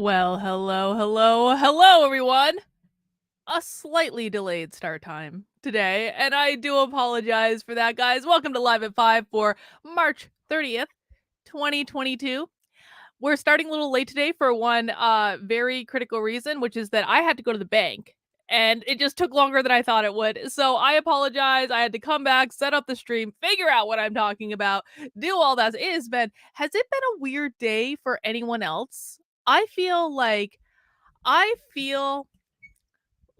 Well, hello, everyone. A slightly delayed start time today, and I do apologize for that, guys. Welcome to Live at 5 for March 30th, 2022. We're starting a little late today for one very critical reason, which is that I had to go to the bank. And it just took longer than I thought it would. So I apologize. I had to come back, set up the stream, figure out what I'm talking about, do all that. Has it been a weird day for anyone else? I feel like I feel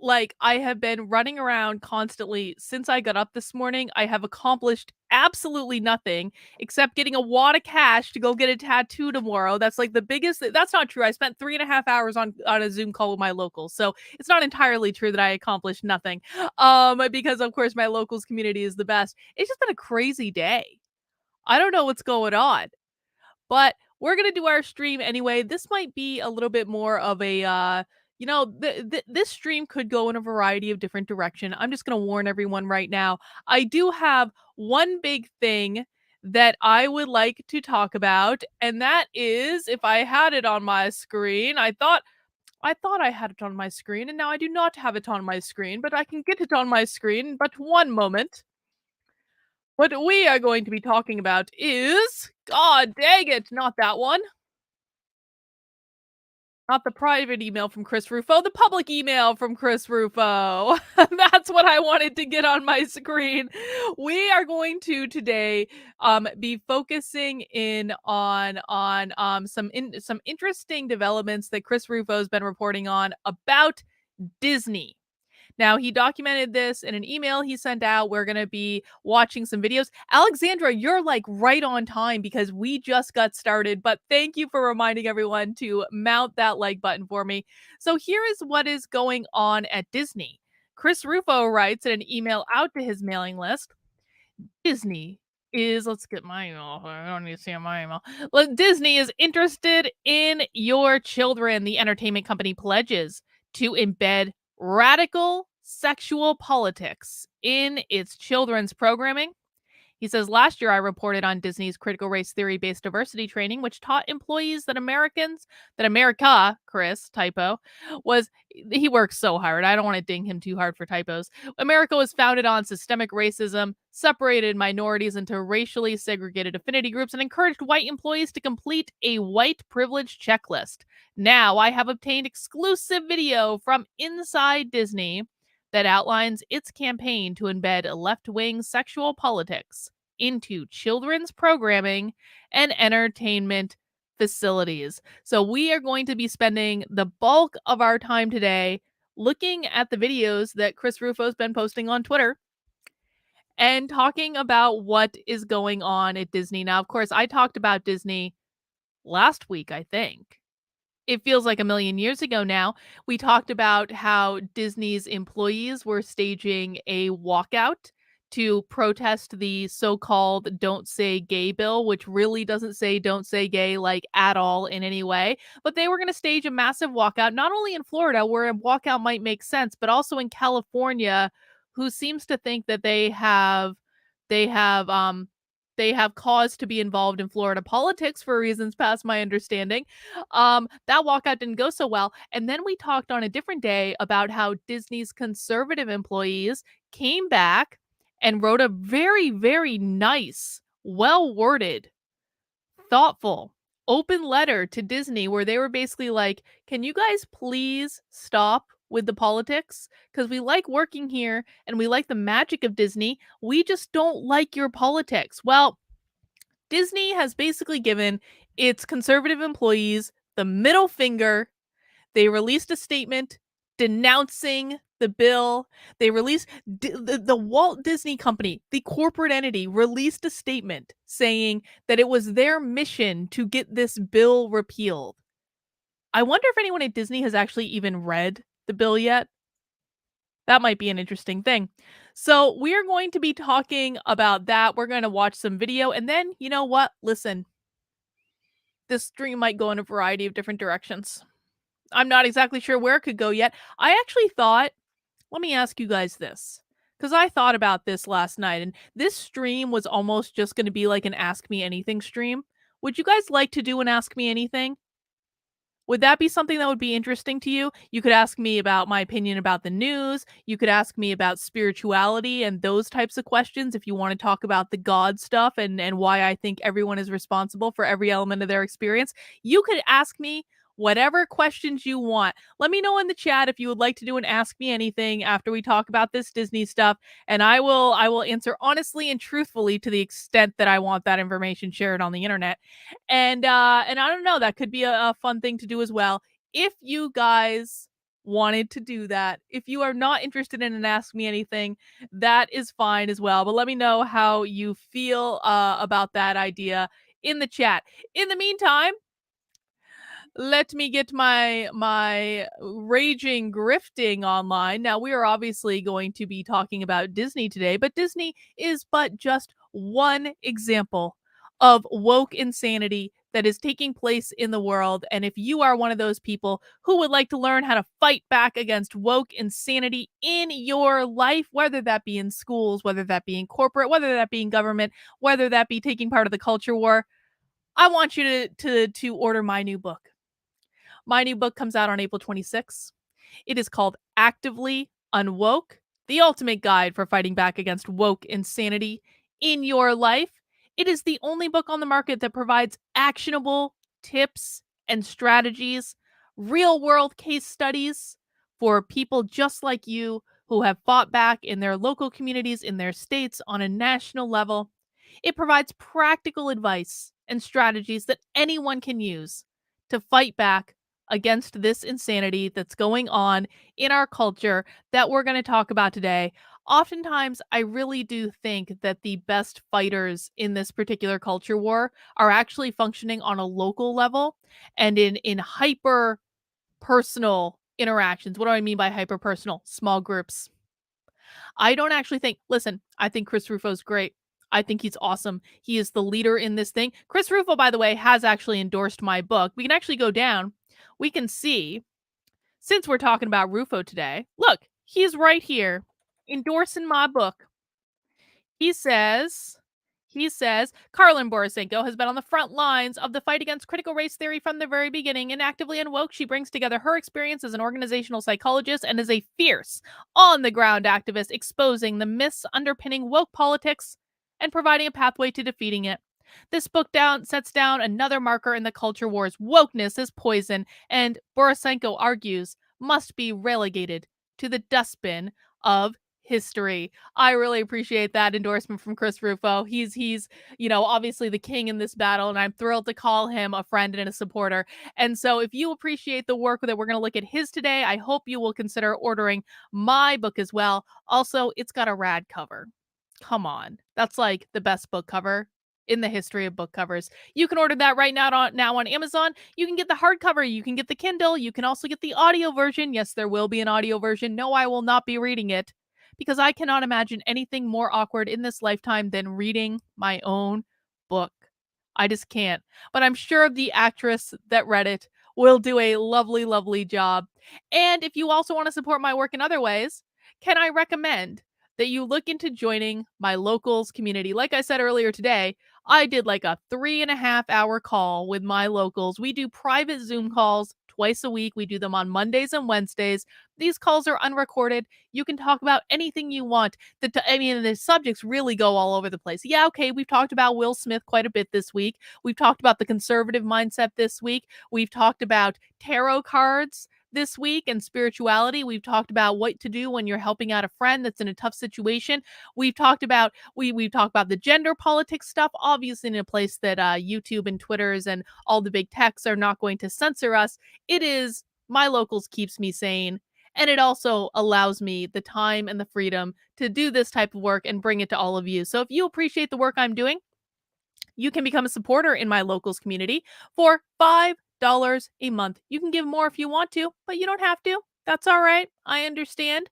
like I have been running around constantly since I got up this morning. I have accomplished absolutely nothing except getting a wad of cash to go get a tattoo tomorrow. That's like the biggest. That's not true. I spent 3.5 hours on a Zoom call with my locals, so it's not entirely true that I accomplished nothing. Because of course my locals community is the best. It's just been a crazy day. I don't know what's going on. But we're gonna do our stream anyway. This might be a little bit more of a, this stream could go in a variety of different direction. I'm just gonna warn everyone right now. I do have one big thing that I would like to talk about, and that is if I had it on my screen. I thought I had it on my screen, and now I do not have it on my screen, but I can get it on my screen. But one moment. What we are going to be talking about is, god dang it, not that one. Not the private email from Chris Ruffo, the public email from Chris Ruffo. That's what I wanted to get on my screen. We are going to today be focusing in on some interesting developments that Chris Ruffo has been reporting on about Disney. Now, he documented this in an email he sent out. We're going to be watching some videos. Alexandra, you're like right on time because we just got started, but thank you for reminding everyone to mount that like button for me. So here is what is going on at Disney. Chris Ruffo writes in an email out to his mailing list. Disney is, let's get my email. I don't need to see my email. Disney is interested in your children. The entertainment company pledges to embed radical sexual politics in its children's programming. He says, last year I reported on Disney's critical race theory-based diversity training, which taught employees that America, Chris, typo, he works so hard. I don't want to ding him too hard for typos. America was founded on systemic racism, separated minorities into racially segregated affinity groups, and encouraged white employees to complete a white privilege checklist. Now I have obtained exclusive video from inside Disney that outlines its campaign to embed left-wing sexual politics into children's programming and entertainment facilities. So we are going to be spending the bulk of our time today looking at the videos that Chris Ruffo's been posting on Twitter and talking about what is going on at Disney. Now, of course, I talked about Disney last week, I think. It feels like a million years ago now. We talked about how Disney's employees were staging a walkout to protest the so-called Don't Say Gay bill, which really doesn't say don't say gay like at all in any way. But they were going to stage a massive walkout, not only in Florida, where a walkout might make sense, but also in California, who seems to think that they have they have cause to be involved in Florida politics for reasons past my understanding. That walkout didn't go so well. And then we talked on a different day about how Disney's conservative employees came back and wrote a very, very nice, well-worded, thoughtful, open letter to Disney where they were basically like, can you guys please stop with the politics? Because we like working here and we like the magic of Disney. We just don't like your politics. Well, Disney has basically given its conservative employees the middle finger. They released a statement denouncing the bill. They released the Walt Disney Company, the corporate entity, released a statement saying that it was their mission to get this bill repealed. I wonder if anyone at Disney has actually even read the bill yet. That might be an interesting thing. So we're going to be talking about that. We're going to watch some video. And then, you know what? Listen, this stream might go in a variety of different directions. I'm not exactly sure where it could go yet. I actually thought, let me ask you guys this, because I thought about this last night, and this stream was almost just going to be like an Ask Me Anything stream. Would you guys like to do an Ask Me Anything? Would that be something that would be interesting to you? You could ask me about my opinion about the news. You could ask me about spirituality and those types of questions if you want to talk about the God stuff and why I think everyone is responsible for every element of their experience. You could ask me whatever questions you want. Let me know in the chat if you would like to do an ask me anything after we talk about this Disney stuff, and I will answer honestly and truthfully to the extent that I want that information shared on the internet. And I don't know, that could be a fun thing to do as well. If you guys wanted to do that, if you are not interested in an ask me anything, that is fine as well. But let me know how you feel about that idea in the chat. In the meantime, let me get my raging grifting online. Now, we are obviously going to be talking about Disney today, but Disney is but just one example of woke insanity that is taking place in the world. And if you are one of those people who would like to learn how to fight back against woke insanity in your life, whether that be in schools, whether that be in corporate, whether that be in government, whether that be taking part of the culture war, I want you to order my new book. My new book comes out on April 26th. It is called Actively Unwoke, the ultimate guide for fighting back against woke insanity in your life. It is the only book on the market that provides actionable tips and strategies, real world case studies for people just like you who have fought back in their local communities, in their states, on a national level. It provides practical advice and strategies that anyone can use to fight back against this insanity that's going on in our culture that we're going to talk about today. Oftentimes, I really do think that the best fighters in this particular culture war are actually functioning on a local level and in hyper personal interactions. What do I mean by hyper personal? Small groups. I don't actually think, listen, I think Chris Ruffo's great. I think he's awesome. He is the leader in this thing. Chris Ruffo, by the way, has actually endorsed my book. We can actually go down. We can see, since we're talking about Ruffo today, look, he's right here endorsing my book. He says, Carlin Borisenko has been on the front lines of the fight against critical race theory from the very beginning. And Actively Unwoke, she brings together her experience as an organizational psychologist and as a fierce, on the ground activist, exposing the myths underpinning woke politics and providing a pathway to defeating it. This book sets down another marker in the culture wars. Wokeness is poison, and Borisenko argues must be relegated to the dustbin of history. I really appreciate that endorsement from Chris Ruffo. He's obviously the king in this battle, and I'm thrilled to call him a friend and a supporter. And so if you appreciate the work that we're going to look at his today, I hope you will consider ordering my book as well. Also, it's got a rad cover. Come on. That's like the best book cover in the history of book covers. You can order that right now on Amazon. You can get the hardcover, you can get the Kindle, you can also get the audio version. Yes, there will be an audio version. No, I will not be reading it because I cannot imagine anything more awkward in this lifetime than reading my own book. I just can't. But I'm sure the actress that read it will do a lovely, lovely job. And if you also want to support my work in other ways, can I recommend that you look into joining my locals community? Like I said earlier today, I did like a 3.5 hour call with my locals. We do private Zoom calls twice a week. We do them on Mondays and Wednesdays. These calls are unrecorded. You can talk about anything you want. The subjects really go all over the place. Yeah, okay, we've talked about Will Smith quite a bit this week. We've talked about the conservative mindset this week. We've talked about tarot cards this week and spirituality. We've talked about what to do when you're helping out a friend that's in a tough situation. We've talked about we've talked about the gender politics stuff, obviously in a place that YouTube and Twitters and all the big techs are not going to censor us. It is my locals keeps me sane. And it also allows me the time and the freedom to do this type of work and bring it to all of you. So if you appreciate the work I'm doing, you can become a supporter in my locals community for $5 a month. You can give more if you want to, but you don't have to. That's all right. I understand.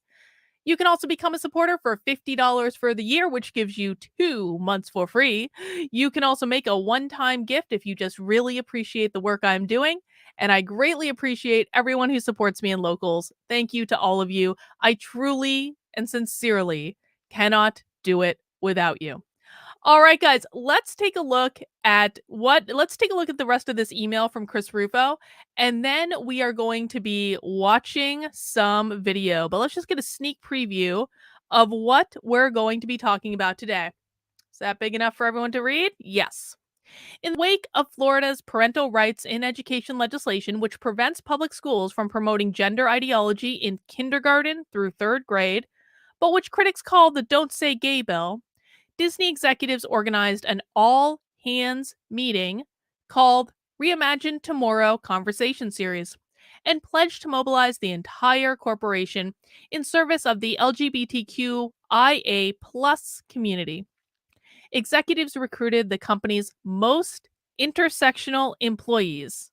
You can also become a supporter for $50 for the year, which gives you 2 months for free. You can also make a one-time gift if you just really appreciate the work I'm doing. And I greatly appreciate everyone who supports me in locals. Thank you to all of you. I truly and sincerely cannot do it without you. All right, guys, let's take a look at the rest of this email from Chris Ruffo, and then we are going to be watching some video. But let's just get a sneak preview of what we're going to be talking about today. Is that big enough for everyone to read? Yes. In the wake of Florida's parental rights in education legislation, which prevents public schools from promoting gender ideology in kindergarten through third grade, but which critics call the Don't Say Gay bill, Disney executives organized an all hands meeting called Reimagine Tomorrow Conversation Series and pledged to mobilize the entire corporation in service of the LGBTQIA plus community. Executives recruited the company's most intersectional employees,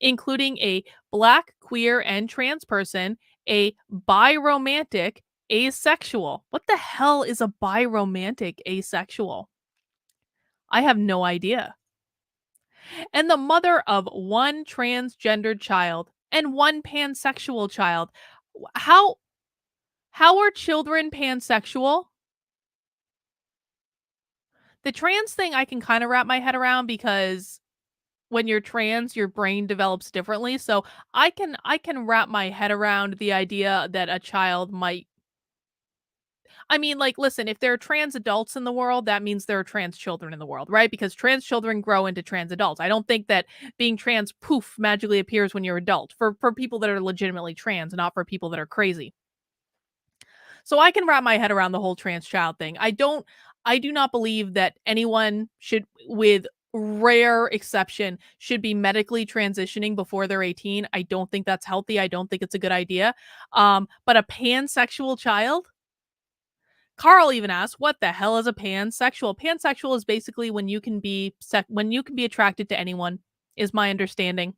including a Black, queer, and trans person, a biromantic asexual. What the hell is a biromantic asexual? I have no idea. And the mother of one transgendered child and one pansexual child. How are children pansexual? The trans thing I can kind of wrap my head around because when you're trans, your brain develops differently. So I can wrap my head around the idea that a child might. I mean, like, listen, if there are trans adults in the world, that means there are trans children in the world, right? Because trans children grow into trans adults. I don't think that being trans poof magically appears when you're adult for people that are legitimately trans, not for people that are crazy. So I can wrap my head around the whole trans child thing. I do not believe that anyone should, with rare exception, should be medically transitioning before they're 18. I don't think that's healthy. I don't think it's a good idea. But a pansexual child? Carl even asked, "What the hell is a pansexual?" Pansexual is basically when you can be when you can be attracted to anyone, is my understanding.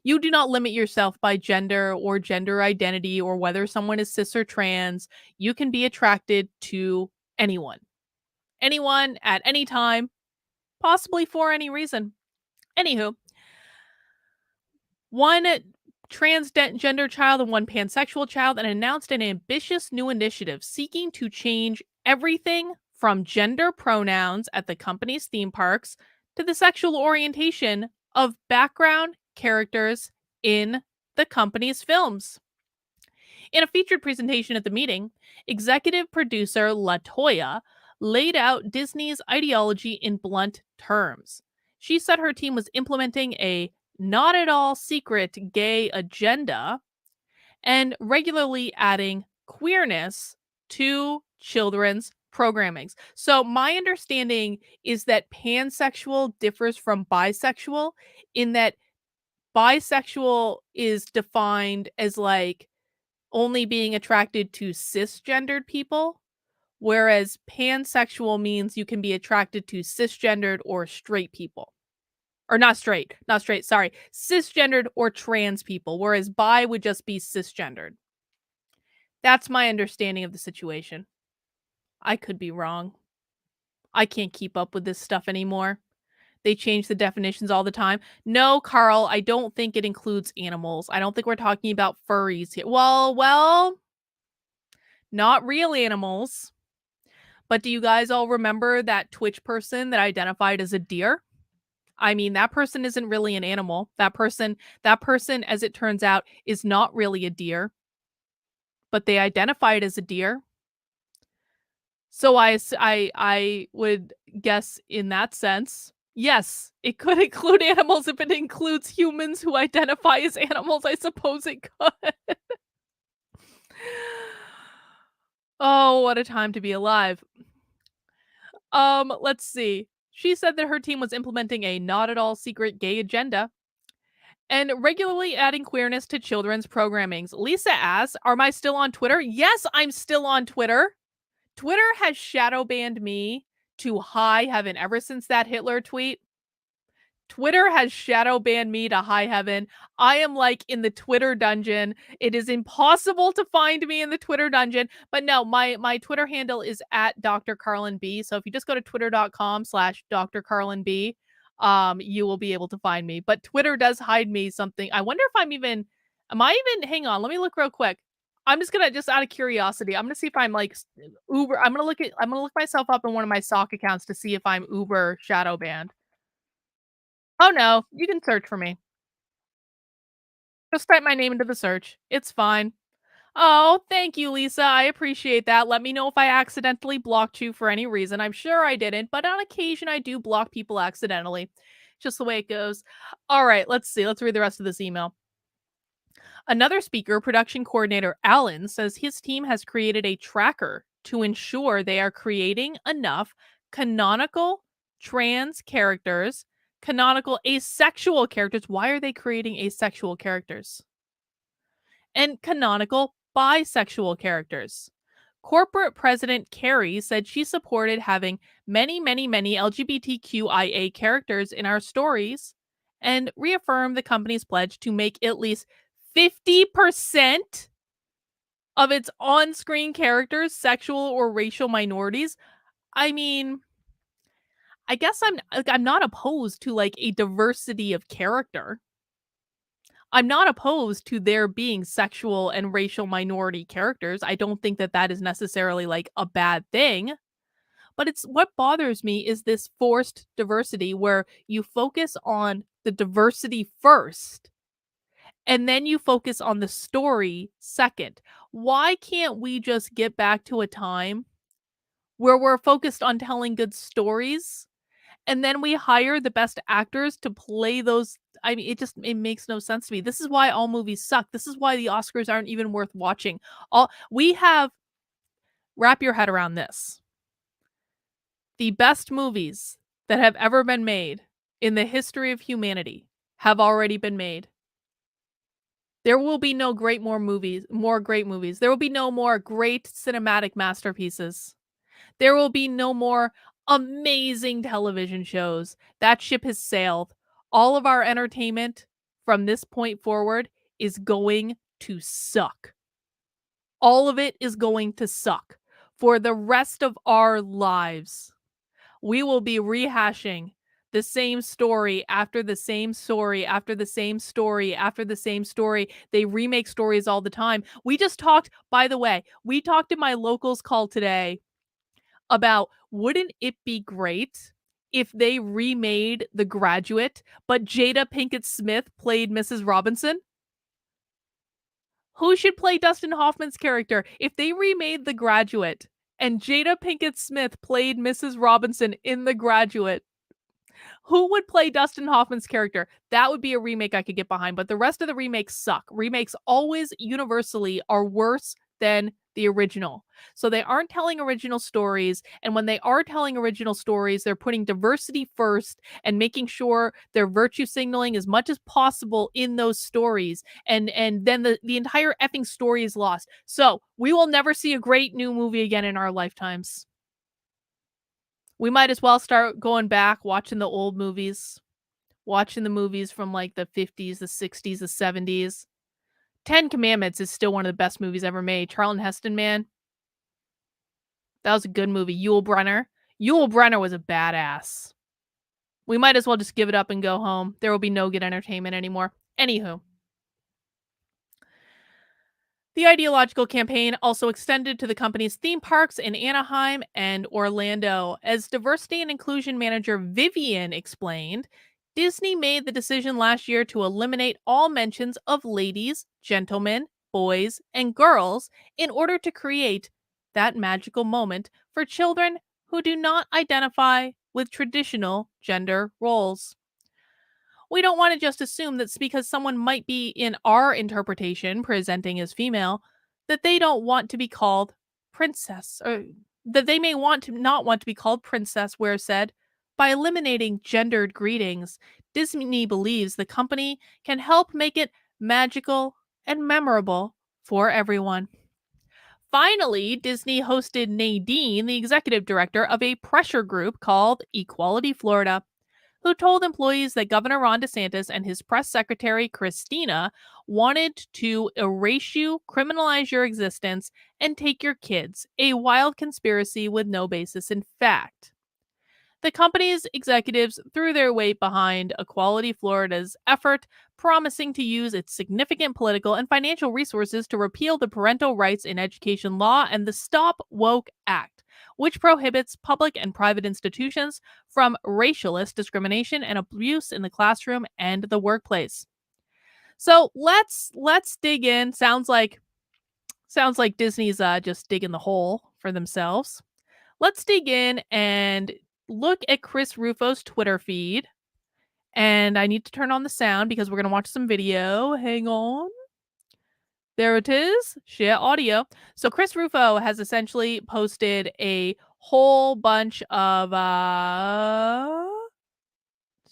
You do not limit yourself by gender or gender identity or whether someone is cis or trans. You can be attracted to anyone. Anyone at any time, possibly for any reason. Anywho, one transgender child and one pansexual child and announced an ambitious new initiative seeking to change everything from gender pronouns at the company's theme parks to the sexual orientation of background characters in the company's films. In a featured presentation at the meeting, executive producer LaToya laid out Disney's ideology in blunt terms. She said her team was implementing a not at all secret gay agenda and regularly adding queerness to children's programmings. So, my understanding is that pansexual differs from bisexual in that bisexual is defined as like only being attracted to cisgendered people, whereas pansexual means you can be attracted to cisgendered or straight people. Or not straight, sorry, cisgendered or trans people, whereas bi would just be cisgendered. That's my understanding of the situation. I could be wrong. I can't keep up with this stuff anymore. They change the definitions all the time. No, Carl, I don't think it includes animals. I don't think we're talking about furries here. Well, not real animals. But do you guys all remember that Twitch person that identified as a deer? I mean, that person isn't really an animal. That person, as it turns out, is not really a deer, but they identified as a deer. So I would guess in that sense, yes, it could include animals if it includes humans who identify as animals. I suppose it could. Oh, what a time to be alive. Let's see. She said that her team was implementing a not at all secret gay agenda and regularly adding queerness to children's programmings. Lisa asks, "Am I still on Twitter?" Yes, I'm still on Twitter. Twitter has shadow banned me to high heaven ever since that Hitler tweet. Twitter has shadow banned me to high heaven. I am like in the Twitter dungeon. It is impossible to find me in the Twitter dungeon. But no, my Twitter handle is at Dr. Carlin B. So if you just go to twitter.com/Dr. Carlin B, you will be able to find me. But Twitter does hide me something. I wonder if am I even, hang on, let me look real quick. I'm just gonna just out of curiosity, I'm gonna see if I'm like Uber. I'm gonna look myself up in one of my sock accounts to see if I'm Uber shadow banned. Oh no, you can search for me. Just type my name into the search. It's fine. Oh, thank you, Lisa. I appreciate that. Let me know if I accidentally blocked you for any reason. I'm sure I didn't, but on occasion I do block people accidentally. Just the way it goes. All right, let's see. Let's read the rest of this email. Another speaker, production coordinator Alan, says his team has created a tracker to ensure they are creating enough canonical trans characters, canonical asexual characters. Why are they creating asexual characters? And canonical bisexual characters. Corporate president Carrie said she supported having many LGBTQIA characters in our stories and reaffirmed the company's pledge to make at least 50% of its on screen characters sexual or racial minorities. I mean, I guess I'm not opposed to like a diversity of character. I'm not opposed to there being sexual and racial minority characters. I don't think that that is necessarily like a bad thing. But it's what bothers me is this forced diversity where you focus on the diversity first and then you focus on the story second. Why can't we just get back to a time where we're focused on telling good stories and then we hire the best actors to play those? I mean, it makes no sense to me. This is why all movies suck. This is why the Oscars aren't even worth watching. All we have wrap your head around this. The best movies that have ever been made in the history of humanity have already been made. There will be no more great movies. There will be no more great cinematic masterpieces. There will be no more amazing television shows. That ship has sailed. All of our entertainment from this point forward is going to suck. All of it is going to suck for the rest of our lives. We will be rehashing the same story after the same story after the same story after the same story. They remake stories all the time. We just talked, by the way, we talked in my locals call today about wouldn't it be great if they remade The Graduate, but Jada Pinkett Smith played Mrs. Robinson? Who should play Dustin Hoffman's character? If they remade The Graduate and Jada Pinkett Smith played Mrs. Robinson in The Graduate, who would play Dustin Hoffman's character? That would be a remake I could get behind, but the rest of the remakes suck. Remakes always universally are worse than the original. So they aren't telling original stories, and when they are telling original stories, they're putting diversity first and making sure they're virtue signaling as much as possible in those stories, and then the entire effing story is lost. So we will never see a great new movie again in our lifetimes. We might as well start going back, watching the old movies, watching the movies from like the 50s, the 60s, the 70s. Ten Commandments is still one of the best movies ever made. Charlton Heston, man, that was a good movie. Yul Brynner. Yul Brynner was a badass. We might as well just give it up and go home. There will be no good entertainment anymore. Anywho. The ideological campaign also extended to the company's theme parks in Anaheim and Orlando. As diversity and inclusion manager Vivian explained, Disney made the decision last year to eliminate all mentions of ladies, gentlemen, boys, and girls in order to create that magical moment for children who do not identify with traditional gender roles. We don't want to just assume that's because someone might be in our interpretation presenting as female that they don't want to be called princess, or that they may want to not want to be called princess, where said by eliminating gendered greetings, Disney believes the company can help make it magical and memorable for everyone. Finally, Disney hosted Nadine, the executive director of a pressure group called Equality Florida, who told employees that Governor Ron DeSantis and his press secretary, Christina, wanted to erase you, criminalize your existence, and take your kids, a wild conspiracy with no basis in fact. The company's executives threw their weight behind Equality Florida's effort, promising to use its significant political and financial resources to repeal the parental rights in education law and the Stop Woke Act, which prohibits public and private institutions from racialist discrimination and abuse in the classroom and the workplace. So let's dig in. Sounds like Disney's just digging the hole for themselves. Let's dig in and look at Chris Rufo's Twitter feed. And I need to turn on the sound because we're going to watch some video. Hang on. There it is. Share audio. So Chris Ruffo has essentially posted a whole bunch of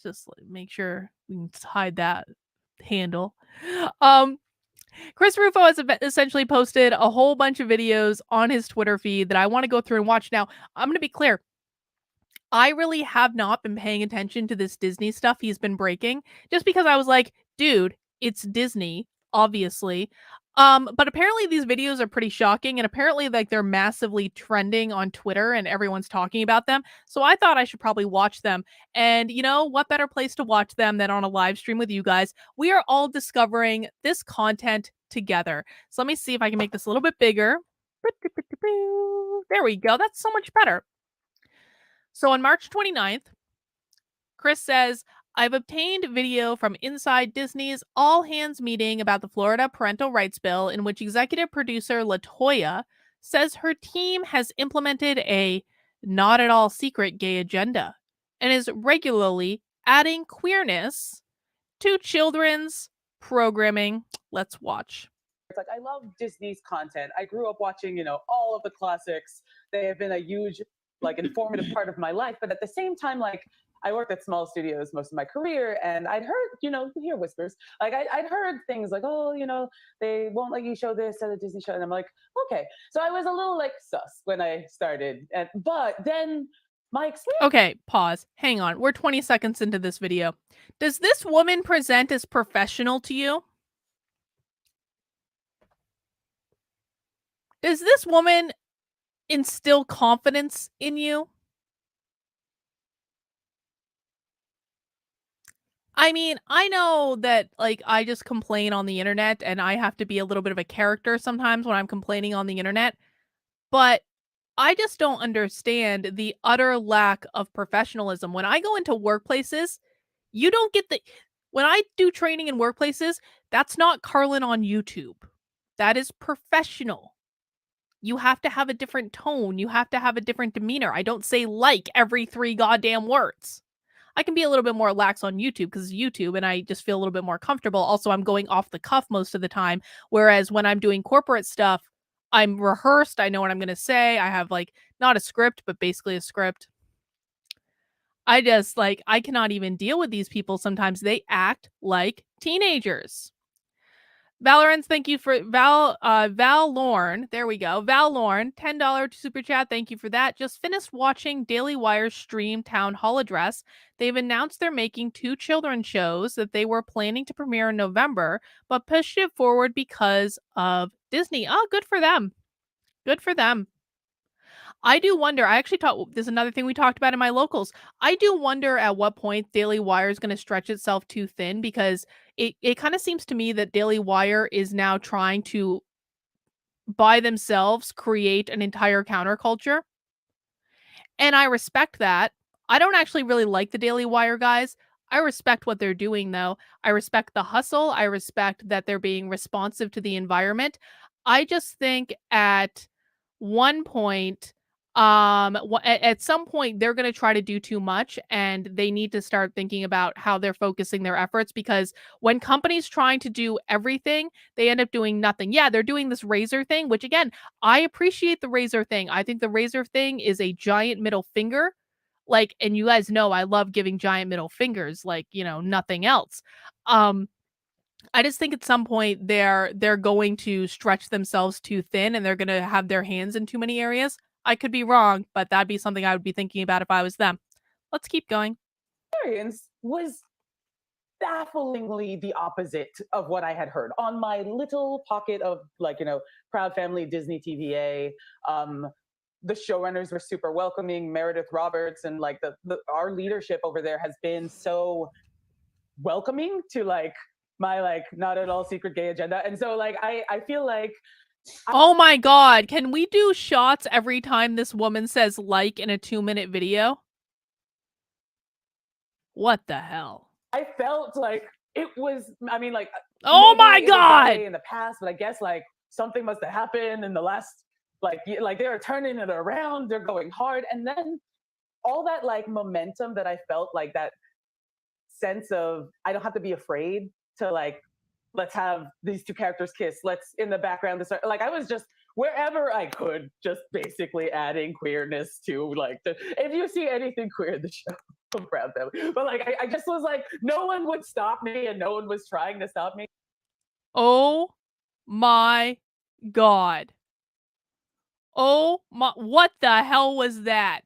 just make sure we can hide that handle. Chris Ruffo has essentially posted a whole bunch of videos on his Twitter feed that I want to go through and watch. Now, I'm going to be clear. I really have not been paying attention to this Disney stuff he's been breaking, just because I was like, dude, it's Disney, obviously. But apparently these videos are pretty shocking, and apparently like they're massively trending on Twitter and everyone's talking about them. So I thought I should probably watch them. And you know, what better place to watch them than on a live stream with you guys? We are all discovering this content together. So let me see if I can make this a little bit bigger. There we go. That's so much better. So on March 29th, Chris says, I've obtained video from inside Disney's all hands meeting about the Florida parental rights bill, in which executive producer LaToya says her team has implemented a not at all secret gay agenda and is regularly adding queerness to children's programming. Let's watch. It's like, I love Disney's content. I grew up watching, all of the classics. They have been a huge, informative part of my life. But at the same time, I worked at small studios most of my career, and I'd heard, you hear whispers. I'd heard things like, oh, they won't let you show this at a Disney show. And I'm like, okay. So I was a little sus when I started. But then my experience. Okay, pause. Hang on. We're 20 seconds into this video. Does this woman present as professional to you? Does this woman instill confidence in you? I mean, I know that, I just complain on the internet, and I have to be a little bit of a character sometimes when I'm complaining on the internet, but I just don't understand the utter lack of professionalism. When I go into workplaces, you don't get when I do training in workplaces, that's not Carlin on YouTube. That is professional. You have to have a different tone. You have to have a different demeanor. I don't say every 3 goddamn words. I can be a little bit more lax on YouTube because it's YouTube and I just feel a little bit more comfortable. Also, I'm going off the cuff most of the time. Whereas when I'm doing corporate stuff, I'm rehearsed. I know what I'm going to say. I have not a script, but basically a script. I just I cannot even deal with these people. Sometimes they act like teenagers. Valorant, thank you for Val Lorne. There we go. Val Lorne, $10 super chat. Thank you for that. Just finished watching Daily Wire's stream Town Hall address. They've announced they're making 2 children's shows that they were planning to premiere in November, but pushed it forward because of Disney. Oh, good for them. Good for them. I do wonder, I actually there's another thing we talked about in my locals. I do wonder at what point Daily Wire is going to stretch itself too thin, because it kind of seems to me that Daily Wire is now trying to, by themselves, create an entire counterculture. And I respect that. I don't actually really like the Daily Wire guys. I respect what they're doing, though. I respect the hustle. I respect that they're being responsive to the environment. I just think at one point, at some point, they're going to try to do too much, and they need to start thinking about how they're focusing their efforts, because when companies trying to do everything, they end up doing nothing. Yeah, they're doing this razor thing, which again, I appreciate the razor thing. I think the razor thing is a giant middle finger. And you guys know I love giving giant middle fingers, nothing else. I just think at some point they're going to stretch themselves too thin, and they're going to have their hands in too many areas. I could be wrong, but that'd be something I would be thinking about if I was them. Let's keep going. Experience was bafflingly the opposite of what I had heard on my little pocket of proud family Disney TVA. The showrunners were super welcoming. Meredith Roberts and our leadership over there has been so welcoming to my like not at all secret gay agenda. And so like I feel like Oh my god, can we do shots every time this woman says like in a 2-minute video? What the hell? I felt like it was, I mean, like, Oh my maybe it was that way god! in the past, but I guess like something must have happened in the last, like they're turning it around, they're going hard. And then all that like momentum that I felt, like that sense of I don't have to be afraid to like, let's have these two characters kiss, let's in the background, this, like I was just wherever I could, just basically adding queerness to like the, if you see anything queer in the show, I'm proud of them. But like I just was like, no one would stop me and no one was trying to stop me. Oh my god. Oh my, what the hell was that?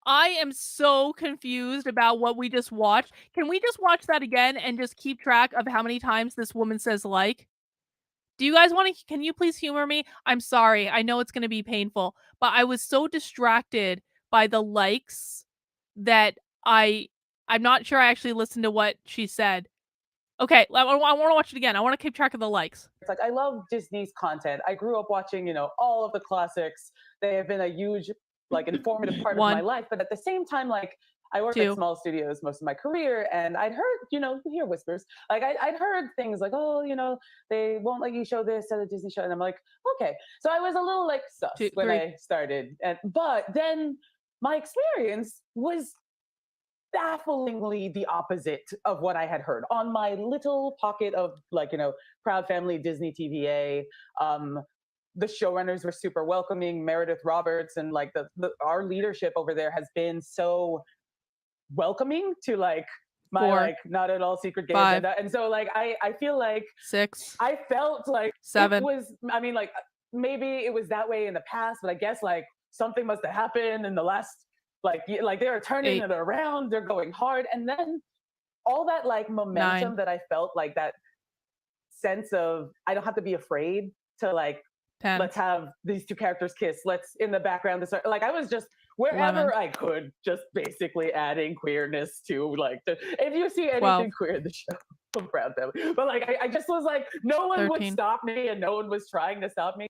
I am so confused about what we just watched. Can we just watch that again and just keep track of how many times this woman says like? Do you guys want to, can you please humor me? I'm sorry. I know it's going to be painful, but I was so distracted by the likes that I'm not sure I actually listened to what she said. Okay, I want to watch it again. I want to keep track of the likes. It's like I love Disney's content. I grew up watching, all of the classics. They have been a huge, like, informative part of my life. But at the same time, like, I worked at small studios most of my career, and I'd heard, you hear whispers. Like, I'd heard things like, oh, they won't let you show this at a Disney show. And I'm like, okay. So I was a little like sus when I started. But then my experience was bafflingly the opposite of what I had heard on my little pocket of like, proud family Disney TVA. The showrunners were super welcoming, Meredith Roberts, and like our leadership over there has been so welcoming to like my like not at all secret gay agenda. And so like I feel like 6, I felt like 7 it was, I mean, like maybe it was that way in the past, but I guess like something must have happened in the last, like they're turning 8 it around, they're going hard. And then all that like momentum 9 that I felt, like that sense of I don't have to be afraid to like 10 let's have these two characters kiss, let's in the background, this, like I was just wherever 11 I could, just basically adding queerness to like the, if you see anything 12 queer in the show, I'm proud of them. But like I just was like, no one 13 would stop me and no one was trying to stop me.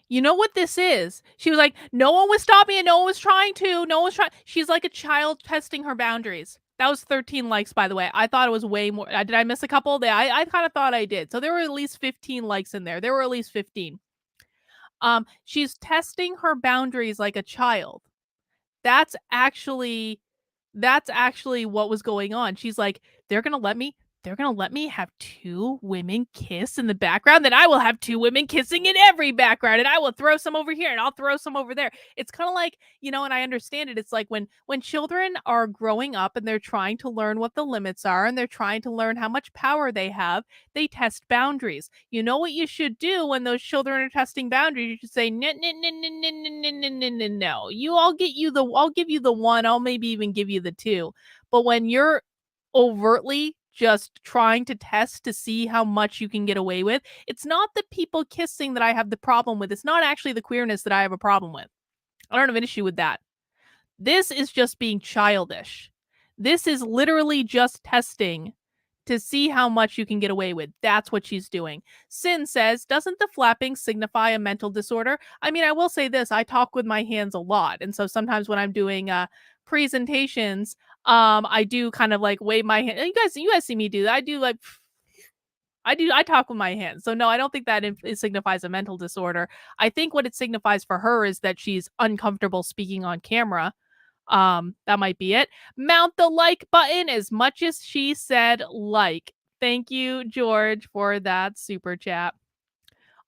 You know what this is? She was like, no one was stopping and no one was trying to. No one was trying. She's like a child testing her boundaries. That was 13 likes, by the way. I thought it was way more. Did I miss a couple? I kind of thought I did. So there were at least 15 likes in there. There were at least 15. She's testing her boundaries like a child. That's actually what was going on. She's like, they're gonna let me have 2 women kiss in the background, then I will have 2 women kissing in every background, and I will throw some over here and I'll throw some over there. It's kind of like, and I understand it. It's like when children are growing up and they're trying to learn what the limits are and they're trying to learn how much power they have, they test boundaries. You know what you should do when those children are testing boundaries? You should say, no, no, no, no, no, no, no, no, no, no. I'll give you the 1, I'll maybe even give you the 2. But when you're overtly just trying to test to see how much you can get away with, it's not the people kissing that I have the problem with. It's not actually the queerness that I have a problem with. I don't have an issue with that. This is just being childish. This is literally just testing to see how much you can get away with. That's what she's doing. Sin says, doesn't the flapping signify a mental disorder? I mean, I will say this, I talk with my hands a lot. And so sometimes when I'm doing presentations, I do kind of like wave my hand. You guys see me do that. I talk with my hands. So no, I don't think that it signifies a mental disorder. I think what it signifies for her is that she's uncomfortable speaking on camera. That might be it. Mount the like button as much as she said like. Thank you, George, for that super chat.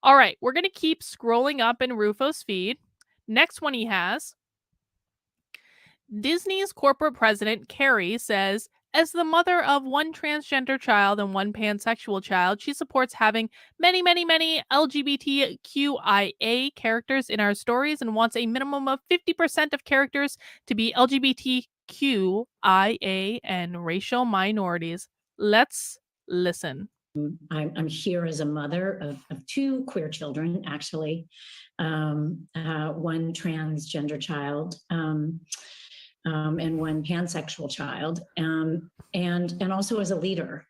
All right, we're going to keep scrolling up in Ruffo's feed. Next one he has. Disney's corporate president, Carrie, says, as the mother of 1 transgender child and 1 pansexual child, she supports having many, many, many LGBTQIA characters in our stories and wants a minimum of 50% of characters to be LGBTQIA and racial minorities. Let's listen. I'm here as a mother of 2 queer children, actually, 1 transgender child, and 1 pansexual child, and also as a leader.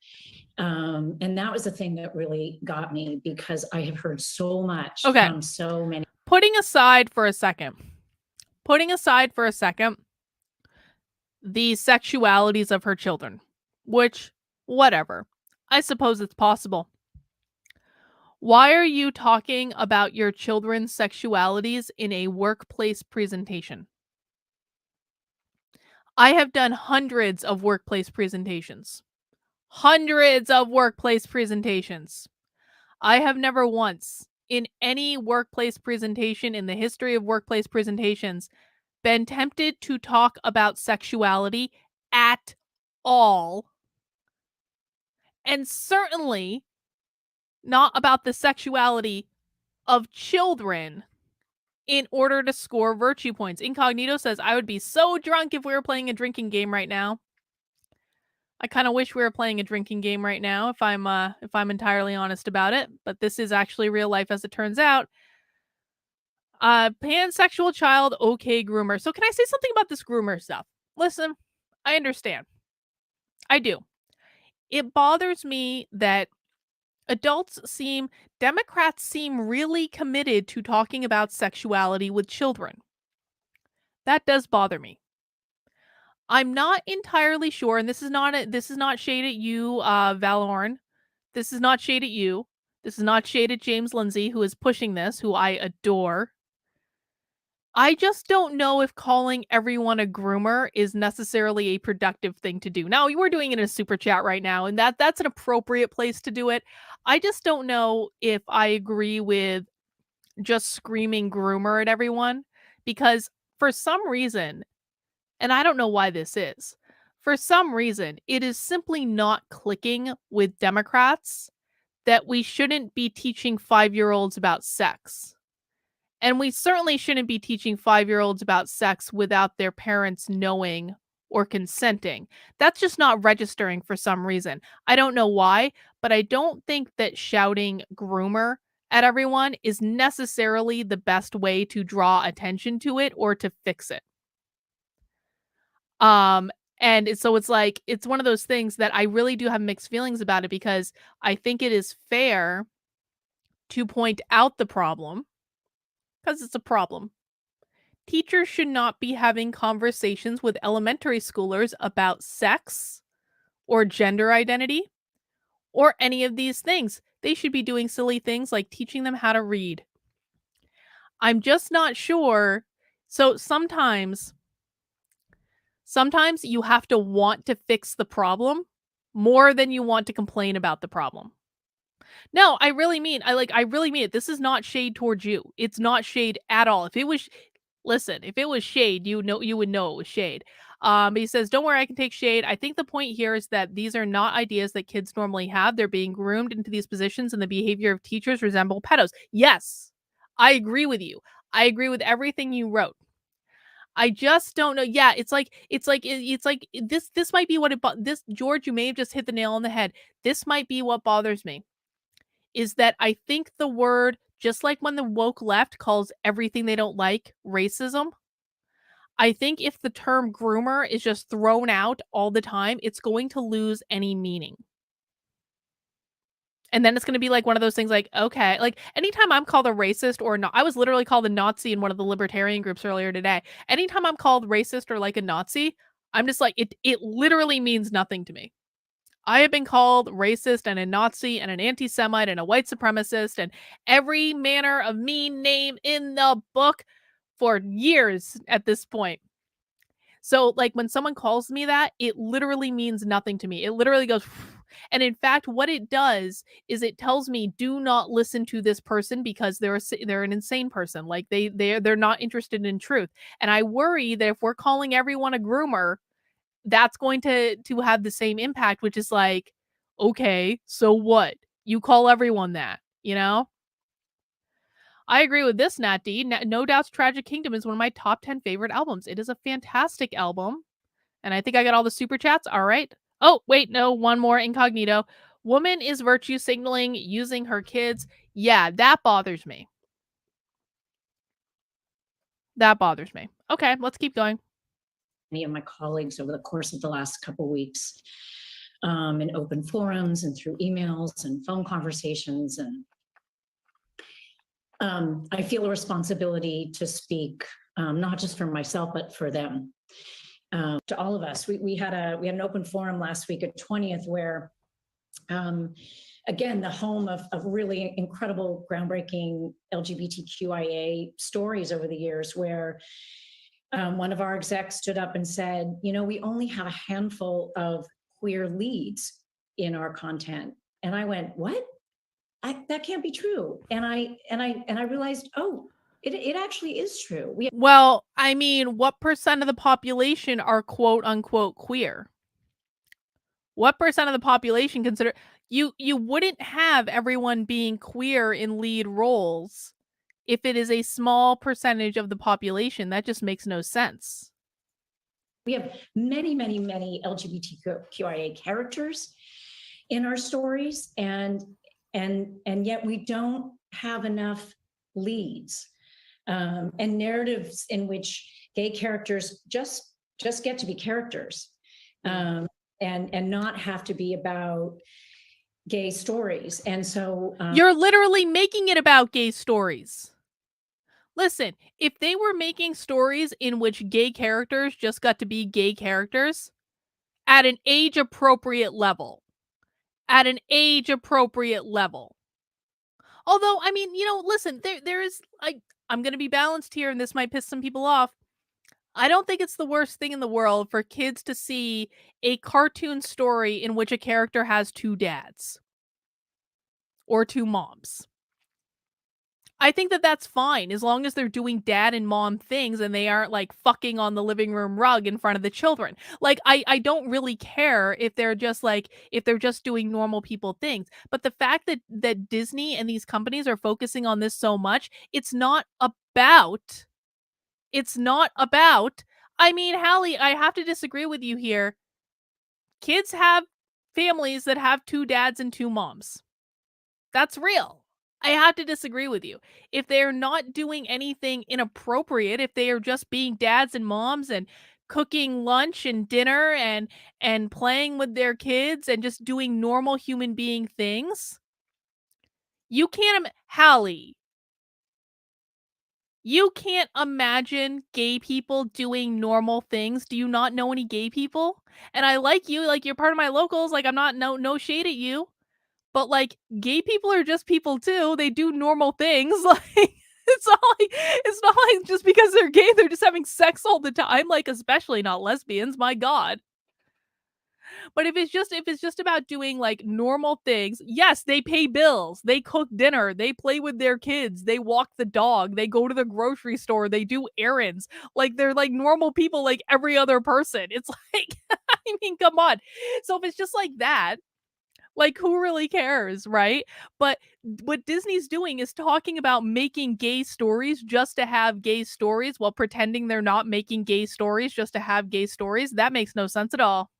And that was the thing that really got me, because I have heard so much Okay. from so many. Putting aside for a second the sexualities of her children, which, whatever. I suppose it's possible. Why are you talking about your children's sexualities in a workplace presentation? I have done hundreds of workplace presentations. Hundreds of workplace presentations. I have never once, in any workplace presentation in the history of workplace presentations, been tempted to talk about sexuality at all. And certainly not about the sexuality of children in order to score virtue points. Incognito says, I would be so drunk if we were playing a drinking game right now. I kind of wish we were playing a drinking game right now, if I'm entirely honest about it. But this is actually real life, as it turns out. Pansexual child, okay, groomer. So can I say something about this groomer stuff? Listen, I understand. I do. It bothers me that Democrats seem really committed to talking about sexuality with children. That does bother me. I'm not entirely sure, and this is not shade at you, Valorn. This is not shade at you. This is not shade at James Lindsay, who is pushing this, who I adore. I just don't know if calling everyone a groomer is necessarily a productive thing to do. Now, you were doing it in a super chat right now, and that's an appropriate place to do it. I just don't know if I agree with just screaming groomer at everyone, because for some reason, and I don't know why this is, for some reason, it is simply not clicking with Democrats that we shouldn't be teaching 5-year-olds about sex. And we certainly shouldn't be teaching 5-year-olds about sex without their parents knowing or consenting. That's just not registering for some reason. I don't know why, but I don't think that shouting groomer at everyone is necessarily the best way to draw attention to it or to fix it. So it's like, it's one of those things that I really do have mixed feelings about it, because I think it is fair to point out the problem, because it's a problem. Teachers should not be having conversations with elementary schoolers about sex or gender identity or any of these things. They should be doing silly things like teaching them how to read. I'm just not sure. So sometimes you have to want to fix the problem more than you want to complain about the problem. No, I really mean it. This is not shade towards you. It's not shade at all. If it was shade, you would know it was shade. But he says, don't worry, I can take shade. I think the point here is that these are not ideas that kids normally have. They're being groomed into these positions, and the behavior of teachers resemble pedos. Yes, I agree with you. I agree with everything you wrote. I just don't know. Yeah, it's like this might be what this, George, you may have just hit the nail on the head. This might be what bothers me, is that I think the word, just like when the woke left calls everything they don't like racism, I think if the term groomer is just thrown out all the time, it's going to lose any meaning. And then it's going to be like one of those things like, okay, like anytime I'm called a racist or not, I was literally called a Nazi in one of the libertarian groups earlier today. Anytime I'm called racist or like a Nazi, I'm just like, it literally means nothing to me. I have been called racist and a Nazi and an anti-Semite and a white supremacist and every manner of mean name in the book for years at this point. So, like, when someone calls me that, it literally means nothing to me. It literally goes, and in fact, what it does is it tells me, do not listen to this person because they're an insane person. Like they're not interested in truth. And I worry that if we're calling everyone a groomer, that's going to have the same impact, which is like, okay, so what? You call everyone that, you know? I agree with this, Nat D. No Doubt's Tragic Kingdom is one of my top 10 favorite albums. It is a fantastic album. And I think I got all the super chats. All right. Oh, wait, no, one more. Incognito. Woman is virtue signaling using her kids. Yeah, that bothers me. That bothers me. Okay, let's keep going. Many of my colleagues over the course of the last couple of weeks. in open forums and through emails and phone conversations. And I feel a responsibility to speak, not just for myself, but for them, to all of us. We had an open forum last week at 20th where, again, the home of really incredible, groundbreaking LGBTQIA stories over the years, where one of our execs stood up and said, we only have a handful of queer leads in our content. And I went, what? That can't be true. And I realized, oh, it actually is true. Well, I mean, what percent of the population are quote unquote queer? What percent of the population consider you wouldn't have everyone being queer in lead roles if it is a small percentage of the population. That just makes no sense. We have many, many, many LGBTQIA characters in our stories, and yet we don't have enough leads and narratives in which gay characters just get to be characters, and not have to be about gay stories. And so you're literally making it about gay stories. Listen, if they were making stories in which gay characters just got to be gay characters at an age-appropriate level, although, I mean, listen, there is, I'm going to be balanced here, and this might piss some people off. I don't think it's the worst thing in the world for kids to see a cartoon story in which a character has two dads or two moms. I think that that's fine as long as they're doing dad and mom things and they aren't like fucking on the living room rug in front of the children. Like, I don't really care if they're just doing normal people things. But the fact that Disney and these companies are focusing on this so much, it's not about, I mean, Hallie, I have to disagree with you here. Kids have families that have two dads and two moms. That's real. I have to disagree with you. If they're not doing anything inappropriate, if they are just being dads and moms and cooking lunch and dinner and playing with their kids and just doing normal human being things, you can't, Hallie, you can't imagine gay people doing normal things. Do you not know any gay people? And I like you, like you're part of my locals, like I'm not, no shade at you. But, like, gay people are just people too. They do normal things. Like, it's not like just because they're gay, they're just having sex all the time. Like, especially not lesbians. My God. But if it's just about doing like normal things, yes, they pay bills, they cook dinner, they play with their kids, they walk the dog, they go to the grocery store, they do errands. Like they're like normal people, like every other person. It's like, I mean, come on. So if it's just like that, like, who really cares, right? But what Disney's doing is talking about making gay stories just to have gay stories while pretending they're not making gay stories just to have gay stories. That makes no sense at all.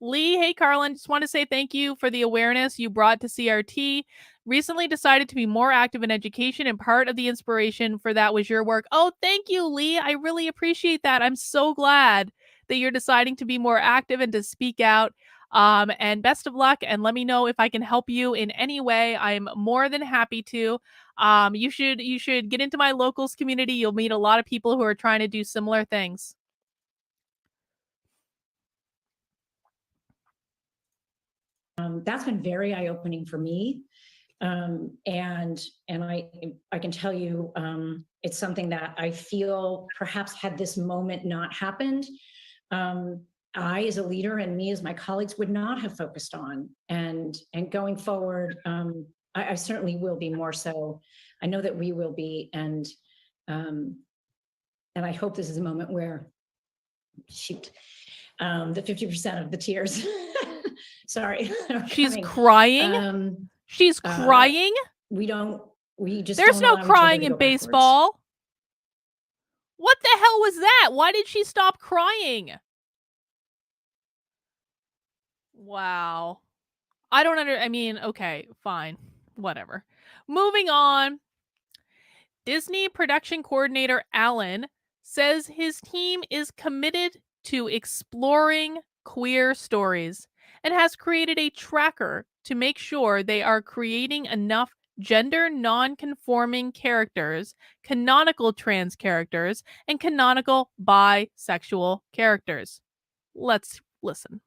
Lee, hey, Carlin, just want to say thank you for the awareness you brought to CRT. Recently decided to be more active in education, and part of the inspiration for that was your work. Oh, thank you, Lee. I really appreciate that. I'm so glad that you're deciding to be more active and to speak out. And best of luck, and let me know if I can help you in any way. I'm more than happy to. You should get into my locals community. You'll meet a lot of people who are trying to do similar things. That's been very eye-opening for me. And I can tell you, it's something that I feel perhaps had this moment not happened, I as a leader and me as my colleagues would not have focused on. And going forward, I certainly will be more so. I know that we will be. And I hope this is a moment where, shoot, the 50% of the tears, sorry. She's crying? She's crying? There's no crying in baseball. What the hell was that? Why did she stop crying? Wow. I mean, okay, fine. Whatever. Moving on. Disney production coordinator Alan says his team is committed to exploring queer stories and has created a tracker to make sure they are creating enough gender non-conforming characters, canonical trans characters, and canonical bisexual characters. Let's listen.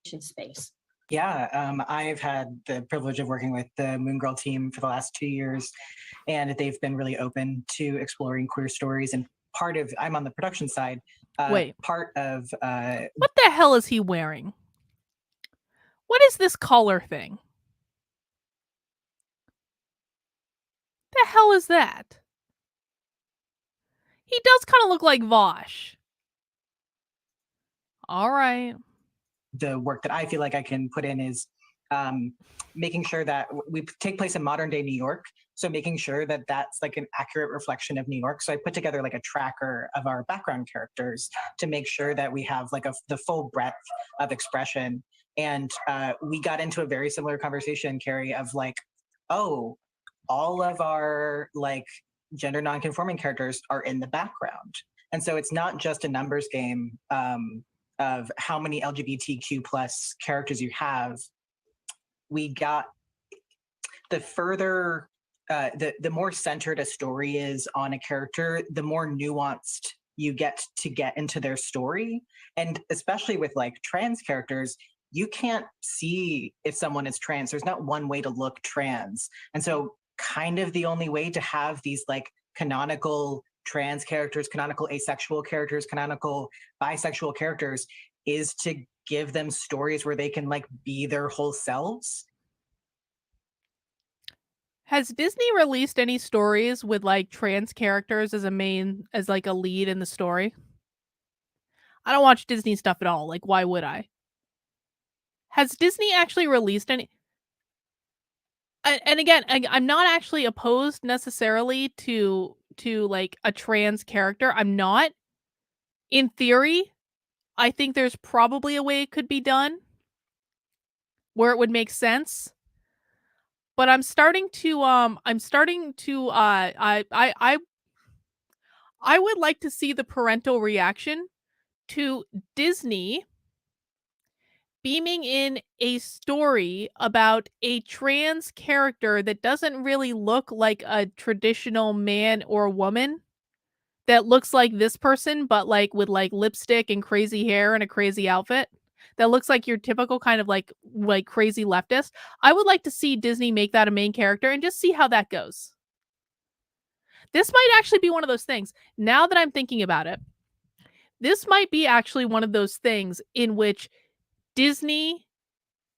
Space. Yeah, I've had the privilege of working with the Moon Girl team for the last 2 years, and they've been really open to exploring queer stories. And I'm on the production side. Wait. Part of What the hell is he wearing? What is this collar thing? The hell is that? He does kind of look like Vosh. All right. the work that I feel like I can put in is making sure that we take place in modern day New York. So making sure that that's like an accurate reflection of New York. So I put together like a tracker of our background characters to make sure that we have like the full breadth of expression. And we got into a very similar conversation, Carrie, of like, oh, all of our like gender non-conforming characters are in the background. And so it's not just a numbers game of how many LGBTQ plus characters you have. We got the further, the more centered a story is on a character, the more nuanced you get to get into their story. And especially with like trans characters, you can't see if someone is trans. There's not one way to look trans. And so kind of the only way to have these like canonical trans characters, canonical asexual characters, canonical bisexual characters is to give them stories where they can like be their whole selves. Has Disney released any stories with like trans characters as like a lead in the story? I don't watch Disney stuff at all. Like, why would I? Has Disney actually released any? And again, I'm not actually opposed necessarily to like a trans character. I'm not. In theory, I think there's probably a way it could be done where it would make sense. But I would like to see the parental reaction to Disney beaming in a story about a trans character that doesn't really look like a traditional man or woman, that looks like this person, but like with like lipstick and crazy hair and a crazy outfit, that looks like your typical kind of like crazy leftist. I would like to see Disney make that a main character and just see how that goes. This might actually be one of those things. Now that I'm thinking about it, this might be actually one of those things in which Disney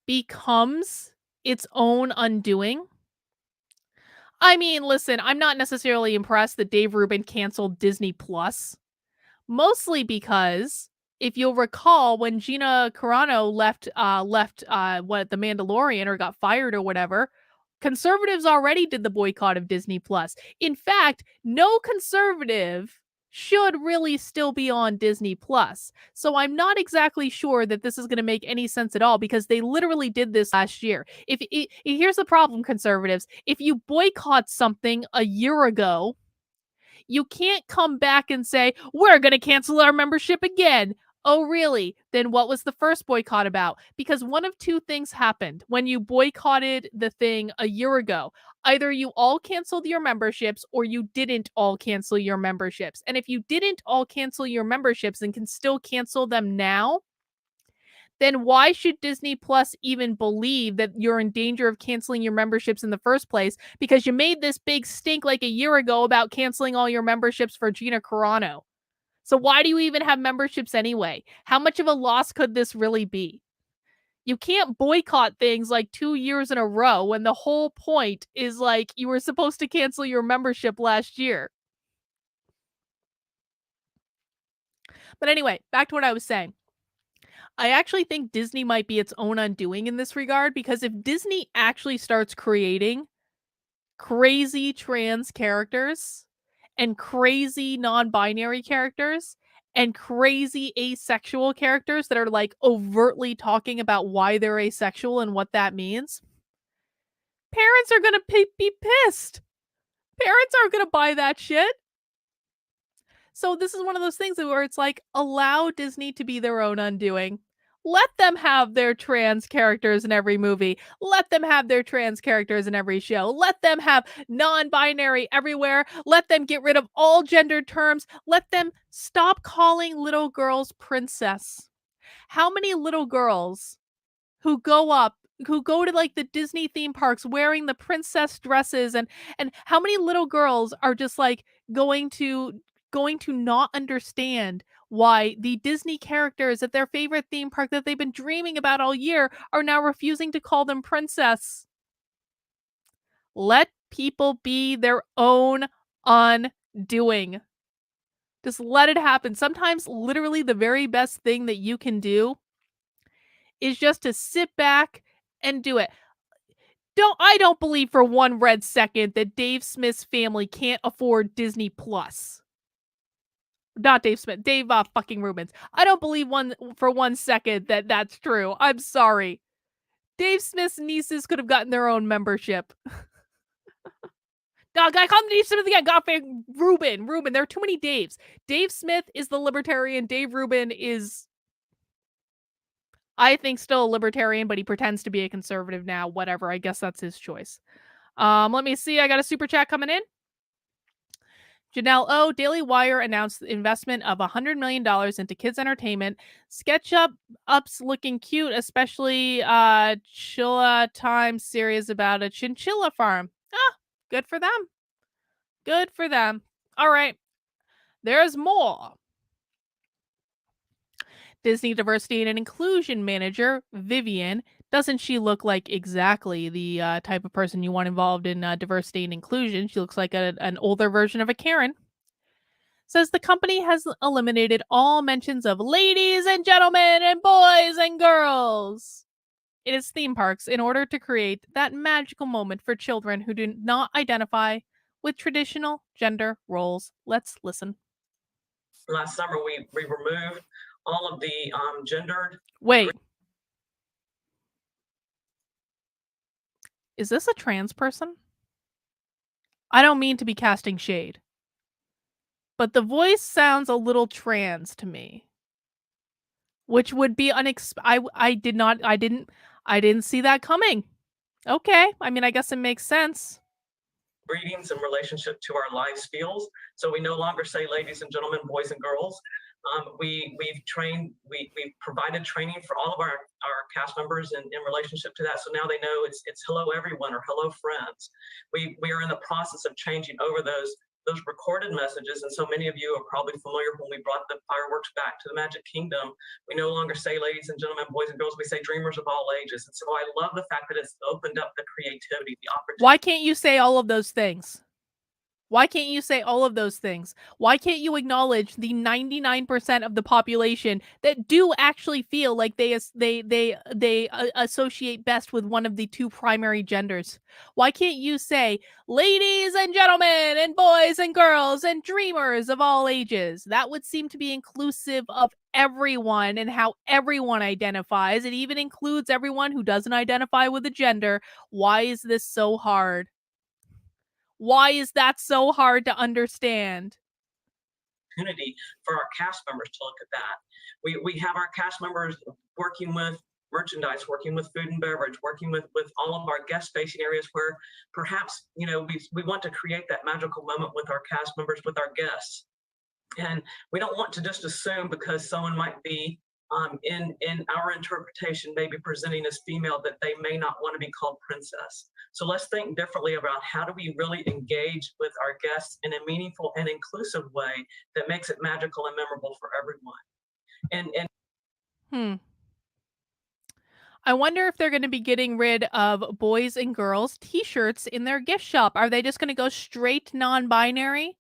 becomes its own undoing. I mean, listen, I'm not necessarily impressed that Dave Rubin canceled Disney Plus, mostly because if you'll recall, when Gina Carano left The Mandalorian or got fired or whatever, conservatives already did the boycott of Disney Plus. In fact, no conservative should really still be on Disney Plus. So I'm not exactly sure that this is going to make any sense at all, because they literally did this last year. Here's the problem, conservatives. If you boycott something a year ago, you can't come back and say, we're going to cancel our membership again. Oh, really? Then what was the first boycott about? Because one of two things happened when you boycotted the thing a year ago. Either you all canceled your memberships or you didn't all cancel your memberships. And if you didn't all cancel your memberships and can still cancel them now, then why should Disney Plus even believe that you're in danger of canceling your memberships in the first place? Because you made this big stink like a year ago about canceling all your memberships for Gina Carano. So why do you even have memberships anyway? How much of a loss could this really be? You can't boycott things like 2 years in a row when the whole point is like you were supposed to cancel your membership last year. But anyway, back to what I was saying. I actually think Disney might be its own undoing in this regard, because if Disney actually starts creating crazy trans characters and crazy non-binary characters and crazy asexual characters that are like overtly talking about why they're asexual and what that means, parents are gonna be pissed. Parents aren't gonna buy that shit. So this is one of those things where it's like, allow Disney to be their own undoing. Let them have their trans characters in every movie. Let them have their trans characters in every show. Let them have non-binary everywhere. Let them get rid of all gendered terms. Let them stop calling little girls princess. How many little girls who go to like the Disney theme parks wearing the princess dresses, and how many little girls are just like going to not understand why the Disney characters at their favorite theme park that they've been dreaming about all year are now refusing to call them princess. Let people be their own undoing. Just let it happen. Sometimes literally the very best thing that you can is just to sit back and do it. I don't believe for one red second that Dave Smith's family can't afford Disney Plus. Not Dave Smith, Dave fucking Rubens. I don't believe for one second that that's true. I'm sorry. Dave Smith's nieces could have gotten their own membership. I call him Dave Smith again. Rubin. There are too many Daves. Dave Smith is the libertarian. Dave Rubin is, I think, still a libertarian, but he pretends to be a conservative now. Whatever. I guess that's his choice. Let me see. I got a super chat coming in. Janelle O, Daily Wire announced the investment of $100 million into kids' entertainment. SketchUp's looking cute, especially Chila Time series about a chinchilla farm. Good for them. Good for them. All right. There's more. Disney Diversity and Inclusion Manager, Vivian. Doesn't she look like exactly the type of person you want involved in diversity and inclusion? She looks like an older version of a Karen. Says the company has eliminated all mentions of ladies and gentlemen and boys and girls in its theme parks in order to create that magical moment for children who do not identify with traditional gender roles. Let's listen. Last summer, we removed all of the gendered. Wait. Is this a trans person? I don't mean to be casting shade, but the voice sounds a little trans to me, which would be I didn't see that coming. Okay, I mean, I guess it makes sense. Greetings in relationship to our live spiels. So we no longer say ladies and gentlemen, boys and girls. We've provided training for all of our cast members in relationship to that. So now they know it's hello everyone or hello friends. We are in the process of changing over those recorded messages. And so many of you are probably familiar when we brought the fireworks back to the Magic Kingdom. We no longer say ladies and gentlemen, boys and girls. We say dreamers of all ages. And so I love the fact that it's opened up the creativity, the opportunity. Why can't you say all of those things? Why can't you say all of those things? Why can't you acknowledge the 99% of the population that do actually feel like they associate best with one of the two primary genders? Why can't you say ladies and gentlemen and boys and girls and dreamers of all ages? That would seem to be inclusive of everyone and how everyone identifies. It even includes everyone who doesn't identify with a gender. Why is this so hard? Why is that so hard to understand? Opportunity for our cast members to look at that. We have our cast members working with merchandise, working with food and beverage, working with all of our guest-facing areas where perhaps, we want to create that magical moment with our cast members, with our guests. And we don't want to just assume because someone might be in our interpretation, maybe presenting as female, that they may not want to be called princess. So let's think differently about how do we really engage with our guests in a meaningful and inclusive way that makes it magical and memorable for everyone. I wonder if they're going to be getting rid of boys and girls t-shirts in their gift shop. Are they just going to go straight non-binary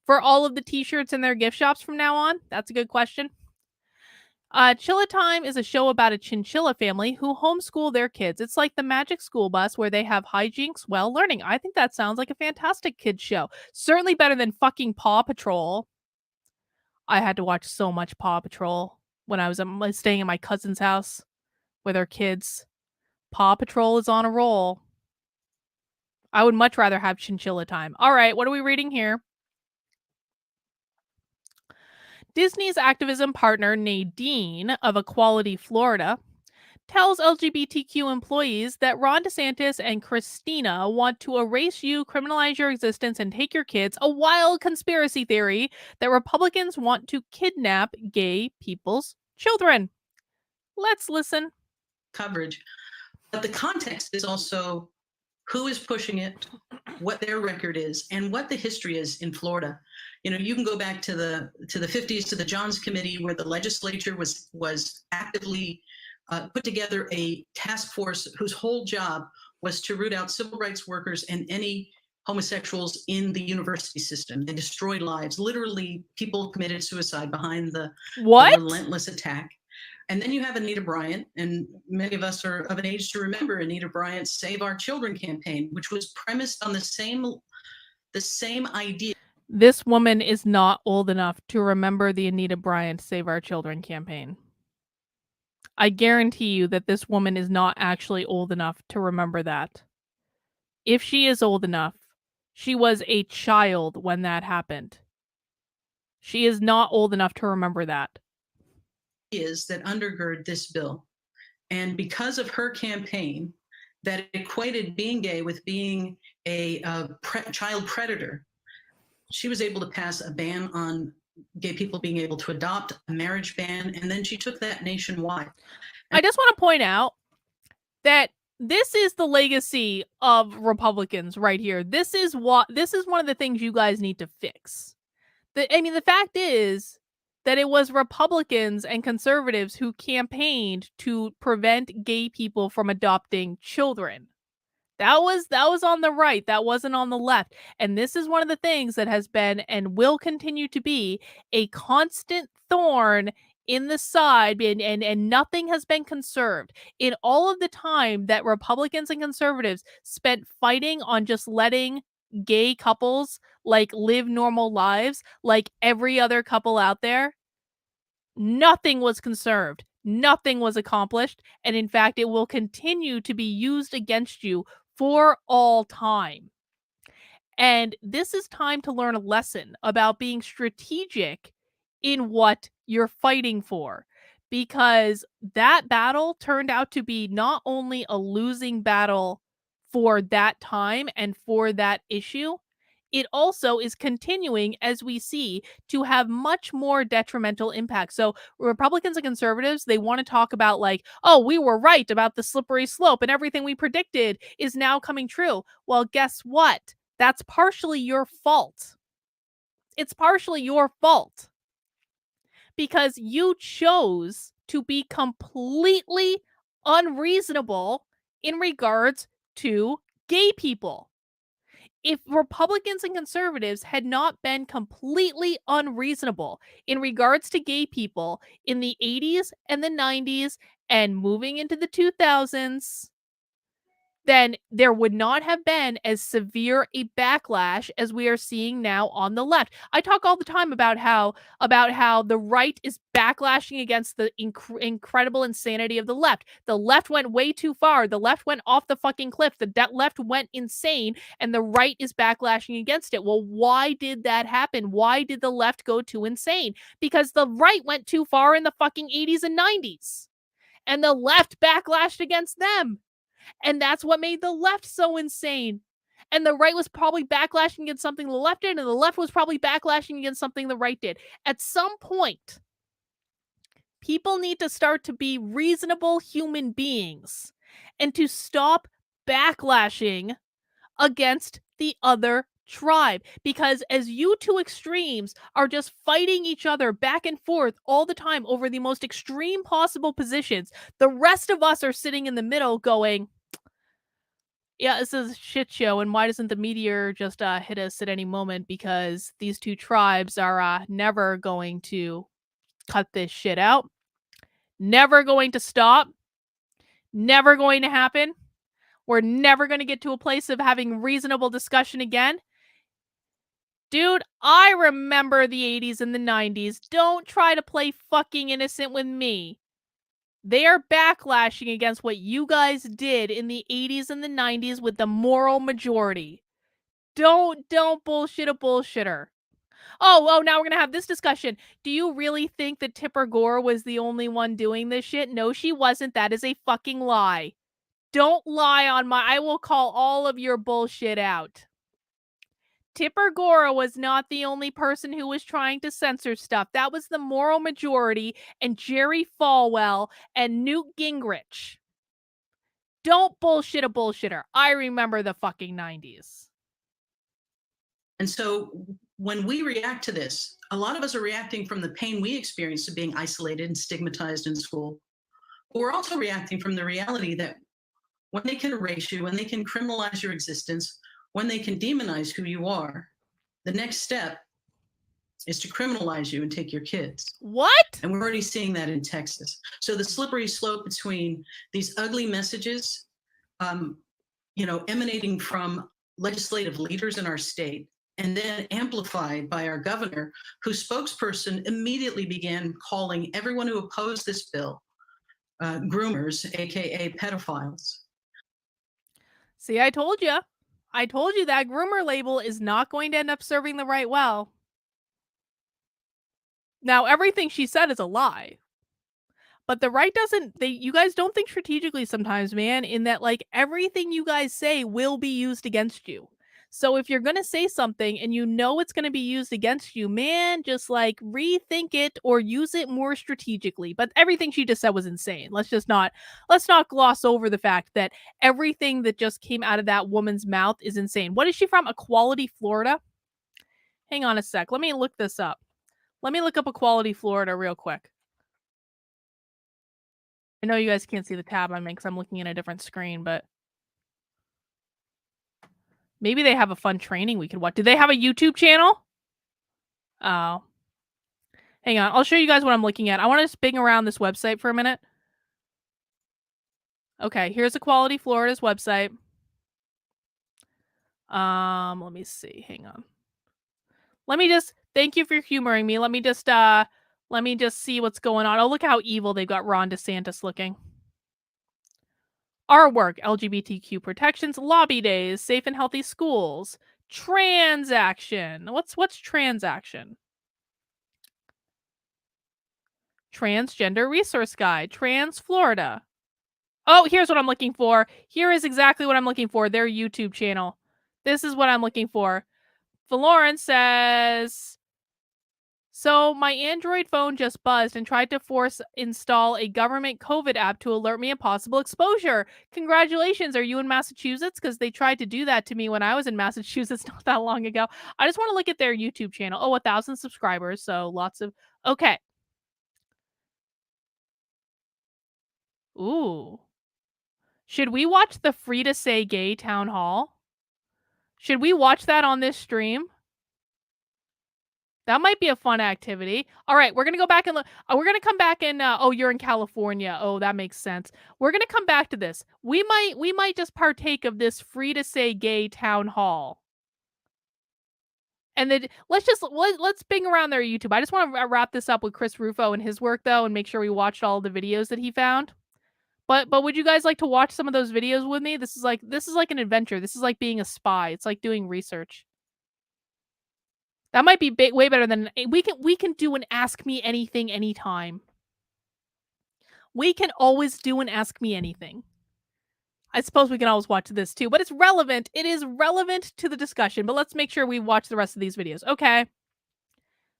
for all of the t-shirts in their gift shops from now on? That's a good question. Chila Time is a show about a chinchilla family who homeschool their kids. It's like the Magic School Bus where they have hijinks while learning. I think that sounds like a fantastic kids show. Certainly better than fucking Paw Patrol. I had to watch so much Paw Patrol when I was staying in my cousin's house with her kids. Paw Patrol is on a roll. I would much rather have Chinchilla Time. All right, what are we reading here? Disney's activism partner Nadine of Equality Florida tells LGBTQ employees that Ron DeSantis and Christina want to erase you, criminalize your existence, and take your kids, a wild conspiracy theory that Republicans want to kidnap gay people's children. Let's listen. Coverage. But the context is also who is pushing it, what their record is, and what the history is in Florida. You know, you can go back to the 50s, to the Johns Committee, where the legislature was actively put together a task force whose whole job was to root out civil rights workers and any homosexuals in the university system. They destroyed lives. Literally, people committed suicide behind the relentless attack. And then you have Anita Bryant, and many of us are of an age to remember Anita Bryant's Save Our Children campaign, which was premised on the same idea. This woman is not old enough to remember the Anita Bryant Save Our Children campaign. I guarantee you that this woman is not actually old enough to remember that. If she is old enough, she was a child when that happened. She is not old enough to remember that. Is that undergird this bill. And because of her campaign that equated being gay with being a child predator, she was able to pass a ban on gay people being able to adopt, a marriage ban, and then she took that nationwide. I just want to point out that this is the legacy of Republicans right here. This is one of the things you guys need to fix. The fact is that it was Republicans and conservatives who campaigned to prevent gay people from adopting children. That was on the right. That wasn't on the left. And this is one of the things that has been and will continue to be a constant thorn in the side, and nothing has been conserved. In all of the time that Republicans and conservatives spent fighting on just letting gay couples live normal lives like every other couple out there, nothing was conserved. Nothing was accomplished. And in fact, it will continue to be used against you for all time. And this is time to learn a lesson about being strategic in what you're fighting for, because that battle turned out to be not only a losing battle for that time and for that issue, it also is continuing, as we see, to have much more detrimental impact. So Republicans and conservatives, they want to talk about oh, we were right about the slippery slope and everything we predicted is now coming true. Well, guess what? That's partially your fault. It's partially your fault because you chose to be completely unreasonable in regards to gay people. If Republicans and conservatives had not been completely unreasonable in regards to gay people in the 80s and the 90s and moving into the 2000s, then there would not have been as severe a backlash as we are seeing now on the left. I talk all the time about how the right is backlashing against the incredible insanity of the left. The left went way too far. The left went off the fucking cliff. The left went insane, and the right is backlashing against it. Well, why did that happen? Why did the left go too insane? Because the right went too far in the fucking 80s and 90s, and the left backlashed against them. And that's what made the left so insane. And the right was probably backlashing against something the left did, and the left was probably backlashing against something the right did. At some point, people need to start to be reasonable human beings and to stop backlashing against the other tribe. Because as you two extremes are just fighting each other back and forth all the time over the most extreme possible positions, the rest of us are sitting in the middle going, yeah, this is a shit show, and why doesn't the meteor just hit us at any moment? Because these two tribes are never going to cut this shit out. Never going to stop. Never going to happen. We're never going to get to a place of having reasonable discussion again. Dude, I remember the 80s and the 90s. Don't try to play fucking innocent with me. They are backlashing against what you guys did in the 80s and the 90s with the moral majority. Don't bullshit a bullshitter. Oh, now we're gonna have this discussion. Do you really think that Tipper Gore was the only one doing this shit? No, she wasn't. That is a fucking lie. Don't lie on my... I will call all of your bullshit out. Tipper Gore was not the only person who was trying to censor stuff. That was the moral majority and Jerry Falwell and Newt Gingrich. Don't bullshit a bullshitter. I remember the fucking 90s. And so when we react to this, a lot of us are reacting from the pain we experienced of being isolated and stigmatized in school. But we're also reacting from the reality that when they can erase you, when they can criminalize your existence, when they can demonize who you are, the next step is to criminalize you and take your kids. What? And we're already seeing that in Texas. So the slippery slope between these ugly messages, emanating from legislative leaders in our state, and then amplified by our governor, whose spokesperson immediately began calling everyone who opposed this bill groomers, AKA pedophiles. See, I told you. I told you that groomer label is not going to end up serving the right well. Now, everything she said is a lie. But the right doesn't... you guys don't think strategically sometimes, man, in that, like, everything you guys say will be used against you. So if you're going to say something and you know it's going to be used against you, man, just, like, rethink it or use it more strategically. But everything she just said was insane. Let's not gloss over the fact that everything that just came out of that woman's mouth is insane. What is she from? Equality, Florida? Hang on a sec. Let me look this up. Let me look up Equality, Florida real quick. I know you guys can't see the tab I'm in because I'm looking at a different screen, but maybe they have a fun training we could watch. Do they have a YouTube channel? Oh. Hang on. I'll show you guys what I'm looking at. I want to just bing around this website for a minute. Okay, here's Equality Florida's website. Let me see. Hang on. Thank you for humoring me. Let me just see what's going on. Oh, look how evil they've got Ron DeSantis looking. Our work, LGBTQ protections, lobby days, safe and healthy schools, transaction. What's transaction? Transgender resource guide, Trans Florida. Oh, here's what I'm looking for. Here is exactly what I'm looking for. Their YouTube channel. This is what I'm looking for. Valoran says, so my Android phone just buzzed and tried to force install a government COVID app to alert me of possible exposure. Congratulations. Are you in Massachusetts? Because they tried to do that to me when I was in Massachusetts not that long ago. I just want to look at their YouTube channel. Oh, 1,000 subscribers. So lots of... Okay. Ooh. Should we watch the Free to Say Gay town hall? Should we watch that on this stream? That might be a fun activity. All right, we're going to go back and look. We're going to come back and... oh, you're in California. Oh, that makes sense. We're going to come back to this. We might just partake of this Free to Say Gay town hall. And then let's bing around their YouTube. I just want to wrap this up with Chris Ruffo and his work, though, and make sure we watched all the videos that he found. But would you guys like to watch some of those videos with me? This is like an adventure. This is like being a spy. It's like doing research. That might be way better than... We can do an Ask Me Anything anytime. We can always do an Ask Me Anything. I suppose we can always watch this too, but it's relevant. It is relevant to the discussion, but let's make sure we watch the rest of these videos. Okay.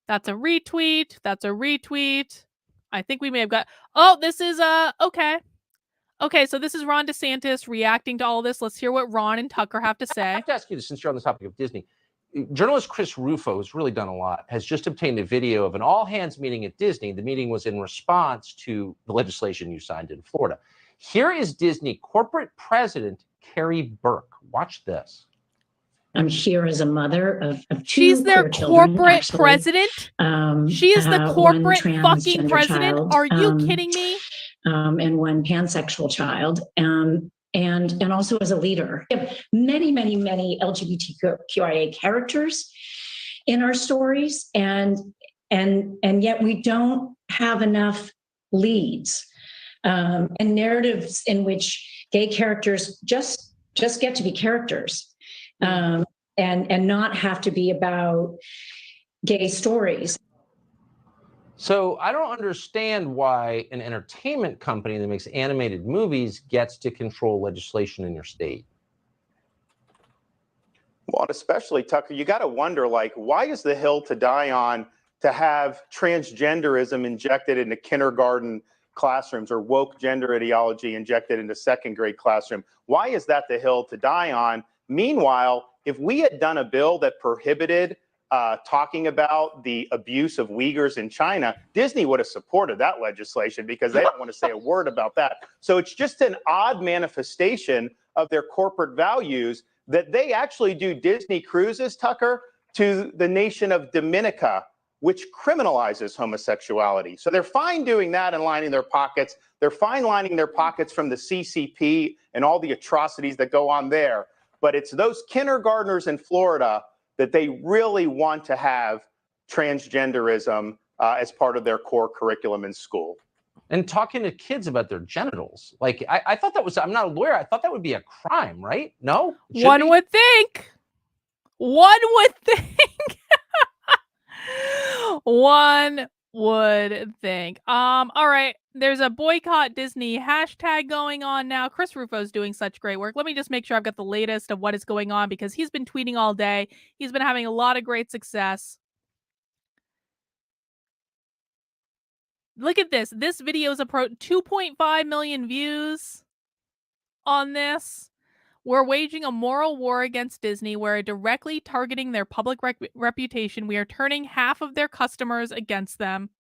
That's a retweet. That's a retweet. I think we may have got... Oh, this is... Okay. Okay, so this is Ron DeSantis reacting to all this. Let's hear what Ron and Tucker have to say. I have to ask you this, since you're on the topic of Disney. Journalist Chris Ruffo has really done a lot, has just obtained a video of an all-hands meeting at Disney. The meeting was in response to the legislation you signed in Florida. Here is Disney corporate president Carrie Burke. Watch this. I'm here as a mother of two She's their queer children, corporate actually. president? She is the corporate fucking president? Child, Are you kidding me? And one pansexual child. And also as a leader. We have many, many, many LGBTQIA characters in our stories, and yet we don't have enough leads and narratives in which gay characters just get to be characters, and not have to be about gay stories. So I don't understand why an entertainment company that makes animated movies gets to control legislation in your state. Well, and especially Tucker, you got to wonder, like, why is the hill to die on to have transgenderism injected into kindergarten classrooms or woke gender ideology injected into second grade classroom? Why is that the hill to die on? Meanwhile, if we had done a bill that prohibited talking about the abuse of Uyghurs in China, Disney would have supported that legislation because they don't want to say a word about that. So it's just an odd manifestation of their corporate values that they actually do Disney cruises, Tucker, to the nation of Dominica, which criminalizes homosexuality. So they're fine doing that and lining their pockets. They're fine lining their pockets from the CCP and all the atrocities that go on there. But it's those kindergartners in Florida that they really want to have transgenderism as part of their core curriculum in school. And talking to kids about their genitals. Like, I thought that was, I'm not a lawyer, I thought that would be a crime, right? No? One would think. One would think. One would think. All right. There's a boycott Disney hashtag going on now. Chris Ruffo's doing such great work. Let me just make sure I've got the latest of what is going on because he's been tweeting all day. He's been having a lot of great success. Look at this. This video is approaching 2.5 million views on this. We're waging a moral war against Disney. We're directly targeting their public reputation. We are turning half of their customers against them.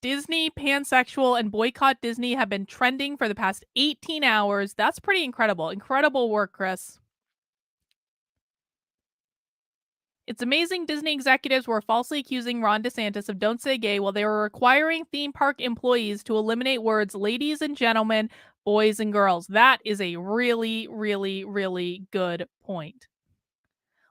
Disney, Pansexual, and Boycott Disney have been trending for the past 18 hours. That's pretty incredible. Incredible work, Chris. It's amazing Disney executives were falsely accusing Ron DeSantis of Don't Say Gay while they were requiring theme park employees to eliminate words ladies and gentlemen, boys and girls. That is a really, really, really good point.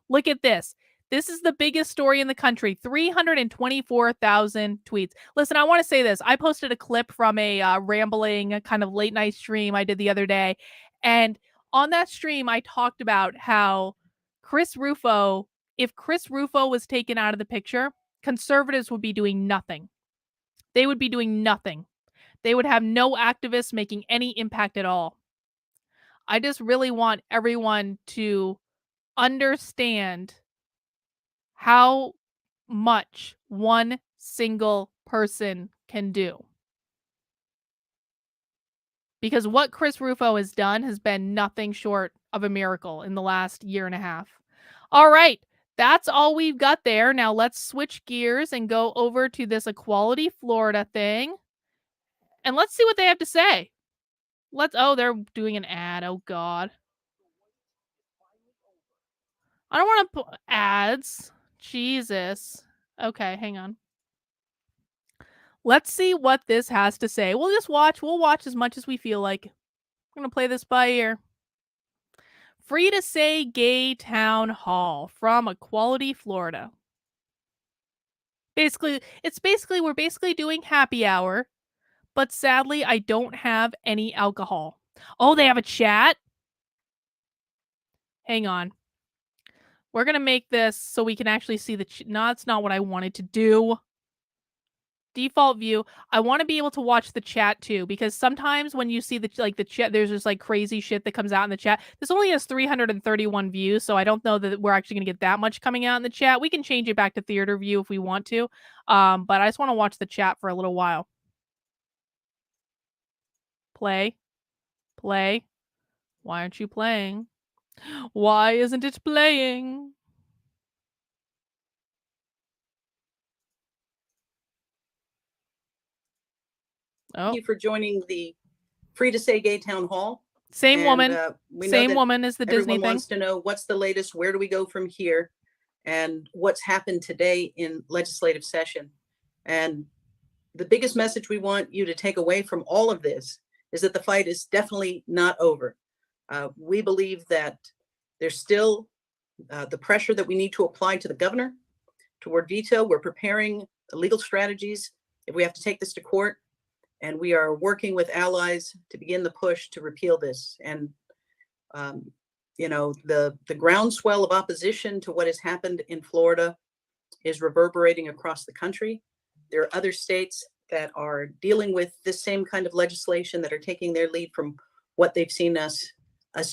Look at this. This is the biggest story in the country. 324,000 tweets. Listen, I want to say this. I posted a clip from a rambling kind of late night stream I did the other day. And on that stream, I talked about how Chris Ruffo, if Chris Ruffo was taken out of the picture, conservatives would be doing nothing. They would be doing nothing. They would have no activists making any impact at all. I just really want everyone to understand how much one single person can do. Because what Chris Ruffo has done has been nothing short of a miracle in the last year and a half. All right, that's all we've got there. Now let's switch gears and go over to this Equality Florida thing. And let's see what they have to say. Oh, they're doing an ad. Oh, God. I don't want to put ads. Jesus. Okay, hang on. Let's see what this has to say. We'll just watch. We'll watch as much as we feel like. I'm going to play this by ear. Free to Say Gay Town Hall from Equality, Florida. Basically, we're basically doing happy hour, but sadly, I don't have any alcohol. Oh, they have a chat? Hang on. We're going to make this so we can actually see the no, that's not what I wanted to do. Default view. I want to be able to watch the chat too, because sometimes when you see the chat, there's just like crazy shit that comes out in the chat. This only has 331 views, so I don't know that we're actually going to get that much coming out in the chat. We can change it back to theater view if we want to, but I just want to watch the chat for a little while. Play. Why aren't you playing? Why isn't it playing? Thank you for joining the Free to Say Gay Town Hall. Same woman. Same woman as the Disney thing. Everyone wants to know what's the latest, where do we go from here, and what's happened today in legislative session. And the biggest message we want you to take away from all of this is that the fight is definitely not over. We believe that there's still the pressure that we need to apply to the governor toward veto. We're preparing legal strategies if we have to take this to court. And we are working with allies to begin the push to repeal this. And you know, the groundswell of opposition to what has happened in Florida is reverberating across the country. There are other states that are dealing with this same kind of legislation, that are taking their lead from what they've seen us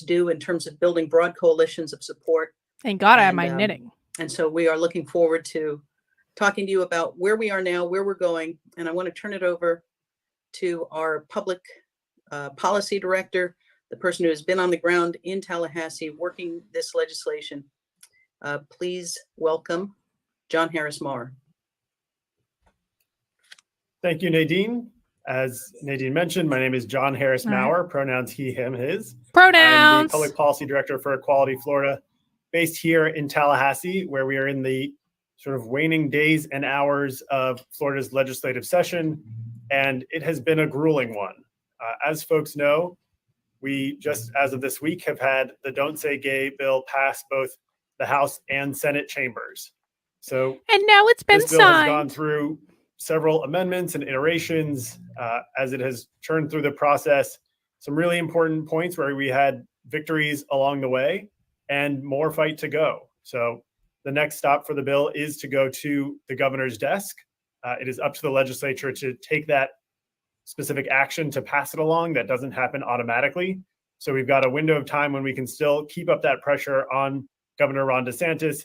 do in terms of building broad coalitions of support. Thank God I have my knitting. And so we are looking forward to talking to you about where we are now, where we're going. And I want to turn it over to our public policy director, the person who has been on the ground in Tallahassee working this legislation. Please welcome John Harris Maurer. Thank you, Nadine. As Nadine mentioned, my name is John Harris Maurer, pronouns he, him, his. Pronouns. I'm the Public Policy Director for Equality Florida, based here in Tallahassee, where we are in the sort of waning days and hours of Florida's legislative session, and it has been a grueling one. As folks know, we just, as of this week, have had the Don't Say Gay bill pass both the House and Senate chambers. So, and now it's been this bill signed. has gone through several amendments and iterations as it has churned through the process. Some really important points where we had victories along the way and more fight to go. So the next stop for the bill is to go to the governor's desk. It is up to the legislature to take that specific action to pass it along. That doesn't happen automatically. So we've got a window of time when we can still keep up that pressure on Governor Ron DeSantis,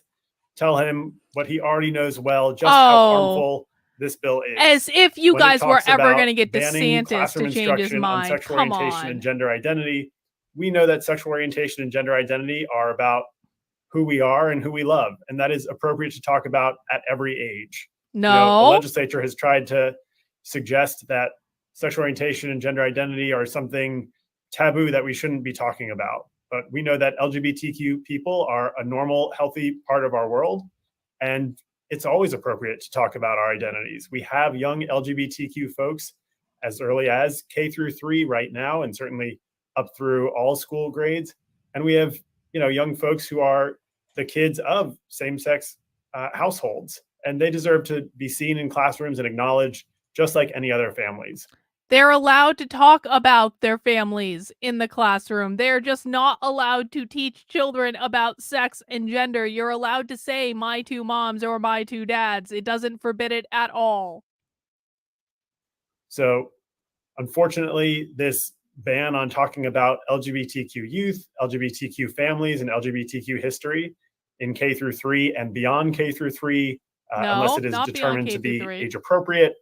tell him what he already knows well, just how harmful this bill is. As if you guys were ever going to get DeSantis to change his mind. Sexual orientation and gender identity. We know that sexual orientation and gender identity are about who we are and who we love. And that is appropriate to talk about at every age. No. You know, the legislature has tried to suggest that sexual orientation and gender identity are something taboo that we shouldn't be talking about. But we know that LGBTQ people are a normal, healthy part of our world. And it's always appropriate to talk about our identities. We have young LGBTQ folks as early as K through 3 right now, and certainly up through all school grades. And we have, you know, young folks who are the kids of same-sex households, and they deserve to be seen in classrooms and acknowledged just like any other families. They're allowed to talk about their families in the classroom. They're just not allowed to teach children about sex and gender. You're allowed to say my two moms or my two dads. It doesn't forbid it at all. So unfortunately, this ban on talking about LGBTQ youth, LGBTQ families, and LGBTQ history in K through 3 and beyond K through 3, unless it is determined to be age appropriate,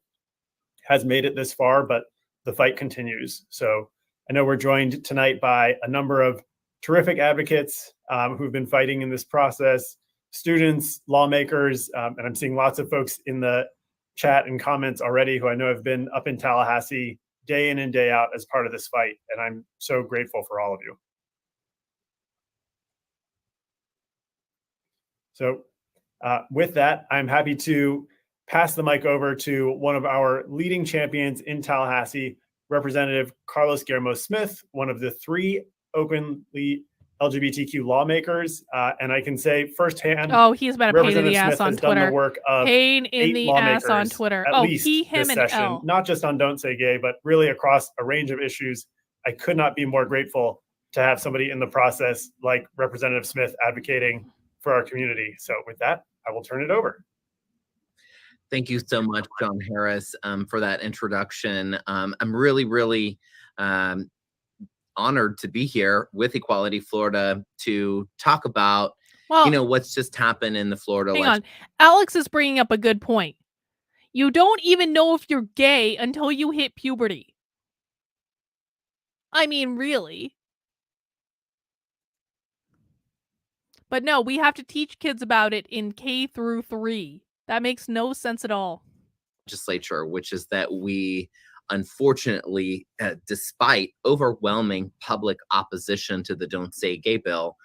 has made it this far, but the fight continues. So I know we're joined tonight by a number of terrific advocates who've been fighting in this process, students, lawmakers, and I'm seeing lots of folks in the chat and comments already who I know have been up in Tallahassee day in and day out as part of this fight. And I'm so grateful for all of you. So with that, I'm happy to pass the mic over to one of our leading champions in Tallahassee, Representative Carlos Guillermo Smith, one of the 3 openly LGBTQ lawmakers. And I can say firsthand, he's been a pain in the ass on Twitter. The work of pain in the ass on Twitter. He, him, and L. Not just on Don't Say Gay, but really across a range of issues. I could not be more grateful to have somebody in the process like Representative Smith advocating for our community. So with that, I will turn it over. Thank you so much, John Harris, for that introduction. I'm really, really honored to be here with Equality Florida to talk about, what's just happened in the Florida. Hang on. Alex is bringing up a good point. You don't even know if you're gay until you hit puberty. I mean, really. But no, we have to teach kids about it in K through 3. That makes no sense at all. Legislature, which is that we, unfortunately, despite overwhelming public opposition to the Don't Say Gay bill,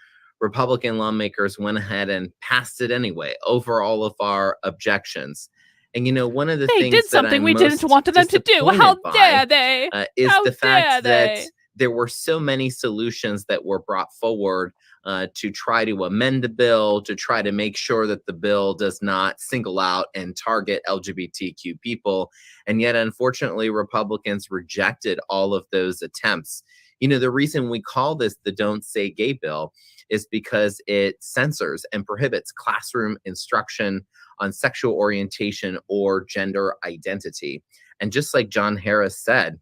Republican lawmakers went ahead and passed it anyway, over all of our objections. And, one of the things did something we didn't want them to do. How dare they? Is the fact that there were so many solutions that were brought forward to try to amend the bill, to try to make sure that the bill does not single out and target LGBTQ people. And yet, unfortunately, Republicans rejected all of those attempts. You know, the reason we call this the Don't Say Gay bill is because it censors and prohibits classroom instruction on sexual orientation or gender identity. And just like John Harris said,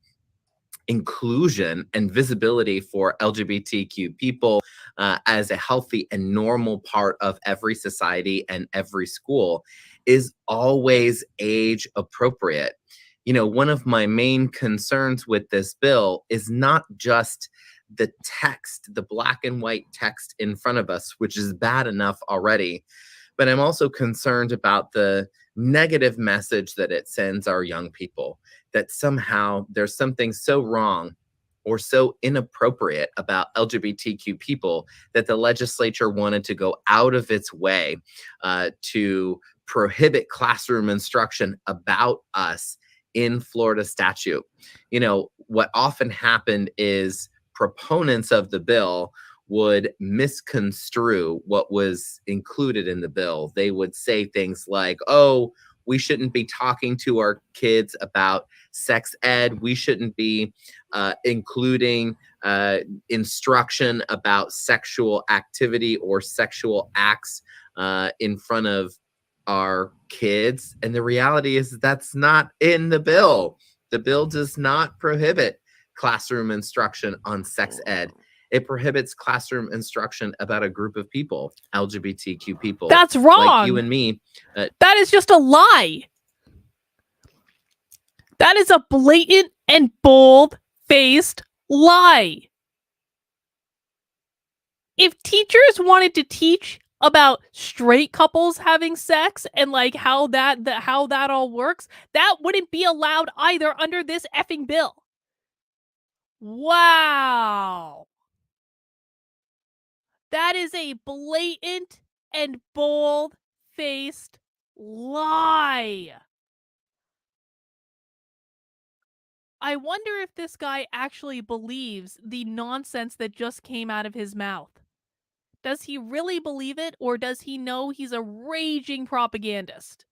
inclusion and visibility for LGBTQ people as a healthy and normal part of every society and every school is always age appropriate. You know, one of my main concerns with this bill is not just the text, the black and white text in front of us, which is bad enough already, but I'm also concerned about the negative message that it sends our young people, that somehow there's something so wrong or so inappropriate about LGBTQ people that the legislature wanted to go out of its way to prohibit classroom instruction about us in Florida statute. You know, what often happened is proponents of the bill would misconstrue what was included in the bill. They would say things like, oh, we shouldn't be talking to our kids about sex ed. We shouldn't be including instruction about sexual activity or sexual acts in front of our kids. And the reality is that's not in the bill. The bill does not prohibit classroom instruction on sex ed. It prohibits classroom instruction about a group of people, LGBTQ people. That's wrong. Like you and me. That is just a lie. That is a blatant and bold-faced lie. If teachers wanted to teach about straight couples having sex and like how that all works, that wouldn't be allowed either under this effing bill. Wow. That is a blatant and bold-faced lie. I wonder if this guy actually believes the nonsense that just came out of his mouth. Does he really believe it, or does he know he's a raging propagandist?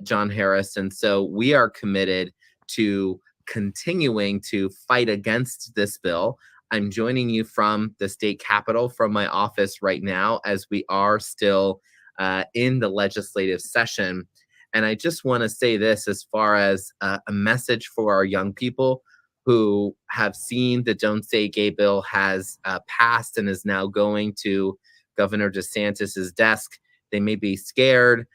John Harris. And so we are committed to continuing to fight against this bill. I'm joining you from the state capitol, from my office right now, as we are still in the legislative session. And I just want to say this as far as a message for our young people who have seen the Don't Say Gay bill has passed and is now going to Governor DeSantis's desk. They may be scared.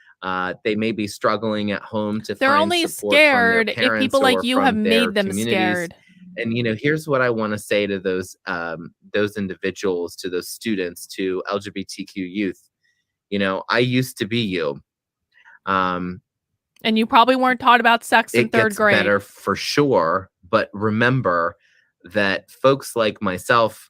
They may be struggling at home to They're find only support scared from their if parents people like or you from have their made them communities. scared. And, you know, here's what I want to say to those individuals, to those students, to LGBTQ youth. You know, I used to be you. And you probably weren't taught about sex in third grade. It gets better for sure. But remember that folks like myself,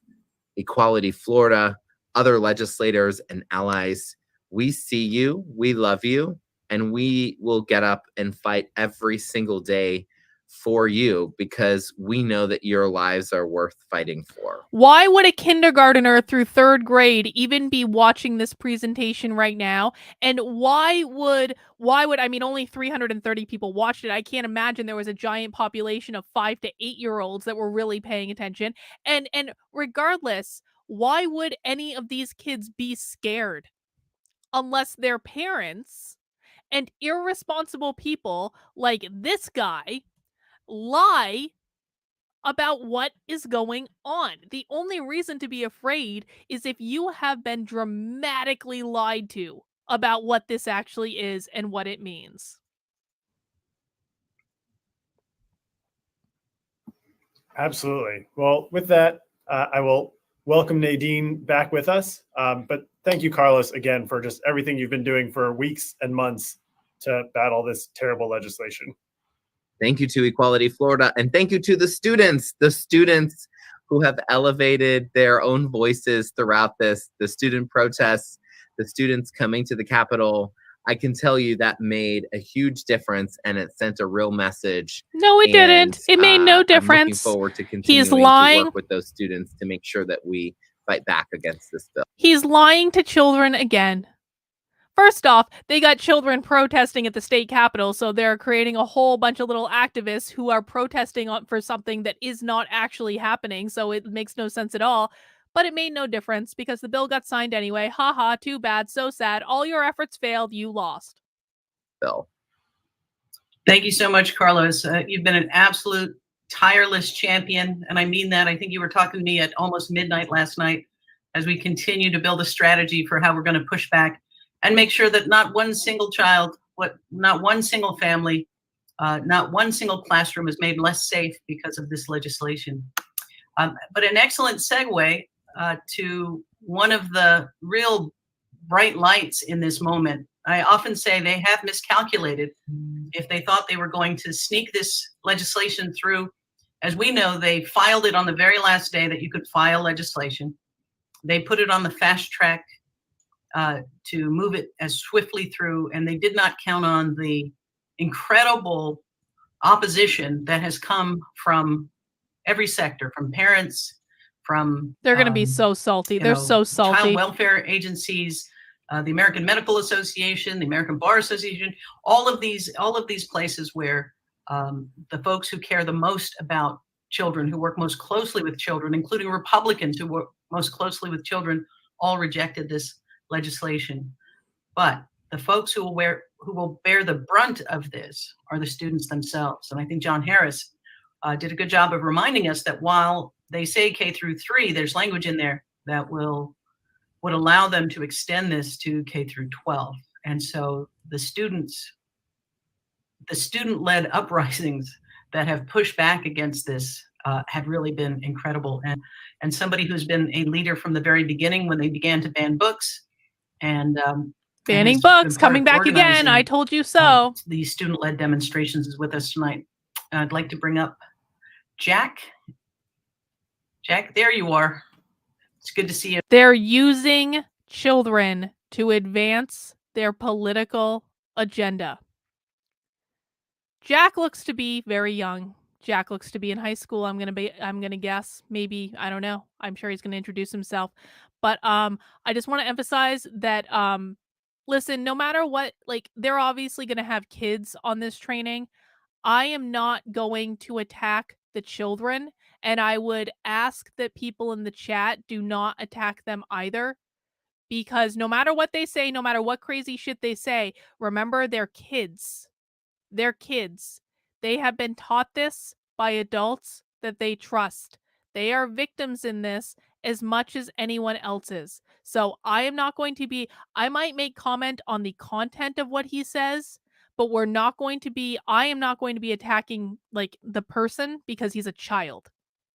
Equality Florida, other legislators and allies, we see you, we love you, and we will get up and fight every single day for you because we know that your lives are worth fighting for. Why would a kindergartner through third grade even be watching this presentation right now? And why would I mean, only 330 people watched it. I can't imagine there was a giant population of 5 to 8-year-olds that were really paying attention. And regardless, why would any of these kids be scared unless their parents and irresponsible people like this guy lie about what is going on? The only reason to be afraid is if you have been dramatically lied to about what this actually is and what it means. Absolutely. Well, with that, I will welcome Nadine back with us. But thank you, Carlos, again, for just everything you've been doing for weeks and months to battle this terrible legislation. Thank you to Equality Florida, and thank you to the students who have elevated their own voices throughout this, the student protests, the students coming to the Capitol. I can tell you that made a huge difference, and it sent a real message. No, it didn't. It made no difference. I'm looking forward to continuing He's lying to work with those students to make sure that we fight back against this bill. He's lying to children again. First off, they got children protesting at the state capitol, so they're creating a whole bunch of little activists who are protesting for something that is not actually happening, so it makes no sense at all. But it made no difference because the bill got signed anyway. Haha, too bad, so sad. All your efforts failed, you lost. Bill. Thank you so much, Carlos. You've been an absolute tireless champion, and I mean that. I think you were talking to me at almost midnight last night as we continue to build a strategy for how we're going to push back and make sure that not one single child, not one single family, not one single classroom is made less safe because of this legislation. But an excellent segue to one of the real bright lights in this moment. I often say they have miscalculated if they thought they were going to sneak this legislation through. As we know, they filed it on the very last day that you could file legislation. They put it on the fast track to move it as swiftly through, and they did not count on the incredible opposition that has come from every sector, from parents, from They're going to be so salty. They're so salty. Child welfare agencies, the American Medical Association, the American Bar Association, all of these places where the folks who care the most about children, who work most closely with children, including Republicans who work most closely with children, all rejected this legislation. But the folks who will bear the brunt of this are the students themselves. And I think John Harris did a good job of reminding us that while they say K through 3, there's language in there that would allow them to extend this to K through 12. And so the student-led uprisings that have pushed back against this have really been incredible. And somebody who's been a leader from the very beginning when they began to ban books and banning books, coming back again. I told you so. These student-led demonstrations is with us tonight. I'd like to bring up Jack. Jack, there you are. It's good to see you. They're using children to advance their political agenda. Jack looks to be very young. Jack looks to be in high school. I'm gonna guess. Maybe, I don't know. I'm sure he's gonna introduce himself. But I just want to emphasize that listen, no matter what, like, they're obviously gonna have kids on this training. I am not going to attack the children, and I would ask that people in the chat do not attack them either. Because no matter what they say, no matter what crazy shit they say, remember, they're kids. They're kids. They have been taught this by adults that they trust. They are victims in this as much as anyone else is. So I am not going to be, I might make comment on the content of what he says, but I am not going to be attacking like the person because he's a child.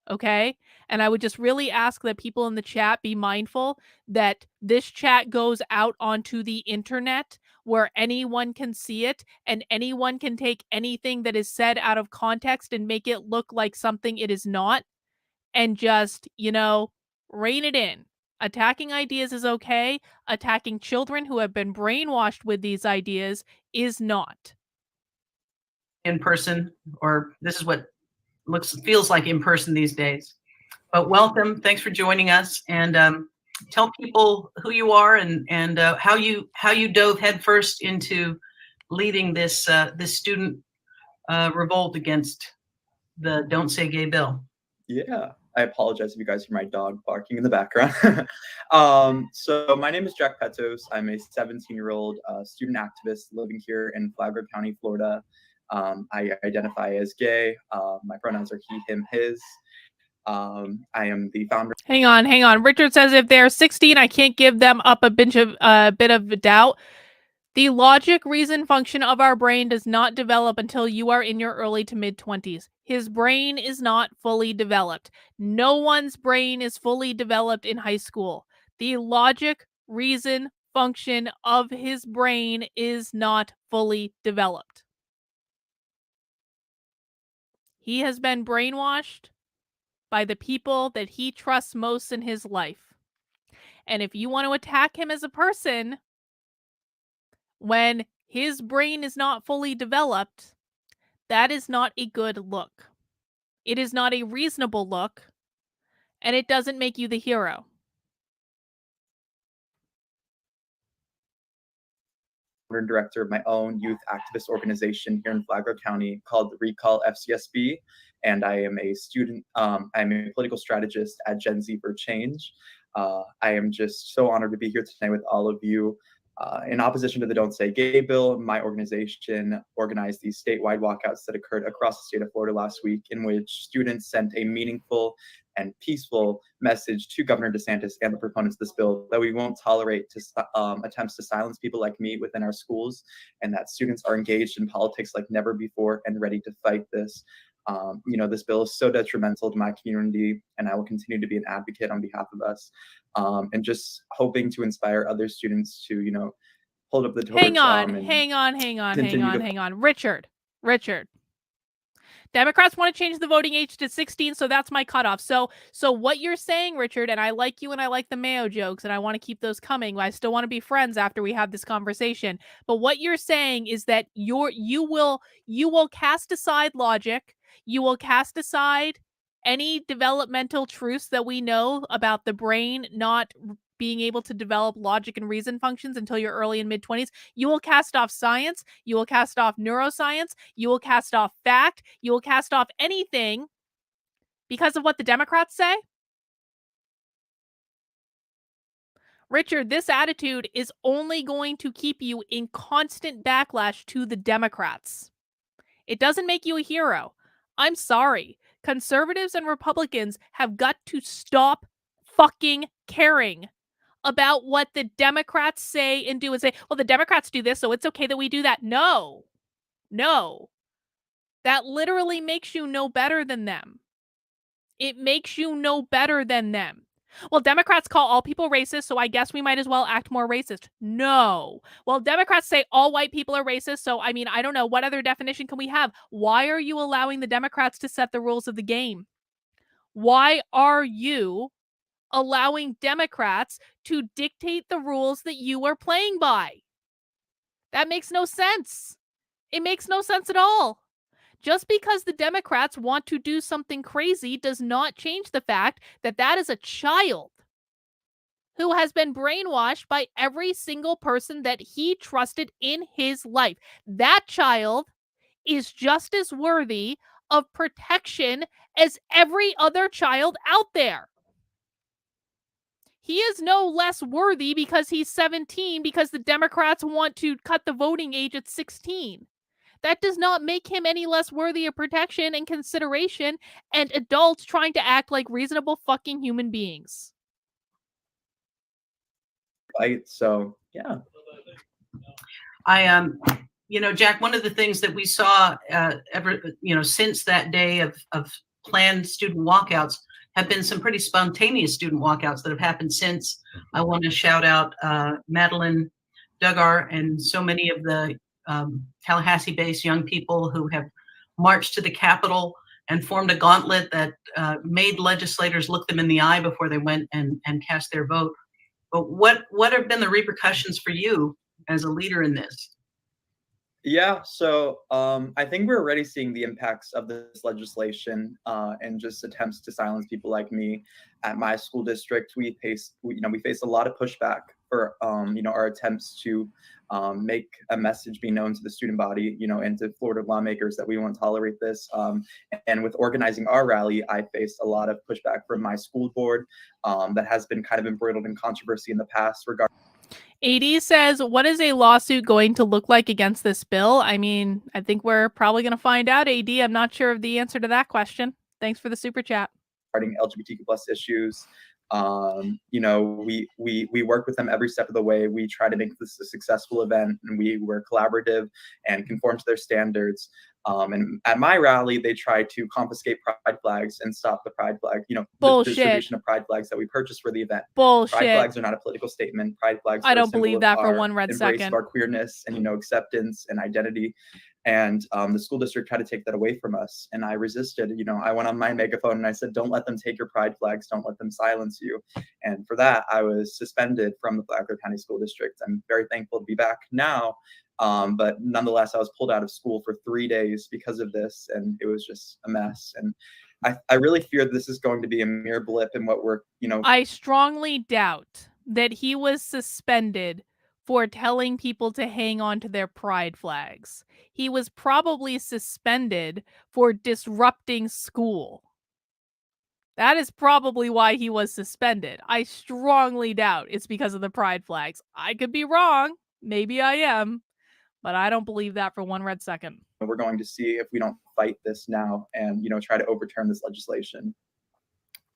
Okay? And I would just really ask that people in the chat be mindful that this chat goes out onto the internet where anyone can see it and anyone can take anything that is said out of context and make it look like something it is not and just, rein it in. Attacking ideas is okay. Attacking children who have been brainwashed with these ideas is not. In person, or this is what feels like in person these days. But welcome, thanks for joining us, and tell people who you are and how you dove headfirst into leading this student revolt against the Don't Say Gay bill. Yeah, I apologize if you guys hear my dog barking in the background. So my name is Jack Petos. I'm a 17-year-old student activist living here in Flagler County, Florida. I identify as gay. My pronouns are he, him, his. I am the founder. Hang on. Richard says if they're 16, I can't give them up a bit of doubt. The logic reason function of our brain does not develop until you are in your early to mid 20s. His brain is not fully developed. No one's brain is fully developed in high school. The logic reason function of his brain is not fully developed. He has been brainwashed by the people that he trusts most in his life. And if you want to attack him as a person, when his brain is not fully developed, that is not a good look. It is not a reasonable look, and it doesn't make you the hero. and director of my own youth activist organization here in Flagler County called the Recall FCSB. And I am a student, I'm a political strategist at Gen Z for Change. I am just so honored to be here tonight with all of you. In opposition to the Don't Say Gay bill, my organization organized these statewide walkouts that occurred across the state of Florida last week, in which students sent a meaningful and peaceful message to Governor DeSantis and the proponents of this bill that we won't tolerate attempts to silence people like me within our schools, and that students are engaged in politics like never before and ready to fight this. This bill is so detrimental to my community, and I will continue to be an advocate on behalf of us, and just hoping to inspire other students to, hold up the torch. Hang on. Richard. Democrats want to change the voting age to 16, so that's my cutoff. So what you're saying, Richard, and I like you and I like the Mayo jokes, and I want to keep those coming. I still want to be friends after we have this conversation. But what you're saying is that you will cast aside logic. You will cast aside any developmental truths that we know about the brain not being able to develop logic and reason functions until your early and mid-20s. You will cast off science. You will cast off neuroscience. You will cast off fact. You will cast off anything because of what the Democrats say. Richard, this attitude is only going to keep you in constant backlash to the Democrats. It doesn't make you a hero. I'm sorry. Conservatives and Republicans have got to stop fucking caring about what the Democrats say and do, and say, well, the Democrats do this, so it's okay that we do that. No. That literally makes you no better than them. It makes you no better than them. Well, Democrats call all people racist, so I guess we might as well act more racist. No. Well, Democrats say all white people are racist, so I don't know, what other definition can we have? Why are you allowing the Democrats to set the rules of the game? Why are you allowing Democrats to dictate the rules that you are playing by? That makes no sense. It makes no sense at all. Just because the Democrats want to do something crazy does not change the fact that that is a child who has been brainwashed by every single person that he trusted in his life. That child is just as worthy of protection as every other child out there. He is no less worthy because he's 17 because the Democrats want to cut the voting age at 16. That does not make him any less worthy of protection and consideration and adults trying to act like reasonable fucking human beings. Right. So, yeah. Jack, one of the things that we saw since that day of planned student walkouts have been some pretty spontaneous student walkouts that have happened since. I want to shout out Madeline Duggar and so many of the Tallahassee-based young people who have marched to the Capitol and formed a gauntlet that made legislators look them in the eye before they went and cast their vote. But what have been the repercussions for you as a leader in this? Yeah, so I think we're already seeing the impacts of this legislation and just attempts to silence people like me. At my school district, we faced a lot of pushback for our attempts to make a message be known to the student body, and to Florida lawmakers that we won't tolerate this. And with organizing our rally, I faced a lot of pushback from my school board that has been kind of embroiled in controversy in the past regarding. AD says, what is a lawsuit going to look like against this bill? I think we're probably going to find out, AD. I'm not sure of the answer to that question. Thanks for the super chat. Regarding LGBTQ plus issues. We work with them every step of the way. We try to make this a successful event, and we were collaborative and conform to their standards. And at my rally, they tried to confiscate pride flags and stop the pride flag, the distribution of pride flags that we purchased for the event. Bullshit. Pride flags are not a political statement. Pride flags I don't believe that for one red embrace second. Of our queerness and, acceptance and identity. And the school district tried to take that away from us. And I resisted. I went on my megaphone and I said, don't let them take your pride flags. Don't let them silence you. And for that, I was suspended from the Flagler County School District. I'm very thankful to be back now. But nonetheless, I was pulled out of school for 3 days because of this. And it was just a mess. And I really fear this is going to be a mere blip in what we're, I strongly doubt that he was suspended for telling people to hang on to their pride flags. He was probably suspended for disrupting school. That is probably why he was suspended. I strongly doubt it's because of the pride flags. I could be wrong. Maybe I am. But I don't believe that for one red second. We're going to see if we don't fight this now and, try to overturn this legislation.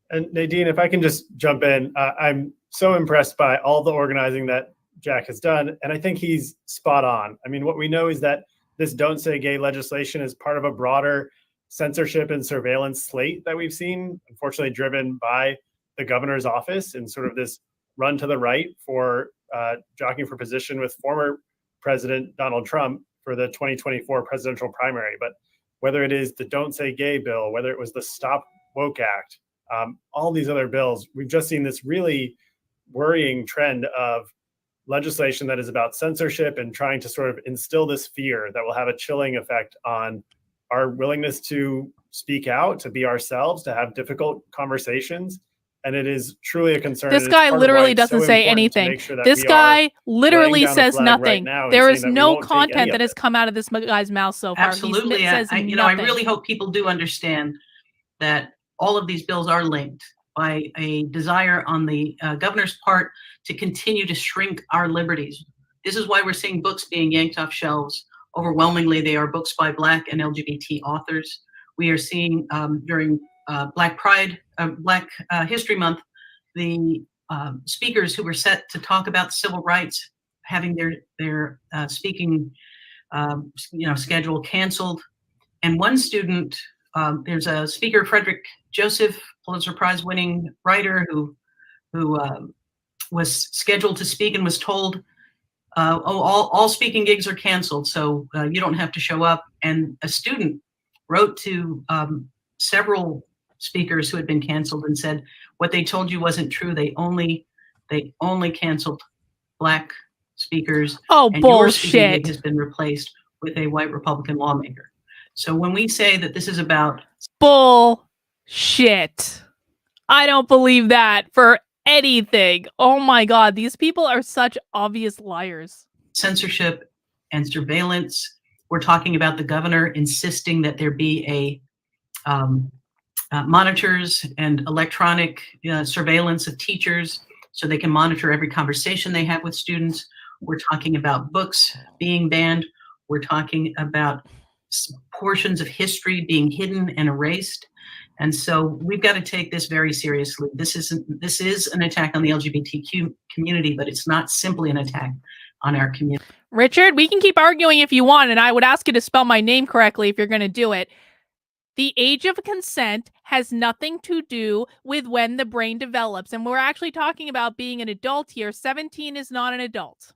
And Nadine, if I can just jump in, I'm so impressed by all the organizing that Jack has done. And I think he's spot on. I mean, what we know is that this Don't Say Gay legislation is part of a broader censorship and surveillance slate that we've seen, unfortunately driven by the governor's office and sort of this run to the right for jockeying for position with former President Donald Trump for the 2024 presidential primary. But whether it is the Don't Say Gay bill, whether it was the Stop Woke Act, all these other bills, we've just seen this really worrying trend of legislation that is about censorship and trying to sort of instill this fear that will have a chilling effect on our willingness to speak out, to be ourselves, to have difficult conversations. And it is truly a concern. This guy literally doesn't say anything. This guy literally says nothing. There is no content that has come out of this guy's mouth so far. Absolutely. I really hope people do understand that all of these bills are linked by a desire on the governor's part to continue to shrink our liberties. This is why we're seeing books being yanked off shelves. Overwhelmingly, they are books by Black and LGBT authors. We are seeing during Black History Month, the speakers who were set to talk about civil rights having their speaking schedule canceled. And one student, there's a speaker, Frederick Joseph, Pulitzer Prize winning writer who was scheduled to speak and was told, all speaking gigs are canceled, so you don't have to show up. And a student wrote to several speakers who had been canceled and said, what they told you wasn't true. They only canceled Black speakers. Oh, and bullshit. Your speaking gig has been replaced with a white Republican lawmaker. So when we say that this is about bullshit, I don't believe that for anything. Oh my God, these people are such obvious liars. Censorship and surveillance. We're talking about the governor insisting that there be monitors and electronic surveillance of teachers so they can monitor every conversation they have with students. We're talking about books being banned. We're talking about portions of history being hidden and erased. And so we've got to take this very seriously. This is an attack on the LGBTQ community, but it's not simply an attack on our community. Richard, we can keep arguing if you want, and I would ask you to spell my name correctly if you're going to do it. The age of consent has nothing to do with when the brain develops. And we're actually talking about being an adult here. 17 is not an adult.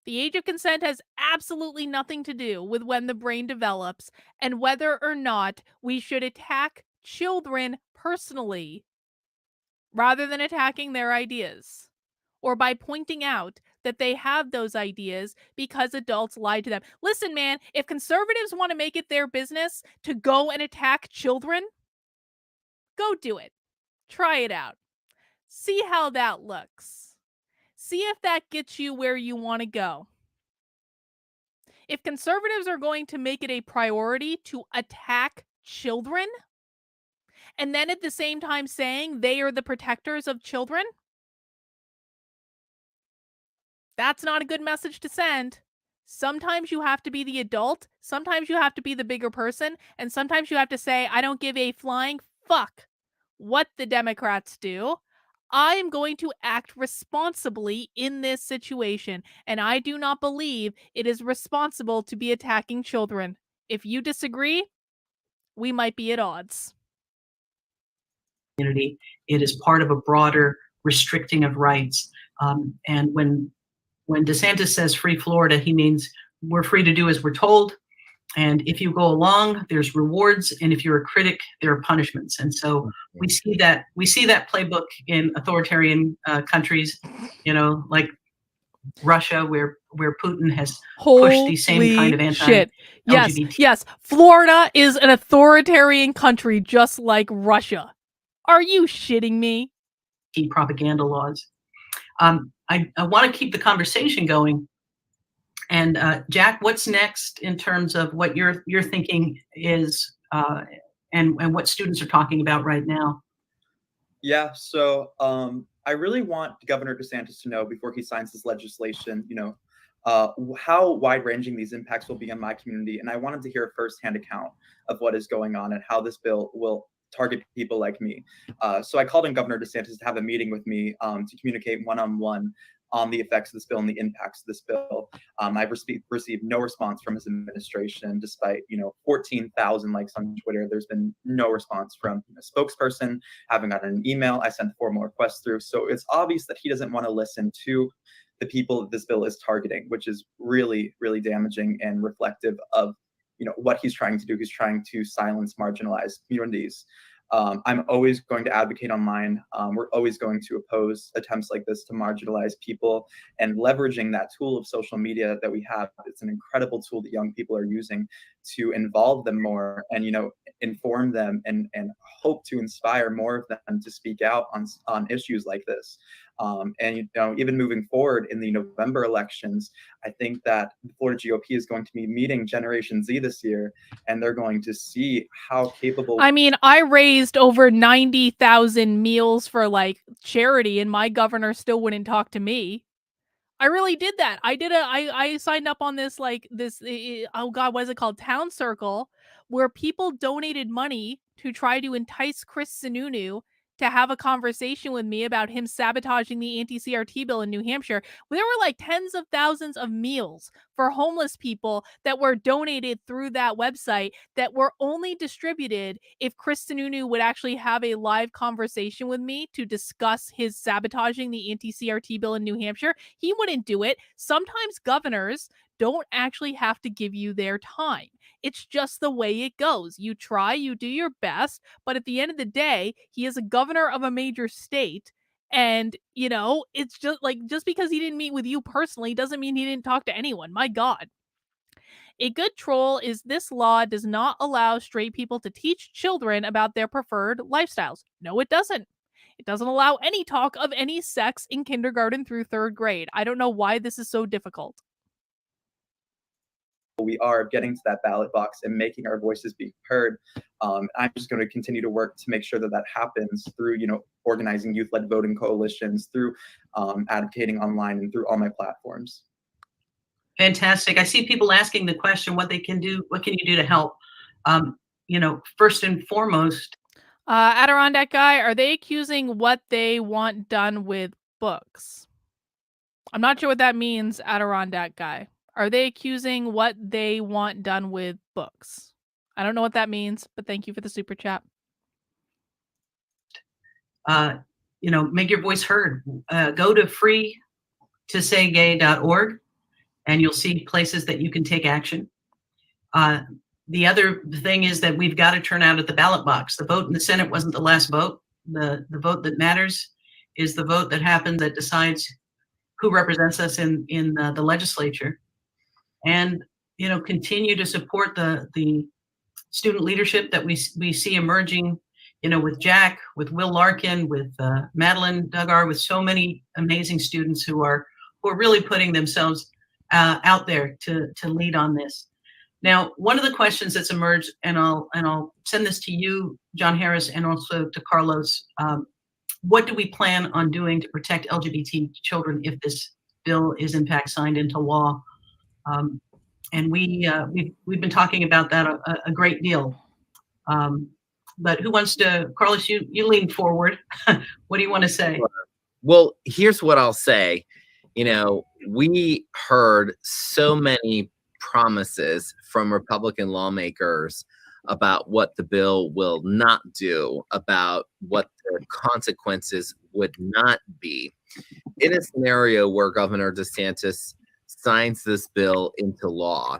The age of consent has absolutely nothing to do with when the brain develops and whether or not we should attack children personally rather than attacking their ideas, or by pointing out that they have those ideas because adults lied to them. Listen, man, if conservatives want to make it their business to go and attack children, go do it. Try it out. See how that looks. See if that gets you where you want to go. If conservatives are going to make it a priority to attack children, and then at the same time saying they are the protectors of children, that's not a good message to send. Sometimes you have to be the adult, sometimes you have to be the bigger person, and sometimes you have to say, I don't give a flying fuck what the Democrats do. I am going to act responsibly in this situation, and I do not believe it is responsible to be attacking children. If you disagree, we might be at odds. It is part of a broader restricting of rights. And when DeSantis says free Florida, he means we're free to do as we're told. And if you go along, there's rewards. And if you're a critic, there are punishments. And so we see that playbook in authoritarian countries, like Russia, where Putin has pushed the same kind of anti-LGBT. Yes. Florida is an authoritarian country just like Russia. Are you shitting me? Propaganda laws. I want to keep the conversation going. And Jack, what's next in terms of what your thinking is, and what students are talking about right now? Yeah, so I really want Governor DeSantis to know before he signs this legislation, how wide-ranging these impacts will be on my community, and I wanted to hear a firsthand account of what is going on and how this bill will target people like me. So I called in Governor DeSantis to have a meeting with me to communicate one-on-one on the effects of this bill and the impacts of this bill. I've received no response from his administration, despite 14,000 likes on Twitter. There's been no response from a spokesperson. Haven't gotten an email. I sent formal requests through. So it's obvious that he doesn't want to listen to the people that this bill is targeting, which is really, really damaging and reflective of what he's trying to do. He's trying to silence marginalized communities. I'm always going to advocate online. We're always going to oppose attempts like this to marginalize people, and leveraging that tool of social media that we have. It's an incredible tool that young people are using to involve them more and, inform them and hope to inspire more of them to speak out on issues like this. And even moving forward in the November elections, I think that the Florida GOP is going to be meeting Generation Z this year, and they're going to see how capable. I mean, I raised over 90,000 meals for charity, and my governor still wouldn't talk to me. I really did that. I signed up on this oh God, what is it called? Town Circle, where people donated money to try to entice Chris Sununu to have a conversation with me about him sabotaging the anti-CRT bill in New Hampshire. There were tens of thousands of meals for homeless people that were donated through that website that were only distributed if Chris Sununu would actually have a live conversation with me to discuss his sabotaging the anti-CRT bill in New Hampshire. He wouldn't do it. Sometimes governors don't actually have to give you their time. It's just the way it goes. You try, you do your best, but at the end of the day, he is a governor of a major state. And, it's just because he didn't meet with you personally doesn't mean he didn't talk to anyone. My God. A good troll is this law does not allow straight people to teach children about their preferred lifestyles. No, it doesn't. It doesn't allow any talk of any sex in kindergarten through 3rd grade. I don't know why this is so difficult. We are getting to that ballot box and making our voices be heard. I'm just going to continue to work to make sure that happens through, organizing youth-led voting coalitions, through advocating online, and through all my platforms. Fantastic. I see people asking the question, what they can do, what can you do to help? First and foremost. Adirondack guy, are they accusing what they want done with books? I'm not sure what that means, Adirondack guy. Are they accusing what they want done with books? I don't know what that means, but thank you for the super chat. Make your voice heard. Go to freetosaygay.org, and you'll see places that you can take action. The other thing is that we've got to turn out at the ballot box. The vote in the Senate wasn't the last vote. The vote that matters is the vote that happens that decides who represents us in the legislature. And continue to support the student leadership that we see emerging, with Jack, with Will Larkin, with Madeline Duggar, with so many amazing students who are really putting themselves out there to lead on this. Now, one of the questions that's emerged, and I'll send this to you, John Harris, and also to Carlos. What do we plan on doing to protect LGBT children if this bill is in fact signed into law? And we've been talking about that a great deal. But who wants to, Carlos, you lean forward. What do you want to say? Well, here's what I'll say. We heard so many promises from Republican lawmakers about what the bill will not do, about what the consequences would not be. In a scenario where Governor DeSantis signs this bill into law,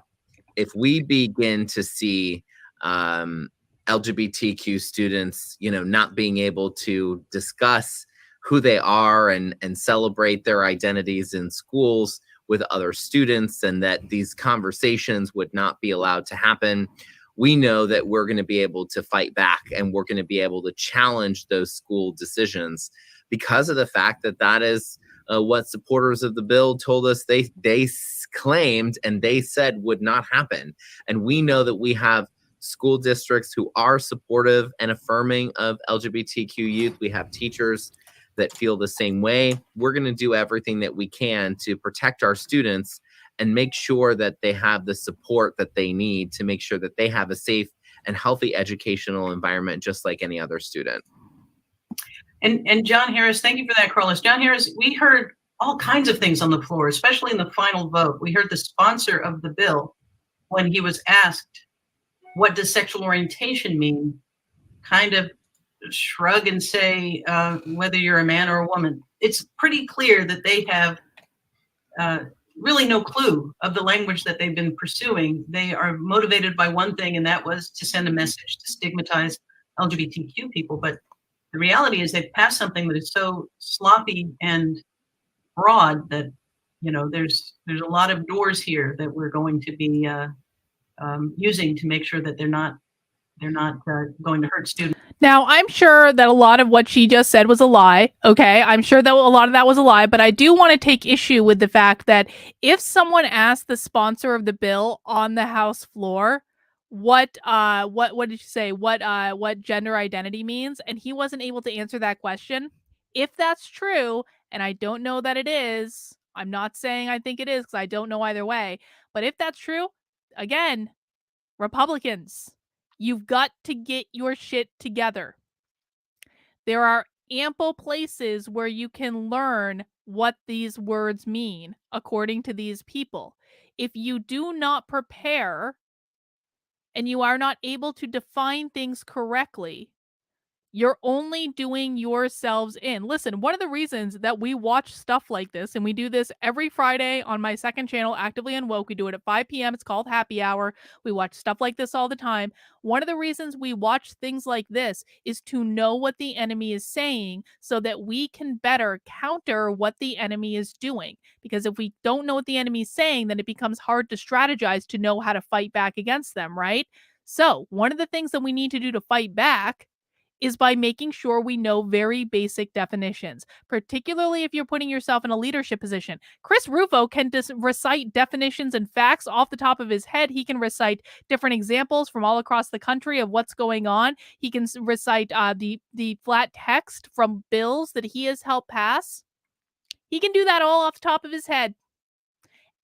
if we begin to see LGBTQ students, not being able to discuss who they are and celebrate their identities in schools with other students, and that these conversations would not be allowed to happen, we know that we're going to be able to fight back, and we're going to be able to challenge those school decisions, because of the fact that that is what supporters of the bill told us they claimed and they said would not happen. And we know that we have school districts who are supportive and affirming of LGBTQ youth. We have teachers that feel the same way. We're going to do everything that we can to protect our students and make sure that they have the support that they need to make sure that they have a safe and healthy educational environment, just like any other student. And John Harris, thank you for that, Carlos. John Harris, we heard all kinds of things on the floor, especially in the final vote. We heard the sponsor of the bill, when he was asked, what does sexual orientation mean, kind of shrug and say, whether you're a man or a woman. It's pretty clear that they have really no clue of the language that they've been pursuing. They are motivated by one thing, and that was to send a message to stigmatize LGBTQ people. But the reality is they've passed something that is so sloppy and broad that, you know, there's a lot of doors here that we're going to be using to make sure that they're not going to hurt students. Now, I'm sure that a lot of what she just said was a lie. Okay, I'm sure that a lot of that was a lie, but I do want to take issue with the fact that if someone asked the sponsor of the bill on the House floor what did you say? What gender identity means, and he wasn't able to answer that question. If that's true, and I don't know that it is, I'm not saying I think it is because I don't know either way, but if that's true, again, Republicans, you've got to get your shit together. There are ample places where you can learn what these words mean according to these people. If you do not prepare and you are not able to define things correctly, you're only doing yourselves in. Listen, one of the reasons that we watch stuff like this, and we do this every Friday on my second channel, Actively Unwoke, we do it at 5 p.m. It's called Happy Hour. We watch stuff like this all the time. One of the reasons we watch things like this is to know what the enemy is saying so that we can better counter what the enemy is doing. Because if we don't know what the enemy is saying, then it becomes hard to strategize to know how to fight back against them, right? So one of the things that we need to do to fight back is by making sure we know very basic definitions, particularly if you're putting yourself in a leadership position. Chris Ruffo can recite definitions and facts off the top of his head. He can recite different examples from all across the country of what's going on. He can recite the flat text from bills that he has helped pass. He can do that all off the top of his head.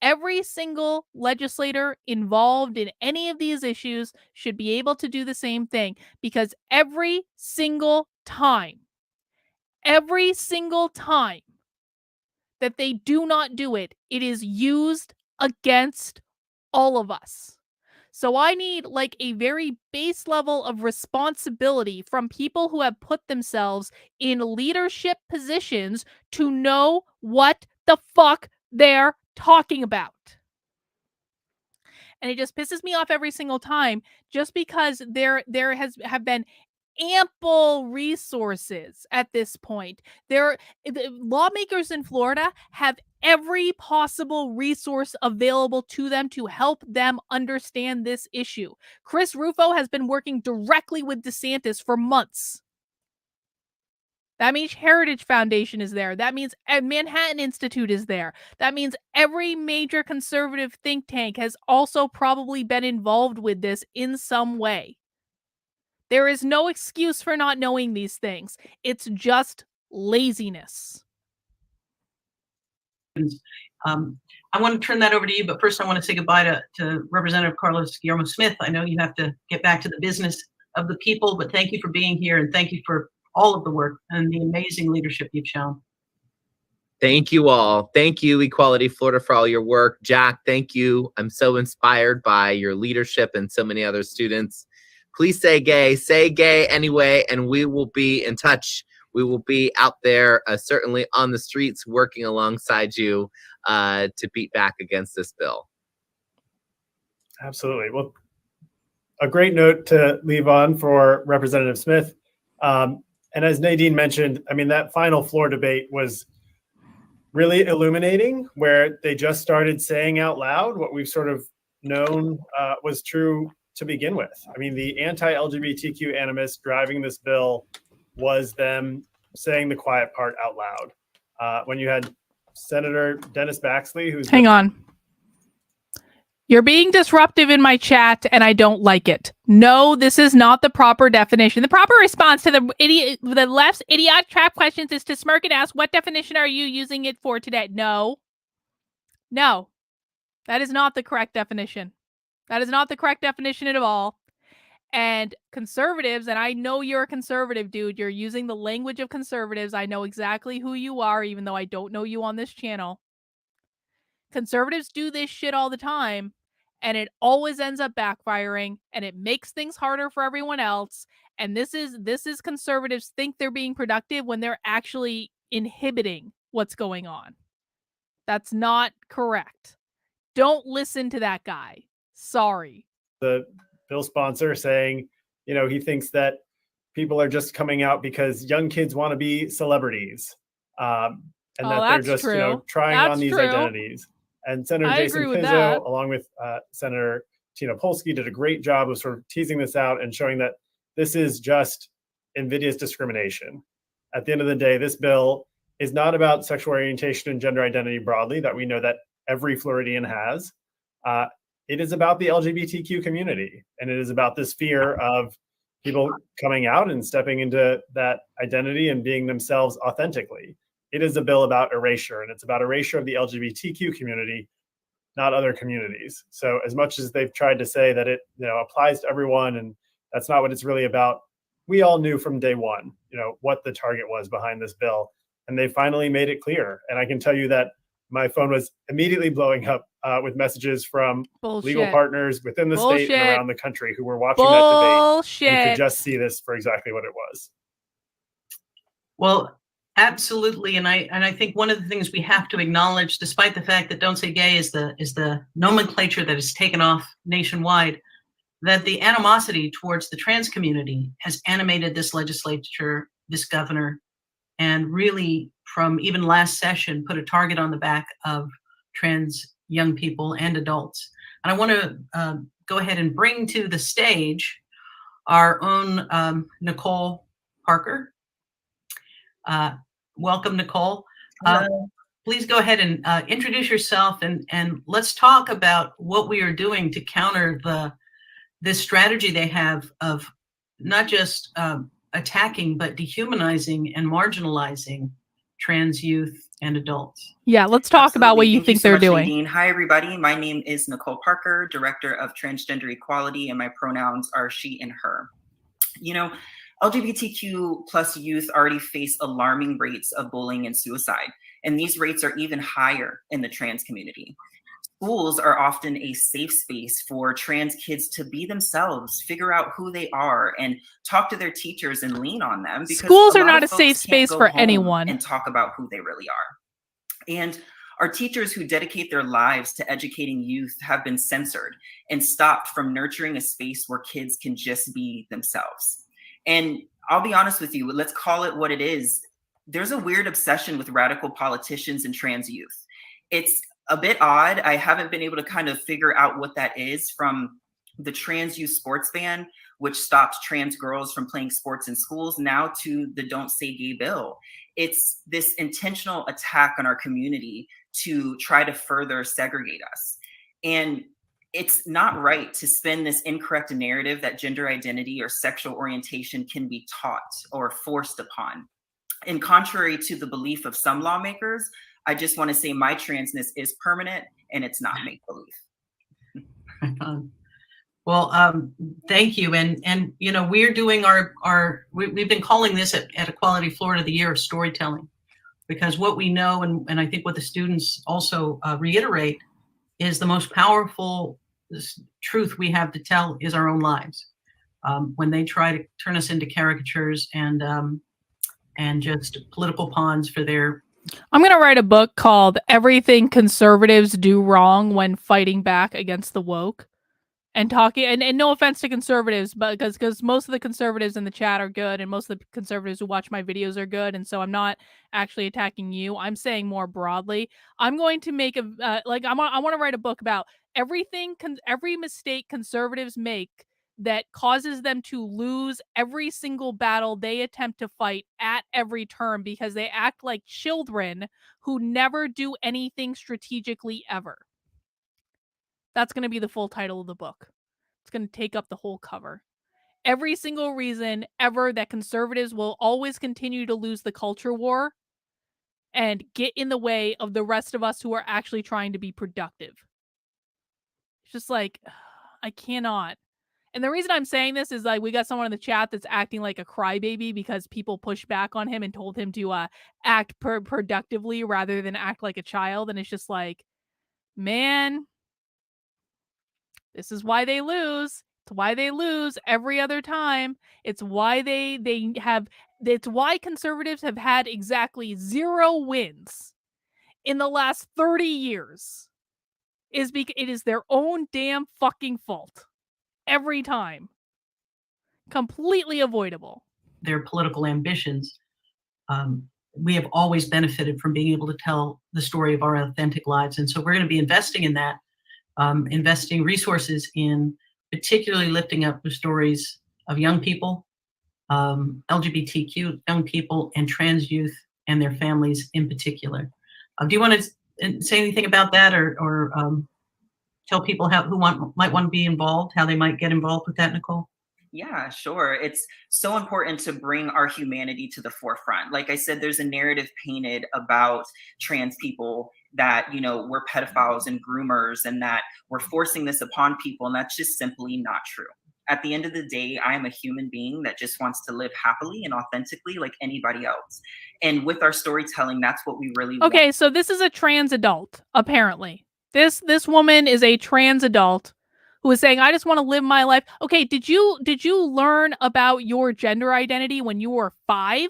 Every single legislator involved in any of these issues should be able to do the same thing, because every single time that they do not do it, it is used against all of us. So I need like a very base level of responsibility from people who have put themselves in leadership positions to know what the fuck they're talking about. And it just pisses me off every single time, just because there have been ample resources at this point. Lawmakers in Florida have every possible resource available to them to help them understand this issue. Chris Ruffo has been working directly with DeSantis for months. That means Heritage Foundation is there. That means Manhattan Institute is there. That means every major conservative think tank has also probably been involved with this in some way. There is no excuse for not knowing these things. It's just laziness. I want to turn that over to you, but first I want to say goodbye to Representative Carlos Guillermo Smith. I know you have to get back to the business of the people, but thank you for being here, and thank you for all of the work and the amazing leadership you've shown. Thank you all. Thank you, Equality Florida, for all your work. Jack, thank you. I'm so inspired by your leadership and so many other students. Please say gay anyway, and we will be in touch. We will be out there, certainly on the streets, working alongside you to beat back against this bill. Absolutely. Well, a great note to leave on for Representative Smith. And as Nadine mentioned, I mean, that final floor debate was really illuminating, where they just started saying out loud what we've sort of known was true to begin with. I mean, the anti-LGBTQ animus driving this bill was them saying the quiet part out loud. When you had Senator Dennis Baxley, who's Hang on. You're being disruptive in my chat, and I don't like it. No, this is not the proper definition. The proper response to the left's idiotic trap questions is to smirk and ask, what definition are you using it for today? No. No. That is not the correct definition. That is not the correct definition at all. And conservatives, and I know you're a conservative, dude. You're using the language of conservatives. I know exactly who you are, even though I don't know you on this channel. Conservatives do this shit all the time, and it always ends up backfiring, and it makes things harder for everyone else. And this is conservatives think they're being productive when they're actually inhibiting what's going on. That's not correct. Don't listen to that guy. Sorry. the bill sponsor saying, he thinks that people are just coming out because young kids want to be celebrities, and that they're just, trying on these identities. And Senator Jason Pizzo, along with Senator Tina Polsky, did a great job of sort of teasing this out and showing that this is just invidious discrimination. At the end of the day, this bill is not about sexual orientation and gender identity broadly, that we know that every Floridian has. It is about the LGBTQ community, and it is about this fear of people coming out and stepping into that identity and being themselves authentically. It is a bill about erasure, and it's about erasure of the LGBTQ community, not other communities. So as much as they've tried to say that it applies to everyone, and that's not what it's really about, we all knew from day one, what the target was behind this bill, and they finally made it clear. And I can tell you that my phone was immediately blowing up with messages from legal partners within the state and around the country who were watching that debate and could just see this for exactly what it was. Well, absolutely, and I think one of the things we have to acknowledge, despite the fact that "Don't Say Gay" is the nomenclature that is taken off nationwide, that the animosity towards the trans community has animated this legislature, this governor, and really, from even last session, put a target on the back of trans young people and adults. And I want to go ahead and bring to the stage our own Nicole Parker. Welcome, Nicole. Please go ahead and introduce yourself, and let's talk about what we are doing to counter this strategy they have of not just attacking, but dehumanizing and marginalizing trans youth and adults. Yeah, let's talk about what you think they're doing. Nadine. Hi, everybody. My name is Nicole Parker, Director of Transgender Equality, and my pronouns are she and her. LGBTQ plus youth already face alarming rates of bullying and suicide, and these rates are even higher in the trans community. Schools are often a safe space for trans kids to be themselves, figure out who they are, and talk to their teachers and lean on them. Because schools are not a safe space for anyone. And talk about who they really are. And our teachers who dedicate their lives to educating youth have been censored and stopped from nurturing a space where kids can just be themselves. And I'll be honest with you, let's call it what it is. There's a weird obsession with radical politicians and trans youth. It's a bit odd. I haven't been able to kind of figure out what that is, from the trans youth sports ban, which stopped trans girls from playing sports in schools, now to the Don't Say Gay bill. It's this intentional attack on our community to try to further segregate us. And it's not right to spin this incorrect narrative that gender identity or sexual orientation can be taught or forced upon. And contrary to the belief of some lawmakers, I just want to say my transness is permanent and it's not make-believe. Well, thank you. And we're doing we've been calling this at Equality Florida the Year of Storytelling, because what we know, and I think what the students also reiterate, is the most powerful truth we have to tell is our own lives. When they try to turn us into caricatures and just political pawns for their... I'm going to write a book called Everything Conservatives Do Wrong When Fighting Back Against the Woke. And talking, and no offense to conservatives, but because most of the conservatives in the chat are good, and most of the conservatives who watch my videos are good, and so I'm not actually attacking you. I'm saying more broadly. I'm going to make I want to write a book about every mistake conservatives make that causes them to lose every single battle they attempt to fight at every turn because they act like children who never do anything strategically ever. That's going to be the full title of the book. It's going to take up the whole cover. Every single reason ever that conservatives will always continue to lose the culture war and get in the way of the rest of us who are actually trying to be productive. It's just like, I cannot. And the reason I'm saying this is like we got someone in the chat that's acting like a crybaby because people pushed back on him and told him to act productively rather than act like a child. And it's just like, man, this is why they lose. It's why they lose every other time. It's why it's why conservatives have had exactly 0 wins in the last 30 years. Is because it is their own damn fucking fault. Every time. Completely avoidable. Their political ambitions. We have always benefited from being able to tell the story of our authentic lives. And so we're going to be investing in that, investing resources in particularly lifting up the stories of young people, LGBTQ young people, and trans youth and their families in particular. Do you want to say anything about that or tell people who might want to be involved, how they might get involved with that, Nicole? Yeah, sure. It's so important to bring our humanity to the forefront. Like I said, there's a narrative painted about trans people that, you know, we're pedophiles and groomers and that we're forcing this upon people. And that's just simply not true. At the end of the day, I am a human being that just wants to live happily and authentically like anybody else. And with our storytelling, that's what we really want. Okay, so this is a trans adult, apparently. This woman is a trans adult who is saying, I just want to live my life. Okay, did you learn about your gender identity when you were 5?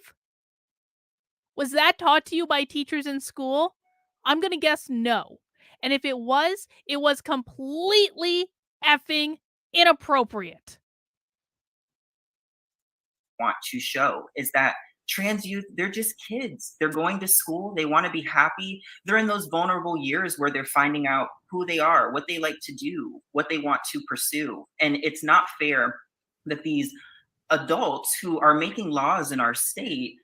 Was that taught to you by teachers in school? I'm going to guess no. And if it was completely effing inappropriate. Want to show is that trans youth, they're just kids. They're going to school. They want to be happy. They're in those vulnerable years where they're finding out who they are, what they like to do, what they want to pursue. And it's not fair that these adults who are making laws in our state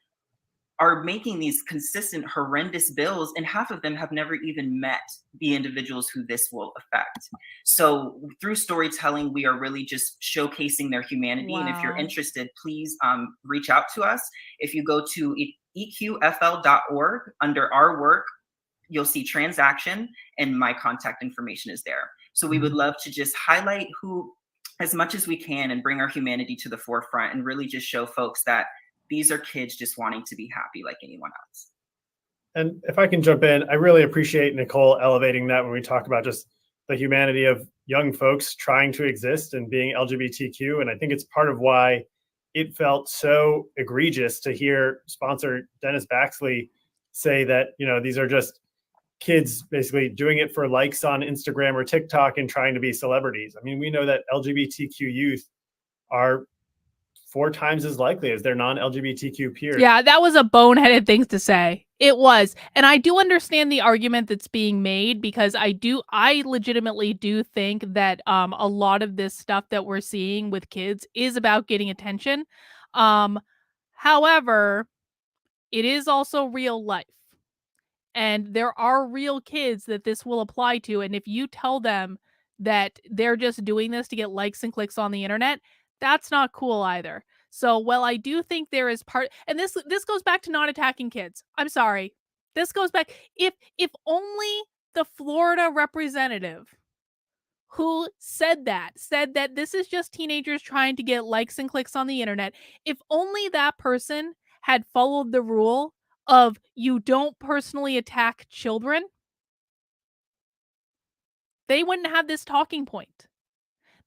are making these consistent horrendous bills, and half of them have never even met the individuals who this will affect. So through storytelling, we are really just showcasing their humanity. Wow. And if you're interested, please reach out to us. If you go to eqfl.org under our work, you'll see transaction and my contact information is there. So we would love to just highlight who as much as we can and bring our humanity to the forefront and really just show folks that these are kids just wanting to be happy like anyone else. And if I can jump in, I really appreciate Nicole elevating that when we talk about just the humanity of young folks trying to exist and being LGBTQ. And I think it's part of why it felt so egregious to hear sponsor Dennis Baxley say that, you know, these are just kids basically doing it for likes on Instagram or TikTok and trying to be celebrities. I mean, we know that LGBTQ youth are 4 times as likely as their non-LGBTQ peers. Yeah, that was a boneheaded thing to say. It was. And I do understand the argument that's being made because I legitimately do think that a lot of this stuff that we're seeing with kids is about getting attention. However, it is also real life. And there are real kids that this will apply to. And if you tell them that they're just doing this to get likes and clicks on the internet, that's not cool either. So while I do think there is and this goes back to not attacking kids. I'm sorry. This goes back. If only the Florida representative who said that this is just teenagers trying to get likes and clicks on the internet, if only that person had followed the rule of you don't personally attack children, they wouldn't have this talking point.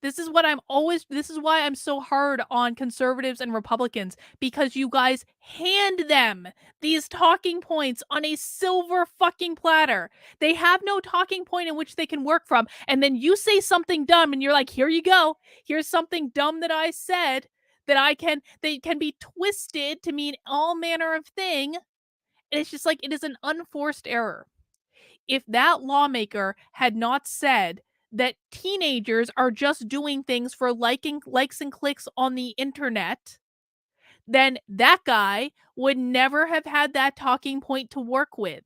This is why I'm so hard on conservatives and Republicans, because you guys hand them these talking points on a silver fucking platter. They have no talking point in which they can work from. And then you say something dumb and you're like, here you go. Here's something dumb that I said that they can be twisted to mean all manner of thing. And it's just like, it is an unforced error. If that lawmaker had not said that teenagers are just doing things for likes and clicks on the internet, then that guy would never have had that talking point to work with.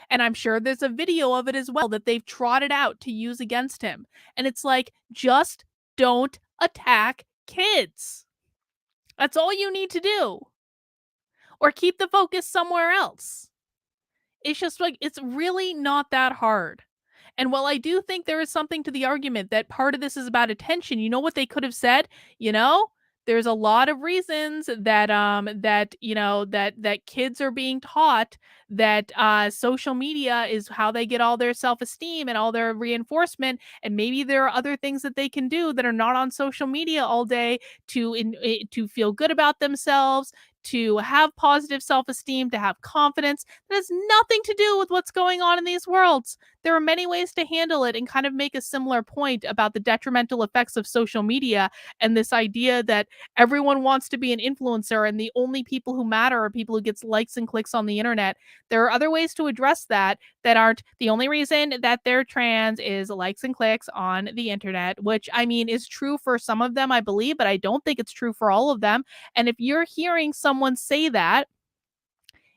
And I'm sure there's a video of it as well that they've trotted out to use against him. And it's like, just don't attack kids. That's all you need to do. Or keep the focus somewhere else. It's just like, it's really not that hard. And while I do think there is something to the argument that part of this is about attention, you know what they could have said? You know, there's a lot of reasons that that kids are being taught that social media is how they get all their self-esteem and all their reinforcement, and maybe there are other things that they can do that are not on social media all day to feel good about themselves, to have positive self-esteem, to have confidence. That has nothing to do with what's going on in these worlds. There are many ways to handle it and kind of make a similar point about the detrimental effects of social media and this idea that everyone wants to be an influencer and the only people who matter are people who gets likes and clicks on the internet. There are other ways to address that aren't the only reason that they're trans is likes and clicks on the internet, which I mean is true for some of them, I believe, but I don't think it's true for all of them. And if you're hearing someone say that,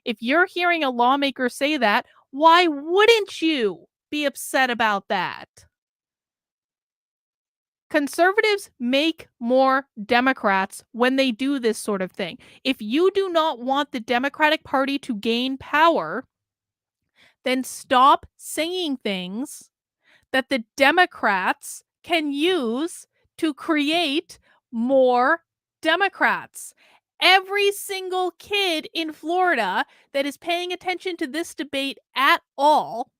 if you're hearing a lawmaker say that, why wouldn't you be upset about that? Conservatives make more Democrats when they do this sort of thing. If you do not want the Democratic Party to gain power, then stop saying things that the Democrats can use to create more Democrats. Every single kid in Florida that is paying attention to this debate at all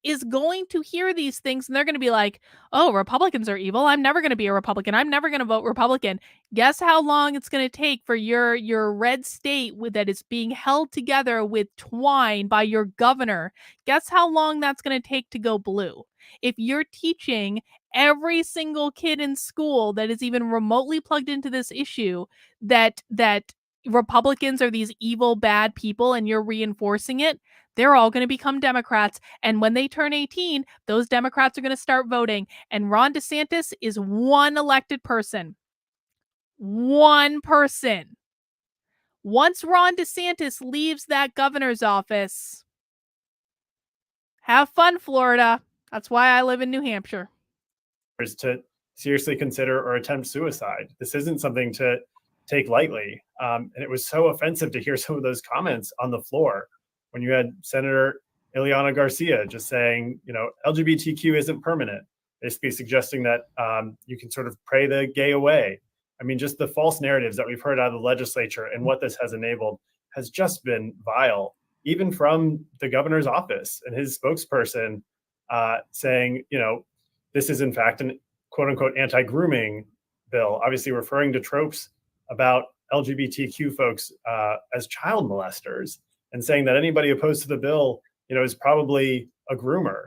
is going to hear these things and they're going to be like, oh, Republicans are evil. I'm never going to be a Republican. I'm never going to vote Republican. Guess how long it's going to take for your red state that is being held together with twine by your governor. Guess how long that's going to take to go blue. If you're teaching every single kid in school that is even remotely plugged into this issue that Republicans are these evil, bad people and you're reinforcing it, they're all going to become Democrats. And when they turn 18, those Democrats are going to start voting. And Ron DeSantis is one elected person. One person. Once Ron DeSantis leaves that governor's office, have fun, Florida. That's why I live in New Hampshire. To seriously consider or attempt suicide. This isn't something to take lightly. And it was so offensive to hear some of those comments on the floor when you had Senator Ileana Garcia just saying, you know, LGBTQ isn't permanent, basically suggesting that you can sort of pray the gay away. I mean, just the false narratives that we've heard out of the legislature and what this has enabled has just been vile, even from the governor's office and his spokesperson saying, you know, this is in fact an quote unquote anti-grooming bill, obviously referring to tropes about LGBTQ folks as child molesters and saying that anybody opposed to the bill, you know, is probably a groomer.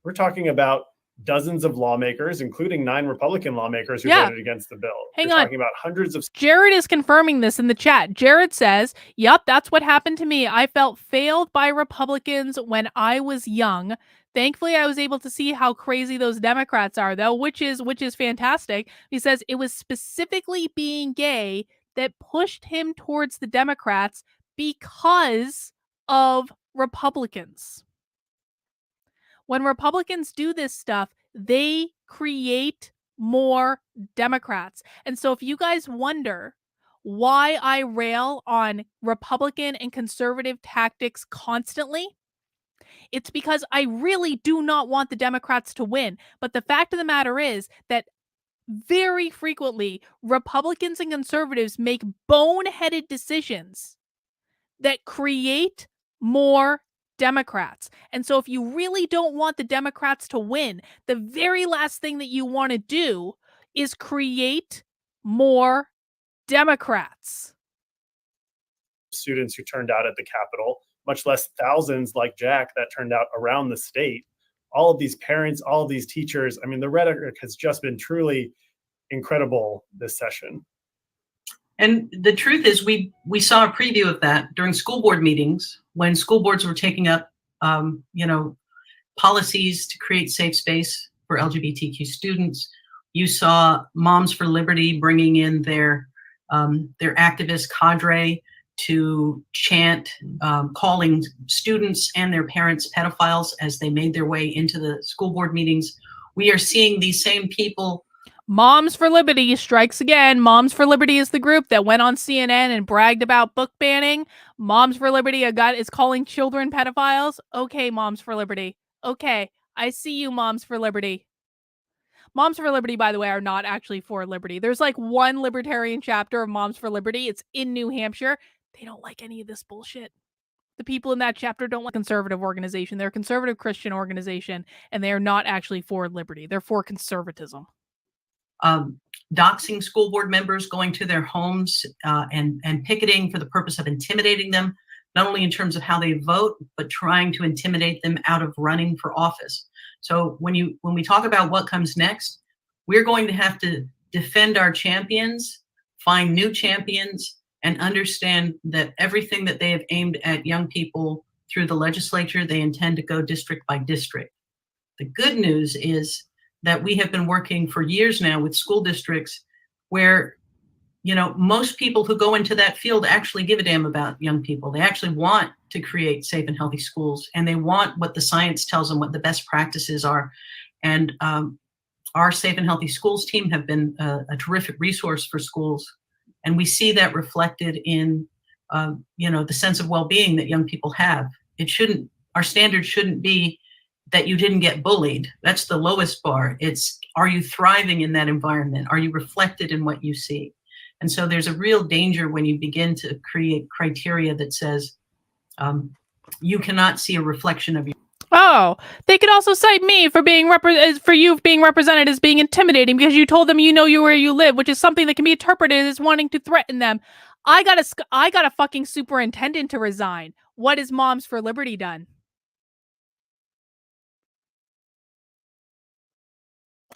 We're talking about dozens of lawmakers, including 9 Republican lawmakers who voted against the bill. Hang We're on. talking about hundreds of... Jared is confirming this in the chat. Jared says, yep, that's what happened to me. I felt failed by Republicans when I was young. Thankfully, I was able to see how crazy those Democrats are, though, which is fantastic. He says it was specifically being gay that pushed him towards the Democrats because of Republicans. When Republicans do this stuff, they create more Democrats. And so if you guys wonder why I rail on Republican and conservative tactics constantly, it's because I really do not want the Democrats to win. But the fact of the matter is that very frequently, Republicans and conservatives make boneheaded decisions that create more Democrats. And so if you really don't want the Democrats to win, the very last thing that you want to do is create more Democrats. Students who turned out at the Capitol, much less thousands like Jack that turned out around the state. All of these parents, all of these teachers, I mean, the rhetoric has just been truly incredible this session. And the truth is, we saw a preview of that during school board meetings when school boards were taking up, you know, policies to create safe space for LGBTQ students. You saw Moms for Liberty bringing in their activist cadre to chant, calling students and their parents pedophiles as they made their way into the school board meetings. We are seeing these same people. Moms for Liberty strikes again. Moms for Liberty is the group that went on CNN and bragged about book banning. Moms for Liberty is calling children pedophiles. Okay, Moms for Liberty. Okay, I see you, Moms for Liberty. Moms for Liberty, by the way, are not actually for liberty. There's like one libertarian chapter of Moms for Liberty. It's in New Hampshire. They don't like any of this bullshit. The people in that chapter don't like conservative organization. They're a conservative Christian organization, and they are not actually for liberty. They're for conservatism. Doxing school board members, going to their homes and picketing for the purpose of intimidating them, not only in terms of how they vote, but trying to intimidate them out of running for office. So when we talk about what comes next, we're going to have to defend our champions, find new champions, and understand that everything that they have aimed at young people through the legislature, they intend to go district by district. The good news is that we have been working for years now with school districts where, you know, most people who go into that field actually give a damn about young people. They actually want to create safe and healthy schools, and they want what the science tells them, what the best practices are. And our Safe and Healthy Schools team have been a terrific resource for schools. And we see that reflected in, you know, the sense of well-being that young people have. Our standard shouldn't be that you didn't get bullied. That's the lowest bar. It's, are you thriving in that environment? Are you reflected in what you see? And so there's a real danger when you begin to create criteria that says you cannot see a reflection of you. Oh, they could also cite me for being represented as being intimidating because you told them you know where you live, which is something that can be interpreted as wanting to threaten them. I got a fucking superintendent to resign. What has Moms for Liberty done?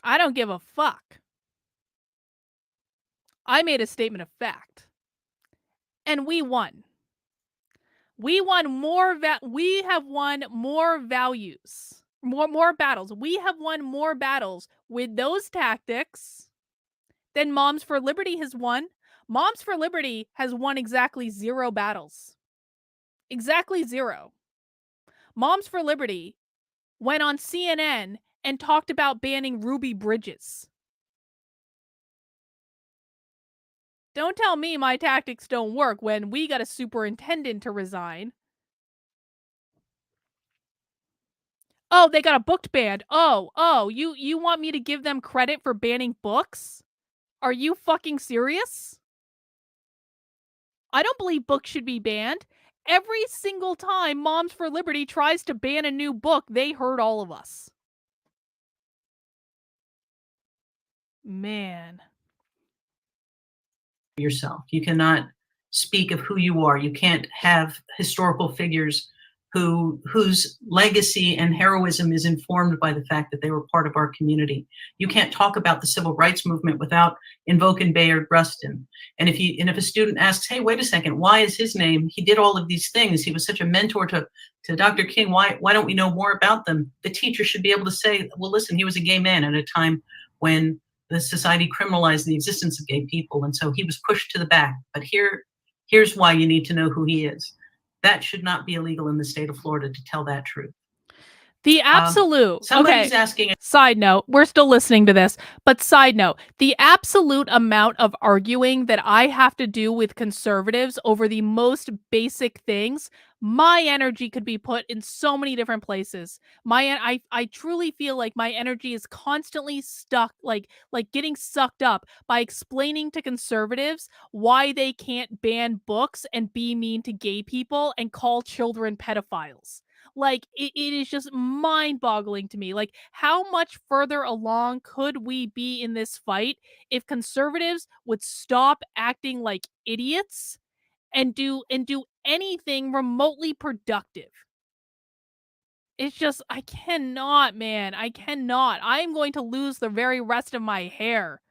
I don't give a fuck. I made a statement of fact. And we won. We won more we have won more values. More battles. We have won more battles with those tactics than Moms for Liberty has won. Moms for Liberty has won exactly 0 battles. Exactly 0. Moms for Liberty went on CNN and talked about banning Ruby Bridges. Don't tell me my tactics don't work when we got a superintendent to resign. Oh, they got a book banned. Oh, you want me to give them credit for banning books? Are you fucking serious? I don't believe books should be banned. Every single time Moms for Liberty tries to ban a new book, they hurt all of us. Man. Yourself. You cannot speak of who you are. You can't have historical figures whose legacy and heroism is informed by the fact that they were part of our community. You can't talk about the civil rights movement without invoking Bayard Rustin. And if a student asks, hey, wait a second, why is his name? He did all of these things. He was such a mentor to Dr. King. Why don't we know more about them? The teacher should be able to say, well, listen, he was a gay man at a time when the society criminalized the existence of gay people. And so he was pushed to the back. But here's why you need to know who he is. That should not be illegal in the state of Florida to tell that truth. The absolute. Somebody's asking. Side note, we're still listening to this, but side note, the absolute amount of arguing that I have to do with conservatives over the most basic things, my energy could be put in so many different places. I truly feel like my energy is constantly stuck, like getting sucked up by explaining to conservatives why they can't ban books and be mean to gay people and call children pedophiles. Like, it is just mind-boggling to me. Like, how much further along could we be in this fight if conservatives would stop acting like idiots and do anything remotely productive? It's just, I cannot, man. I cannot. I'm going to lose the very rest of my hair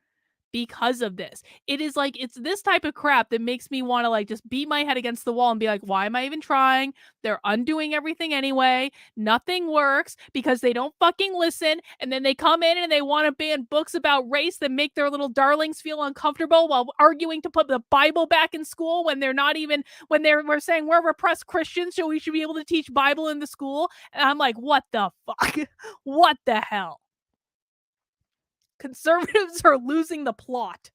because of this. It is like, it's this type of crap that makes me want to like just beat my head against the wall and be like, why am I even trying? They're undoing everything anyway. Nothing works because they don't fucking listen. And then they come in and they want to ban books about race that make their little darlings feel uncomfortable while arguing to put the Bible back in school when they're not even, when we're saying we're repressed Christians, so we should be able to teach Bible in the school. And I'm like, what the fuck? What the hell? Conservatives are losing the plot.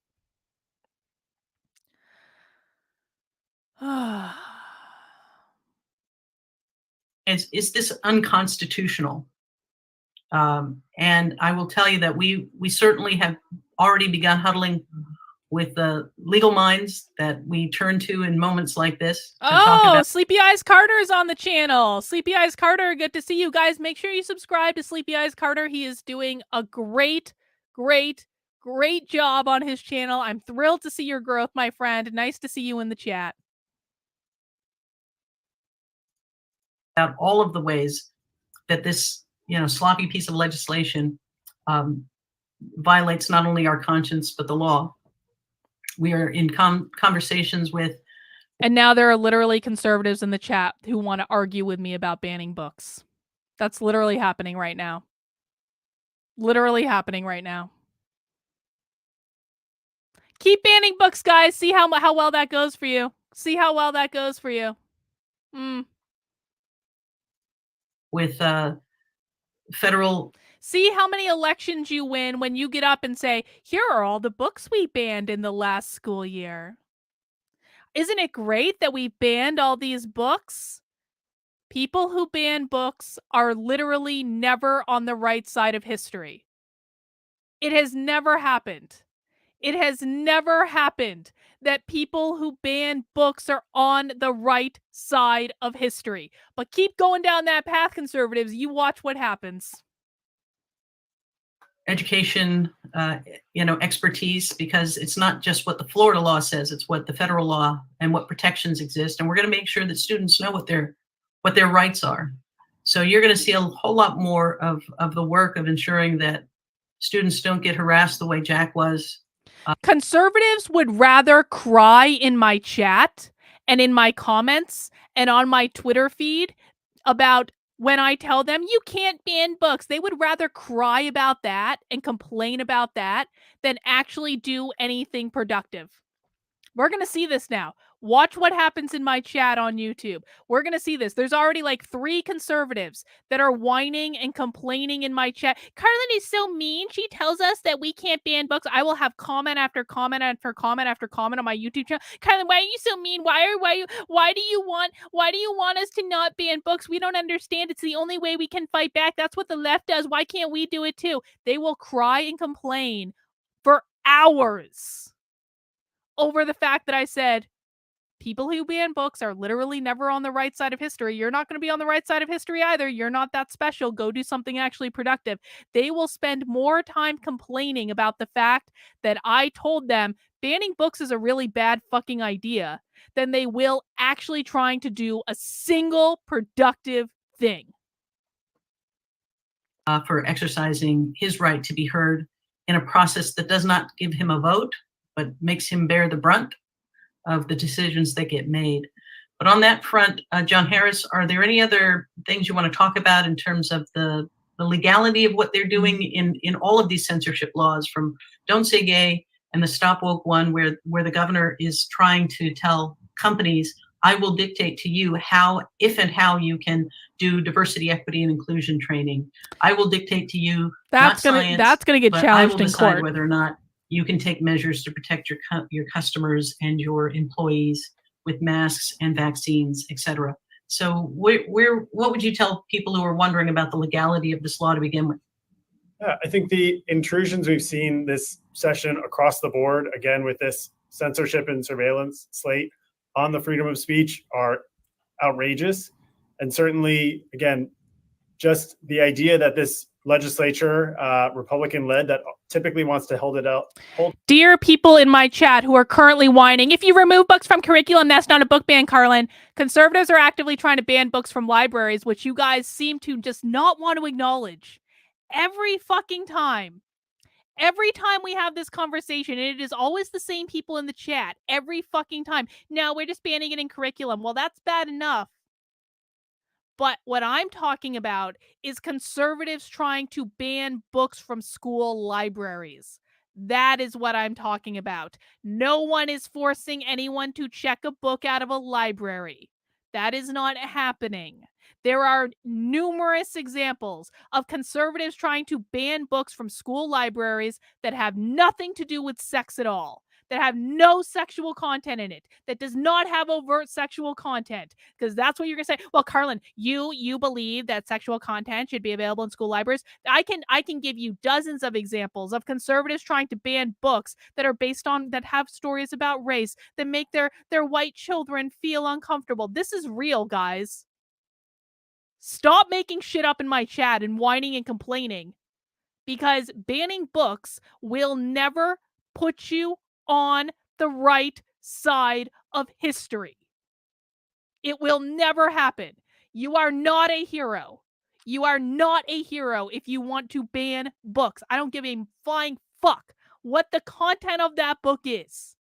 Is this unconstitutional? And I will tell you that we certainly have already begun huddling with the legal minds that we turn to in moments like this. To talk about. Sleepy Eyes Carter is on the channel. Sleepy Eyes Carter, good to see you guys. Make sure you subscribe to Sleepy Eyes Carter. He is doing a great job on his channel. I'm thrilled to see your growth, my friend. Nice to see you in the chat. About all of the ways that this, sloppy piece of legislation violates not only our conscience but the law. We are in conversations with, and now there are literally conservatives in the chat who want to argue with me about banning books. That's literally happening right now. Literally happening right now. Keep banning books, guys. See how well that goes for you. See how well that goes for you. With federal. See how many elections you win when you get up and say, here are all the books we banned in the last school year. Isn't it great that we banned all these books? People who ban books are literally never on the right side of history. It has never happened. It has never happened that people who ban books are on the right side of history. But keep going down that path, conservatives. You watch what happens. Education, expertise, because it's not just what the Florida law says, it's what the federal law and what protections exist. And we're going to make sure that students know what their rights are. So you're going to see a whole lot more of the work of ensuring that students don't get harassed the way Jack was. Conservatives would rather cry in my chat and in my comments and on my Twitter feed about when I tell them you can't ban books. They would rather cry about that and complain about that than actually do anything productive. We're going to see this now. Watch what happens in my chat on YouTube. We're going to see this. There's already like 3 conservatives that are whining and complaining in my chat. Carlin is so mean. She tells us that we can't ban books. I will have comment after comment after comment after comment on my YouTube channel. Carlin, why are you so mean? Why do you want us to not ban books? We don't understand. It's the only way we can fight back. That's what the left does. Why can't we do it too? They will cry and complain for hours over the fact that I said people who ban books are literally never on the right side of history. You're not going to be on the right side of history either. You're not that special. Go do something actually productive. They will spend more time complaining about the fact that I told them banning books is a really bad fucking idea than they will actually trying to do a single productive thing. For exercising his right to be heard in a process that does not give him a vote, but makes him bear the brunt of the decisions that get made. But on that front, John Harris, are there any other things you want to talk about in terms of the legality of what they're doing in all of these censorship laws, from Don't Say Gay and the Stop Woke one, where the governor is trying to tell companies, I will dictate to you how, if and how you can do diversity, equity, and inclusion training. I will dictate to you that's gonna get challenged in court. Whether or not you can take measures to protect your customers and your employees with masks and vaccines, etc. So what would you tell people who are wondering about the legality of this law to begin with? Yeah, I think the intrusions we've seen this session across the board, again, with this censorship and surveillance slate on the freedom of speech, are outrageous. And certainly, again, just the idea that this legislature, Republican-led, that typically wants to hold it out. Dear people in my chat who are currently whining, if you remove books from curriculum, that's not a book ban, Carlin. Conservatives are actively trying to ban books from libraries, which you guys seem to just not want to acknowledge. Every fucking time Every time we have this conversation, and it is always the same people in the chat, every fucking time. No, we're just banning it in curriculum. Well, that's bad enough. But what I'm talking about is conservatives trying to ban books from school libraries. That is what I'm talking about. No one is forcing anyone to check a book out of a library. That is not happening. There are numerous examples of conservatives trying to ban books from school libraries that have nothing to do with sex at all, that have no sexual content in it, that does not have overt sexual content. Because that's what you're gonna say. Well, Carlin, you believe that sexual content should be available in school libraries. I can give you dozens of examples of conservatives trying to ban books that are based on, that have stories about race, that make their white children feel uncomfortable. This is real, guys. Stop making shit up in my chat and whining and complaining, because banning books will never put you on the right side of history. It will never happen. You are not a hero. You are not a hero if you want to ban books. I don't give a flying fuck what the content of that book is.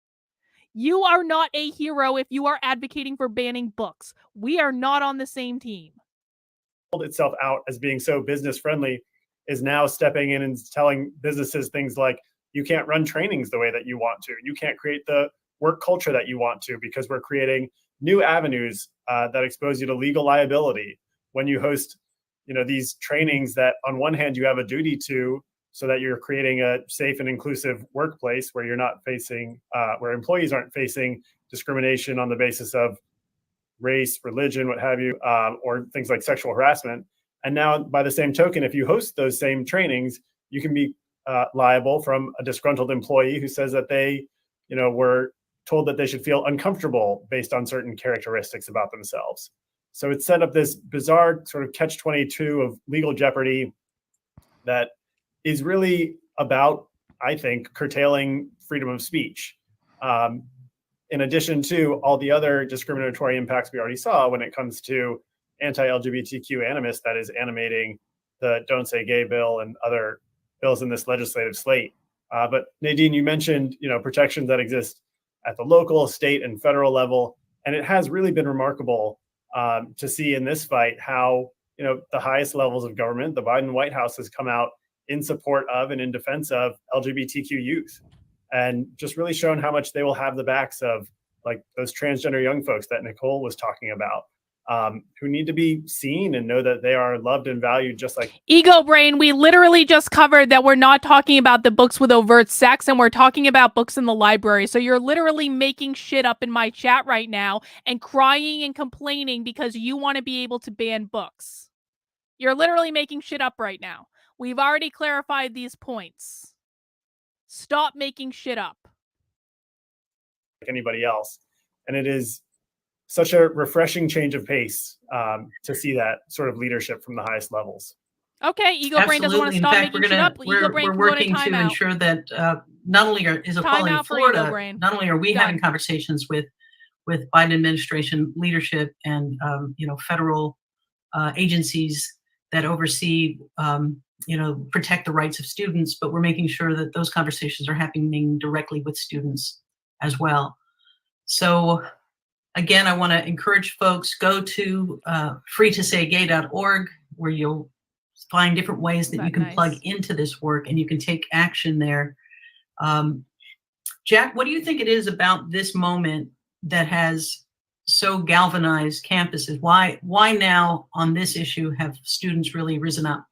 You are not a hero if you are advocating for banning books. We are not on the same team. Itself out as being so business friendly is now stepping in and telling businesses things like, you can't run trainings the way that you want to. You can't create the work culture that you want to, because we're creating new avenues that expose you to legal liability when you host, these trainings that on one hand you have a duty to, so that you're creating a safe and inclusive workplace where you're not facing, where employees aren't facing discrimination on the basis of race, religion, what have you, or things like sexual harassment. And now, by the same token, if you host those same trainings, you can be liable from a disgruntled employee who says that they, were told that they should feel uncomfortable based on certain characteristics about themselves. So it's set up this bizarre sort of catch-22 of legal jeopardy that is really about, I think, curtailing freedom of speech. In addition to all the other discriminatory impacts we already saw when it comes to anti-LGBTQ animus that is animating the Don't Say Gay bill and other bills in this legislative slate. But Nadine, you mentioned, protections that exist at the local, state, and federal level. And it has really been remarkable to see in this fight how, the highest levels of government, the Biden White House, has come out in support of and in defense of LGBTQ youth, and just really shown how much they will have the backs of, like, those transgender young folks that Nicole was talking about, who need to be seen and know that they are loved and valued just like Ego Brain. We literally just covered that we're not talking about the books with overt sex, and we're talking about books in the library. So you're literally making shit up in my chat right now and crying and complaining because you want to be able to ban books. You're literally making shit up right now. We've already clarified these points. Stop making shit up. Anybody else. And it is such a refreshing change of pace to see that sort of leadership from the highest levels. Okay, Ego Brain doesn't want to stop making shit up. Ego Brain we're working to ensure that not only is equality in Florida, not only are we having conversations with Biden administration leadership and federal agencies that oversee protect the rights of students, but we're making sure that those conversations are happening directly with students as well. So again, I want to encourage folks, go to freetosaygay.org, where you'll find different ways that you can plug into this work and you can take action there. Jack, what do you think it is about this moment that has so galvanized campuses? Why now on this issue have students really risen up?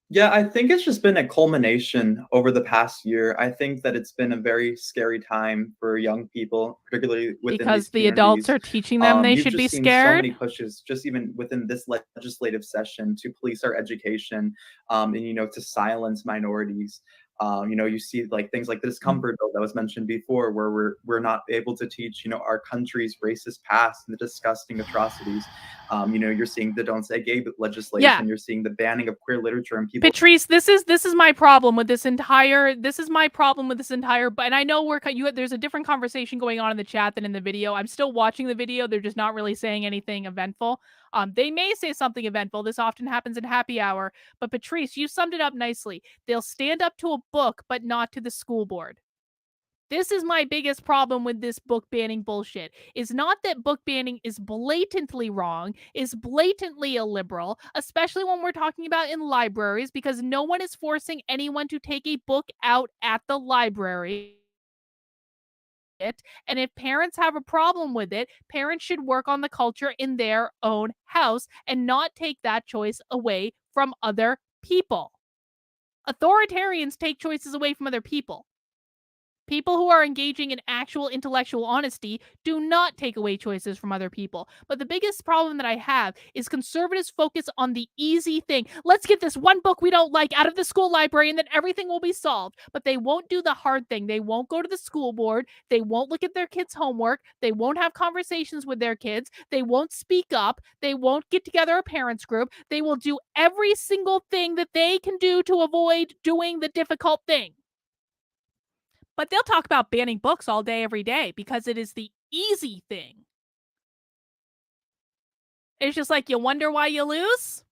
Yeah, I think it's just been a culmination over the past year. I think that it's been a very scary time for young people, particularly within because the adults are teaching them they should be scared. So many pushes, just even within this legislative session, to police our education, and to silence minorities. You see like things like the discomfort bill that was mentioned before, where we're not able to teach our country's racist past and the disgusting atrocities. You're seeing the Don't Say Gay legislation. Yeah. You're seeing the banning of queer literature and people. Patrice, this is my problem with this entire. And I know there's a different conversation going on in the chat than in the video. I'm still watching the video. They're just not really saying anything eventful. They may say something eventful. This often happens in happy hour. But Patrice, you summed it up nicely. They'll stand up to a book, but not to the school board. This is my biggest problem with this book banning bullshit. Is not that book banning is blatantly wrong, is blatantly illiberal, especially when we're talking about in libraries, because no one is forcing anyone to take a book out at the library. And if parents have a problem with it, parents should work on the culture in their own house and not take that choice away from other people. Authoritarians take choices away from other people. People who are engaging in actual intellectual honesty do not take away choices from other people. But the biggest problem that I have is conservatives focus on the easy thing. Let's get this one book we don't like out of the school library and then everything will be solved. But they won't do the hard thing. They won't go to the school board. They won't look at their kids' homework. They won't have conversations with their kids. They won't speak up. They won't get together a parents group. They will do every single thing that they can do to avoid doing the difficult thing. But they'll talk about banning books all day, every day, because it is the easy thing. It's just like, you wonder why you lose?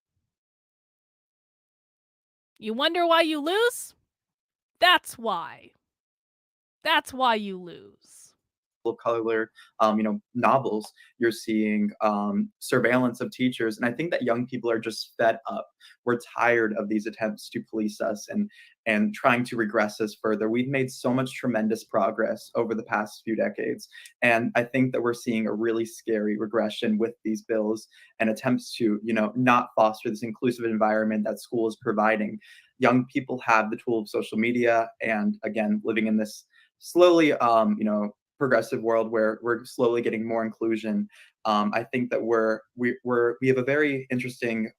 You wonder why you lose? That's why. That's why you lose. Of color, novels, you're seeing surveillance of teachers. And I think that young people are just fed up. We're tired of these attempts to police us and trying to regress us further. We've made so much tremendous progress over the past few decades. And I think that we're seeing a really scary regression with these bills and attempts to, not foster this inclusive environment that school is providing. Young people have the tool of social media. And again, living in this slowly, progressive world where we're slowly getting more inclusion. I think that we have a very interesting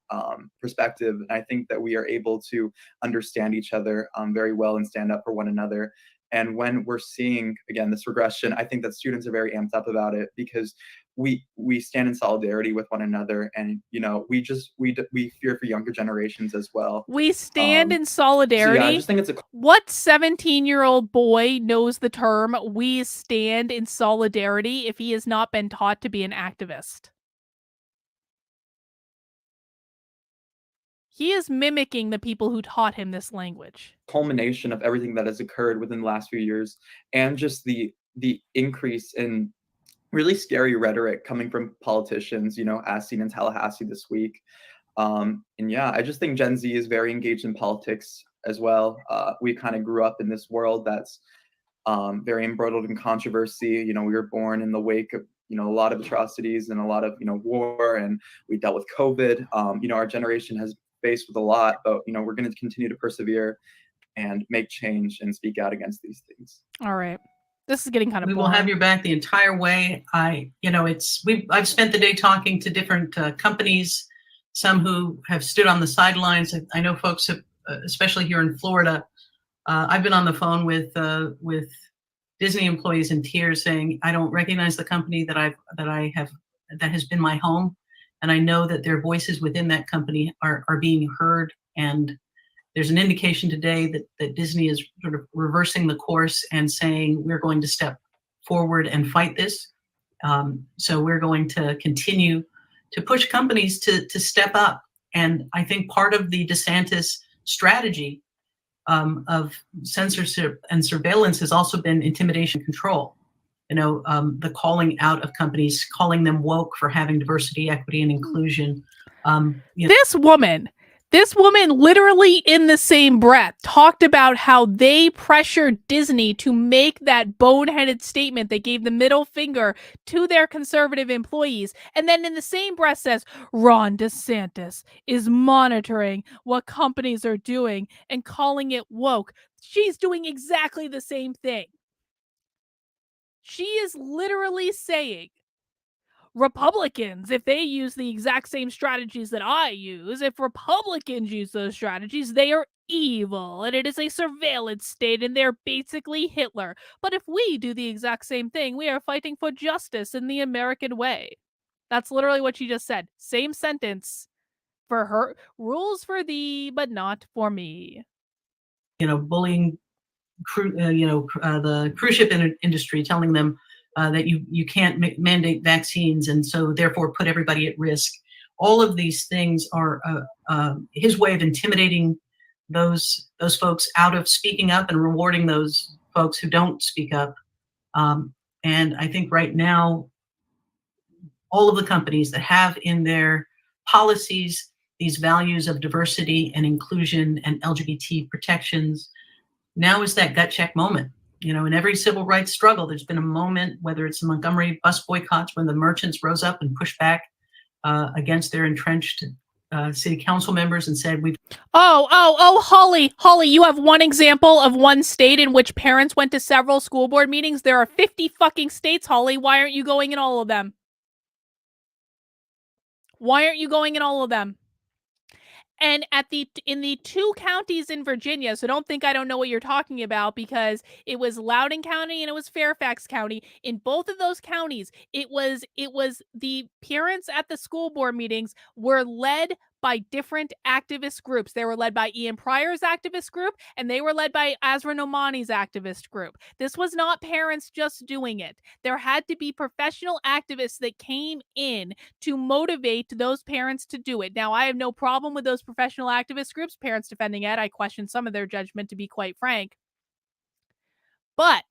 perspective. And I think that we are able to understand each other very well and stand up for one another. And when we're seeing, again, this regression, I think that students are very amped up about it because we stand in solidarity with one another. And, we fear for younger generations as well. We stand in solidarity. So yeah, I just think it's What 17-year-old boy knows the term "we stand in solidarity" if he has not been taught to be an activist? He is mimicking the people who taught him this language. culmination of everything that has occurred within the last few years, and just the increase in really scary rhetoric coming from politicians, as seen in Tallahassee this week. And yeah, I just think Gen Z is very engaged in politics as well. We kind of grew up in this world that's very embroiled in controversy. We were born in the wake of a lot of atrocities and a lot of war, and we dealt with COVID. Our generation has faced with a lot, but we're going to continue to persevere and make change and speak out against these things. All right. This is getting kind of We boring. will have your back the entire way. I've spent the day talking to different companies, some who have stood on the sidelines. I know folks have, especially here in Florida. I've been on the phone with Disney employees in tears saying, I don't recognize the company that has been my home. And I know that their voices within that company are being heard. And there's an indication today that Disney is sort of reversing the course and saying, we're going to step forward and fight this. So we're going to continue to push companies to step up. And I think part of the DeSantis strategy of censorship and surveillance has also been intimidation control. The calling out of companies, calling them woke for having diversity, equity, and inclusion. This woman literally in the same breath talked about how they pressured Disney to make that boneheaded statement. They gave the middle finger to their conservative employees. And then in the same breath says, Ron DeSantis is monitoring what companies are doing and calling it woke. She's doing exactly the same thing. She is literally saying, Republicans, if they use the exact same strategies that I use, if Republicans use those strategies, they are evil and it is a surveillance state and they're basically Hitler. But if we do the exact same thing, we are fighting for justice in the American way. That's literally what she just said. Same sentence for her. Rules for thee, but not for me. Bullying, the cruise ship industry, telling them that you can't mandate vaccines and so therefore put everybody at risk. all of these things are his way of intimidating those folks out of speaking up and rewarding those folks who don't speak up. And I think right now, all of the companies that have in their policies these values of diversity and inclusion and LGBT protections, now is that gut check moment. You know, in every civil rights struggle, there's been a moment, whether it's the Montgomery bus boycotts, when the merchants rose up and pushed back against their entrenched city council members and said, Holly, you have one example of one state in which parents went to several school board meetings. There are 50 fucking states, Holly. Why aren't you going in all of them? Why aren't you going in all of them? And in the 2 counties in Virginia, so don't think I don't know what you're talking about, because it was Loudoun County and it was Fairfax County. In both of those counties, it was the parents at the school board meetings were led by different activist groups. They were led by Ian Pryor's activist group, and they were led by Azra Nomani's activist group. This was not parents just doing it. There had to be professional activists that came in to motivate those parents to do it. Now, I have no problem with those professional activist groups, Parents Defending Ed. I question some of their judgment, to be quite frank. But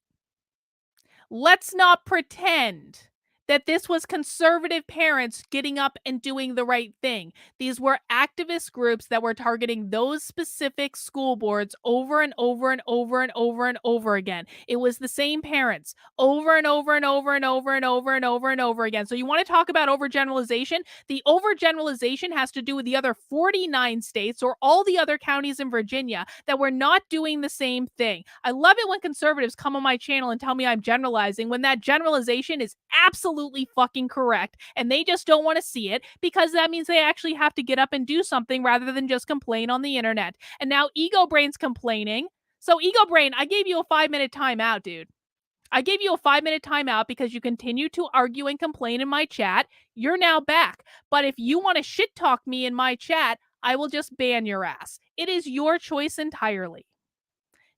let's not pretend that this was conservative parents getting up and doing the right thing. These were activist groups that were targeting those specific school boards over and over and over and over and over again. It was the same parents over and over and over and over and over and over and over again. So you want to talk about overgeneralization? The overgeneralization has to do with the other 49 states or all the other counties in Virginia that were not doing the same thing. I love it when conservatives come on my channel and tell me I'm generalizing, when that generalization is absolutely fucking correct, and they just don't want to see it, because that means they actually have to get up and do something rather than just complain on the internet. And now Ego Brain's complaining. So Ego Brain, I gave you a 5-minute timeout, dude. I gave you a 5-minute timeout because you continue to argue and complain in my chat. You're now back. But if you want to shit talk me in my chat, I will just ban your ass. It is your choice entirely.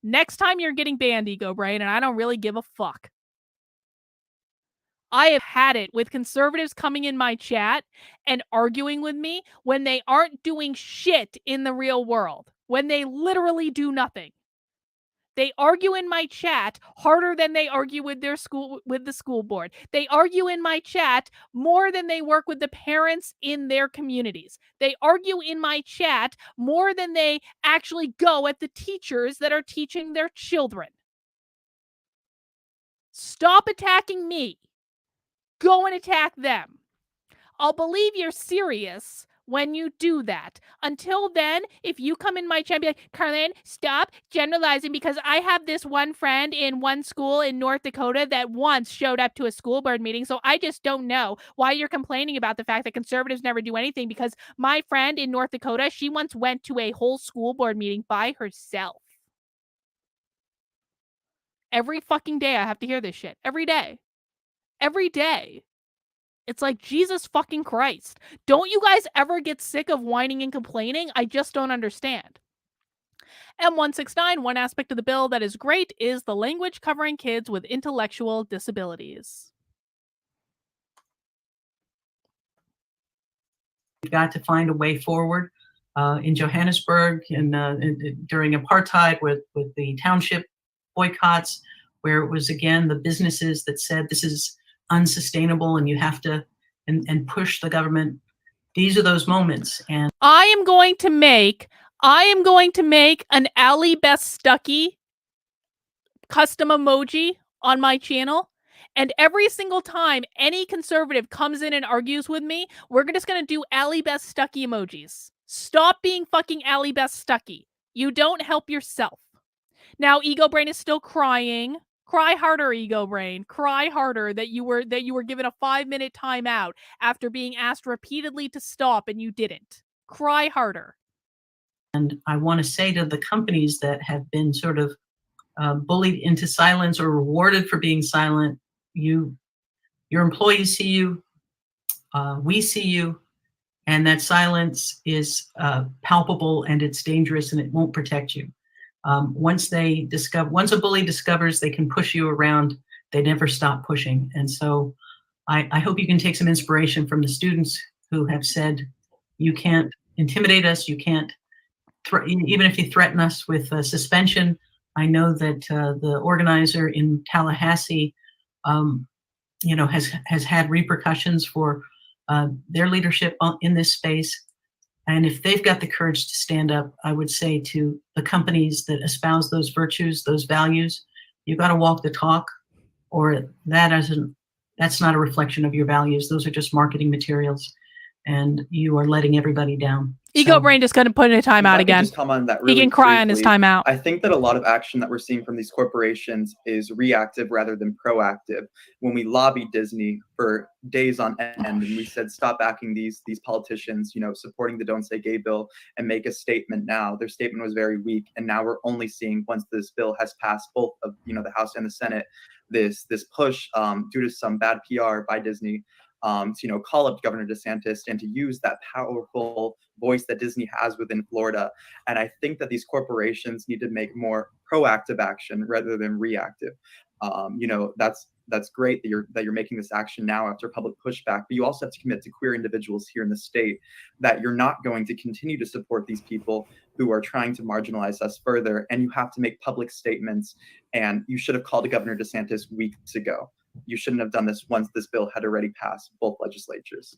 Next time you're getting banned, Ego Brain, and I don't really give a fuck. I have had it with conservatives coming in my chat and arguing with me when they aren't doing shit in the real world, when they literally do nothing. They argue in my chat harder than they argue with the school board. They argue in my chat more than they work with the parents in their communities. They argue in my chat more than they actually go at the teachers that are teaching their children. Stop attacking me. Go and attack them. I'll believe you're serious when you do that. Until then, if you come in my chat and be like, Carlin, stop generalizing, because I have this one friend in one school in North Dakota that once showed up to a school board meeting, so I just don't know why you're complaining about the fact that conservatives never do anything, because my friend in North Dakota, she once went to a whole school board meeting by herself. Every fucking day I have to hear this shit. Every day. Every day. It's like, Jesus fucking Christ. Don't you guys ever get sick of whining and complaining? I just don't understand. M169, one aspect of the bill that is great is the language covering kids with intellectual disabilities. We've got to find a way forward. In Johannesburg, during apartheid, with the township boycotts, where it was, again, the businesses that said this is unsustainable and you have to and push the government. These are those moments. And I am going to make an Ali Best Stuckey custom emoji on my channel, and every single time any conservative comes in and argues with me, we're just going to do Ali Best Stuckey emojis. Stop being fucking Ali Best Stuckey. You don't help yourself. Now Ego Brain is still crying. Cry harder, Ego Brain. Cry harder that you were given a 5-minute timeout after being asked repeatedly to stop and you didn't. Cry harder. And I want to say to the companies that have been sort of bullied into silence or rewarded for being silent, your employees see you, we see you, and that silence is palpable and it's dangerous and it won't protect you. Once a bully discovers they can push you around, they never stop pushing. And so I hope you can take some inspiration from the students who have said, You can't intimidate us. You can't, even if you threaten us with suspension. I know that the organizer in Tallahassee, has had repercussions for their leadership in this space. And if they've got the courage to stand up, I would say to the companies that espouse those virtues, those values, you got to walk the talk, or that's not a reflection of your values. Those are just marketing materials, and you are letting everybody down. Ego Brain just going to put in a timeout again. Just comment on that He really can cry on his briefly. timeout. I think that a lot of action that we're seeing from these corporations is reactive rather than proactive. When we lobbied Disney for days on end, and we said stop backing these politicians, supporting the Don't Say Gay bill, and make a statement now. Their statement was very weak, and now we're only seeing, once this bill has passed both of the House and the Senate, this push due to some bad PR by Disney to call up Governor DeSantis and to use that powerful voice that Disney has within Florida. And I think that these corporations need to make more proactive action rather than reactive. That's great that you're making this action now after public pushback, but you also have to commit to queer individuals here in the state that you're not going to continue to support these people who are trying to marginalize us further. And you have to make public statements, and you should have called Governor DeSantis weeks ago. You shouldn't have done this once this bill had already passed both legislatures.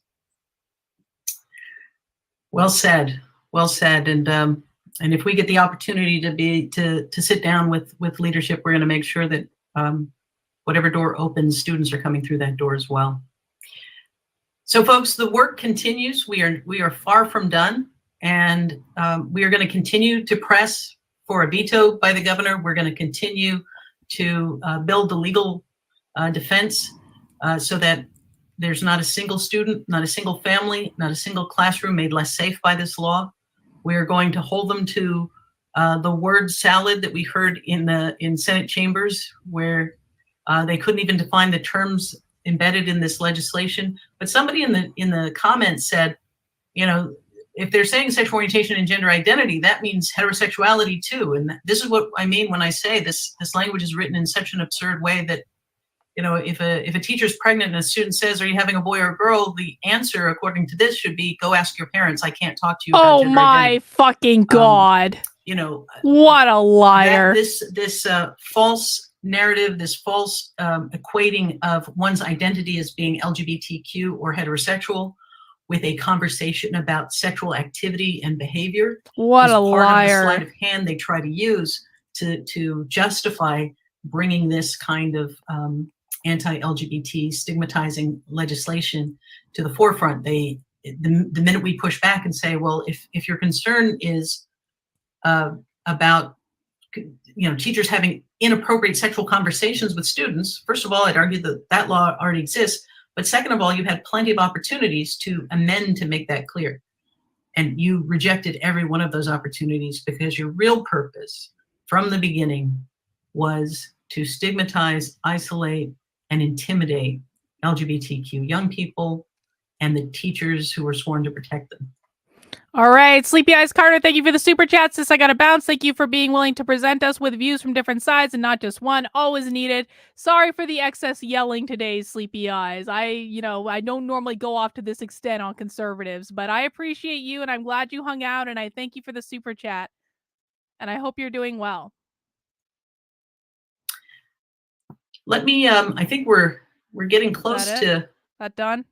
Well said. Well said. And if we get the opportunity to sit down with leadership, we're going to make sure that whatever door opens, students are coming through that door as well. So, folks, the work continues. We are far from done, and we are going to continue to press for a veto by the governor. We're going to continue to build the legal defense so that there's not a single student, not a single family, not a single classroom made less safe by this law. We are going to hold them to the word salad that we heard in Senate chambers, where they couldn't even define the terms embedded in this legislation. But somebody in the comments said, if they're saying sexual orientation and gender identity, that means heterosexuality too. And this is what I mean when I say this language is written in such an absurd way that, if a teacher's pregnant and a student says, "Are you having a boy or a girl?" the answer, according to this, should be, "Go ask your parents. I can't talk to you about gender identity." Fucking God. What a liar. This false narrative, this false equating of one's identity as being LGBTQ or heterosexual with a conversation about sexual activity and behavior. What a liar. Part of the sleight of hand they try to use to justify bringing this kind of anti-LGBT stigmatizing legislation to the forefront. The minute we push back and say, well, if your concern is about teachers having inappropriate sexual conversations with students, first of all, I'd argue that law already exists. But second of all, you had plenty of opportunities to amend to make that clear. And you rejected every one of those opportunities because your real purpose from the beginning was to stigmatize, isolate, and intimidate LGBTQ young people and the teachers who were sworn to protect them. All right, Sleepy Eyes Carter, thank you for the super chat. Sis, I gotta bounce. Thank you for being willing to present us with views from different sides and not just one. Always needed. Sorry for the excess yelling today, Sleepy Eyes. I don't normally go off to this extent on conservatives, but I appreciate you and I'm glad you hung out and I thank you for the super chat. And I hope you're doing well. Let me, I think we're getting close to that done.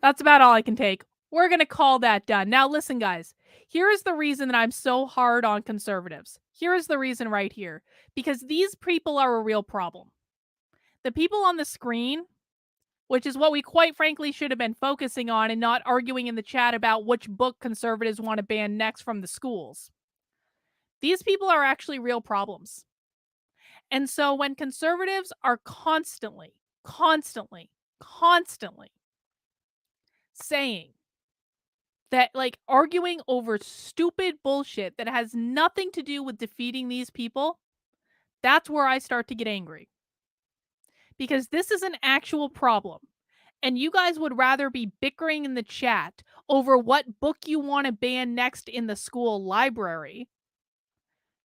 That's about all I can take. We're going to call that done. Now, listen, guys, here is the reason that I'm so hard on conservatives. Here is the reason right here. Because these people are a real problem. The people on the screen, which is what we quite frankly should have been focusing on and not arguing in the chat about which book conservatives want to ban next from the schools. These people are actually real problems. And so when conservatives are constantly saying that, like, arguing over stupid bullshit that has nothing to do with defeating these people, that's where I start to get angry. Because this is an actual problem. And you guys would rather be bickering in the chat over what book you want to ban next in the school library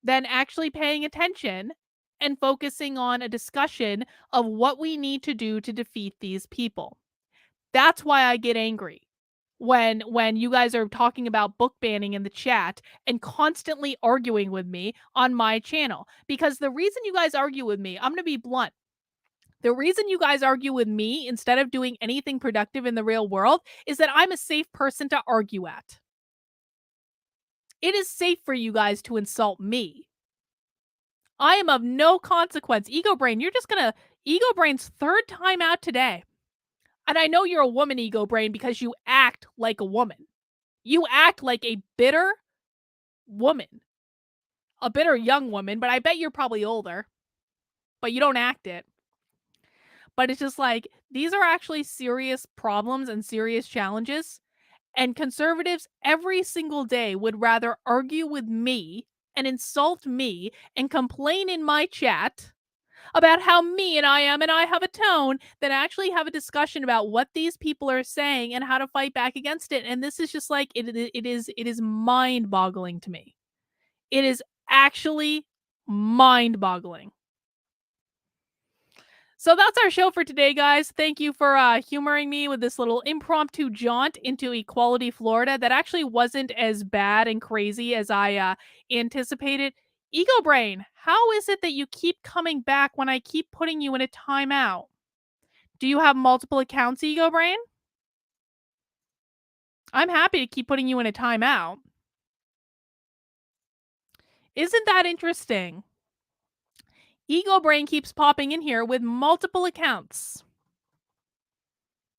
than actually paying attention and focusing on a discussion of what we need to do to defeat these people. That's why I get angry. when you guys are talking about book banning in the chat and constantly arguing with me on my channel. Because the reason you guys argue with me, I'm going to be blunt. The reason you guys argue with me instead of doing anything productive in the real world is that I'm a safe person to argue at. It is safe for you guys to insult me. I am of no consequence. Ego Brain, you're just gonna... Ego Brain's third time out today. And I know you're a woman, Ego Brain, because you act like a woman. You act like a bitter woman. A bitter young woman, but I bet you're probably older. But you don't act it. But it's just like, these are actually serious problems and serious challenges. And conservatives every single day would rather argue with me and insult me and complain in my chat about how mean I am and I have a tone than actually have a discussion about what these people are saying and how to fight back against it. And this is just like, it is mind-boggling to me. It is actually mind-boggling. So that's our show for today, guys. Thank you for humoring me with this little impromptu jaunt into Equality Florida that actually wasn't as bad and crazy as I anticipated. Ego Brain, how is it that you keep coming back when I keep putting you in a timeout? Do you have multiple accounts, Ego Brain? I'm happy to keep putting you in a timeout. Isn't that interesting? Ego Brain keeps popping in here with multiple accounts.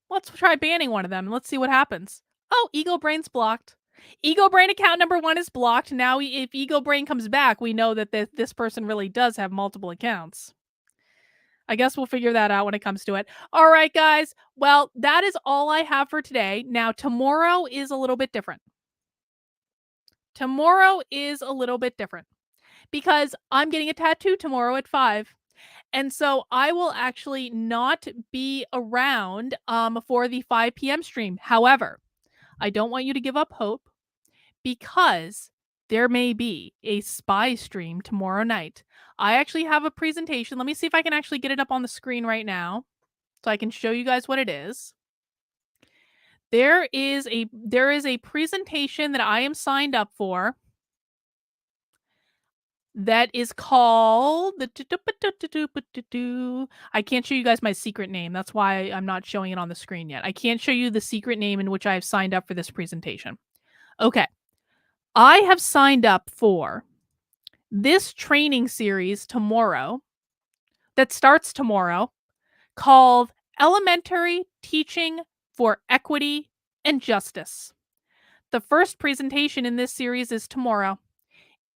Let's try banning one of them. Let's see what happens. Oh, Ego Brain's blocked. Ego Brain account number 1 is blocked. Now, if Ego Brain comes back, we know that this person really does have multiple accounts. I guess we'll figure that out when it comes to it. All right, guys. Well, that is all I have for today. Now, tomorrow is a little bit different. Tomorrow is a little bit different because I'm getting a tattoo tomorrow at 5. And so I will actually not be around for the 5 p.m. stream. However, I don't want you to give up hope because there may be a spy stream tomorrow night. I actually have a presentation. Let me see if I can actually get it up on the screen right now so I can show you guys what it is. There is a presentation that I am signed up for that is called I can't show you guys my secret name. That's why I'm not showing it on the screen yet. I can't show you the secret name in which I have signed up for this presentation. Okay. I have signed up for this training series tomorrow that starts tomorrow called Elementary Teaching for Equity and Justice. The first presentation in this series is tomorrow.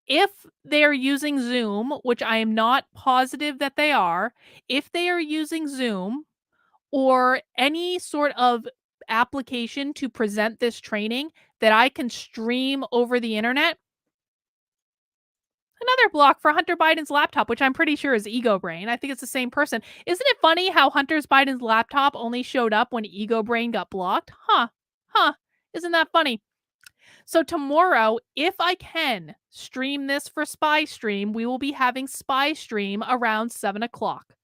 If they are using Zoom, which I am not positive that they are, if they are using Zoom or any sort of application to present this training that I can stream over the internet, another block for Hunter Biden's laptop, which I'm pretty sure is Ego Brain. I think it's the same person. Isn't it funny how Hunter Biden's laptop only showed up when Ego Brain got blocked? Huh. Isn't that funny? So tomorrow, if I can stream this for Spy Stream, we will be having Spy Stream around 7 o'clock.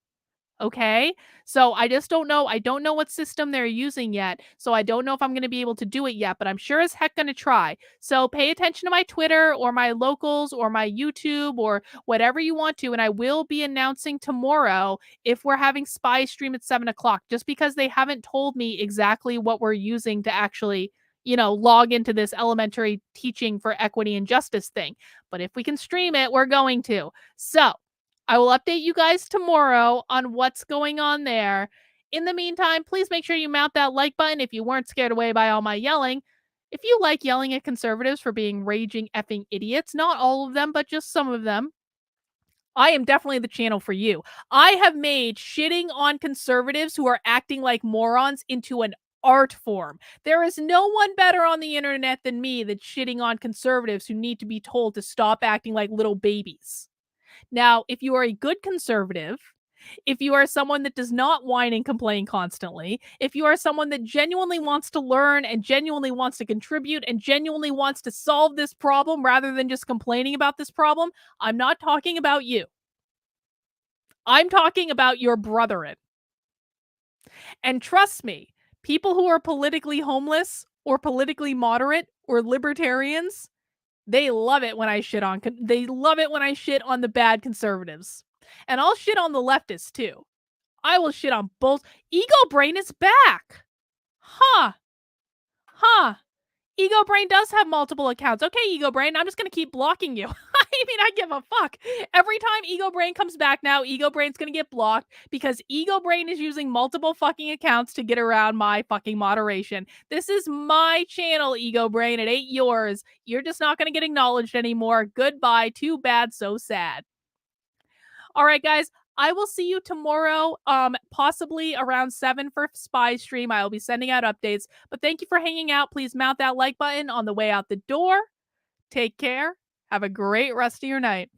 Okay? So I just don't know. I don't know what system they're using yet. So I don't know if I'm going to be able to do it yet, but I'm sure as heck going to try. So pay attention to my Twitter or my locals or my YouTube or whatever you want to. And I will be announcing tomorrow if we're having Spy Stream at 7 o'clock, just because they haven't told me exactly what we're using to actually, log into this elementary teaching for equity and justice thing. But if we can stream it, we're going to. So I will update you guys tomorrow on what's going on there. In the meantime, please make sure you mount that like button if you weren't scared away by all my yelling. If you like yelling at conservatives for being raging effing idiots, not all of them, but just some of them, I am definitely the channel for you. I have made shitting on conservatives who are acting like morons into an art form. There is no one better on the internet than me that's shitting on conservatives who need to be told to stop acting like little babies. Now, if you are a good conservative, if you are someone that does not whine and complain constantly, if you are someone that genuinely wants to learn and genuinely wants to contribute and genuinely wants to solve this problem rather than just complaining about this problem, I'm not talking about you. I'm talking about your brethren. And trust me, people who are politically homeless or politically moderate or libertarians, they love it when I shit on the bad conservatives. And I'll shit on the leftists too. I will shit on both. Ego Brain is back. Huh. Ego Brain does have multiple accounts. Okay, Ego Brain, I'm just going to keep blocking you. I mean, I give a fuck. Every time Ego Brain comes back now, Ego Brain's going to get blocked because Ego Brain is using multiple fucking accounts to get around my fucking moderation. This is my channel, Ego Brain. It ain't yours. You're just not going to get acknowledged anymore. Goodbye. Too bad. So sad. All right, guys. I will see you tomorrow, possibly around 7 for Spy Stream. I will be sending out updates. But thank you for hanging out. Please mount that like button on the way out the door. Take care. Have a great rest of your night.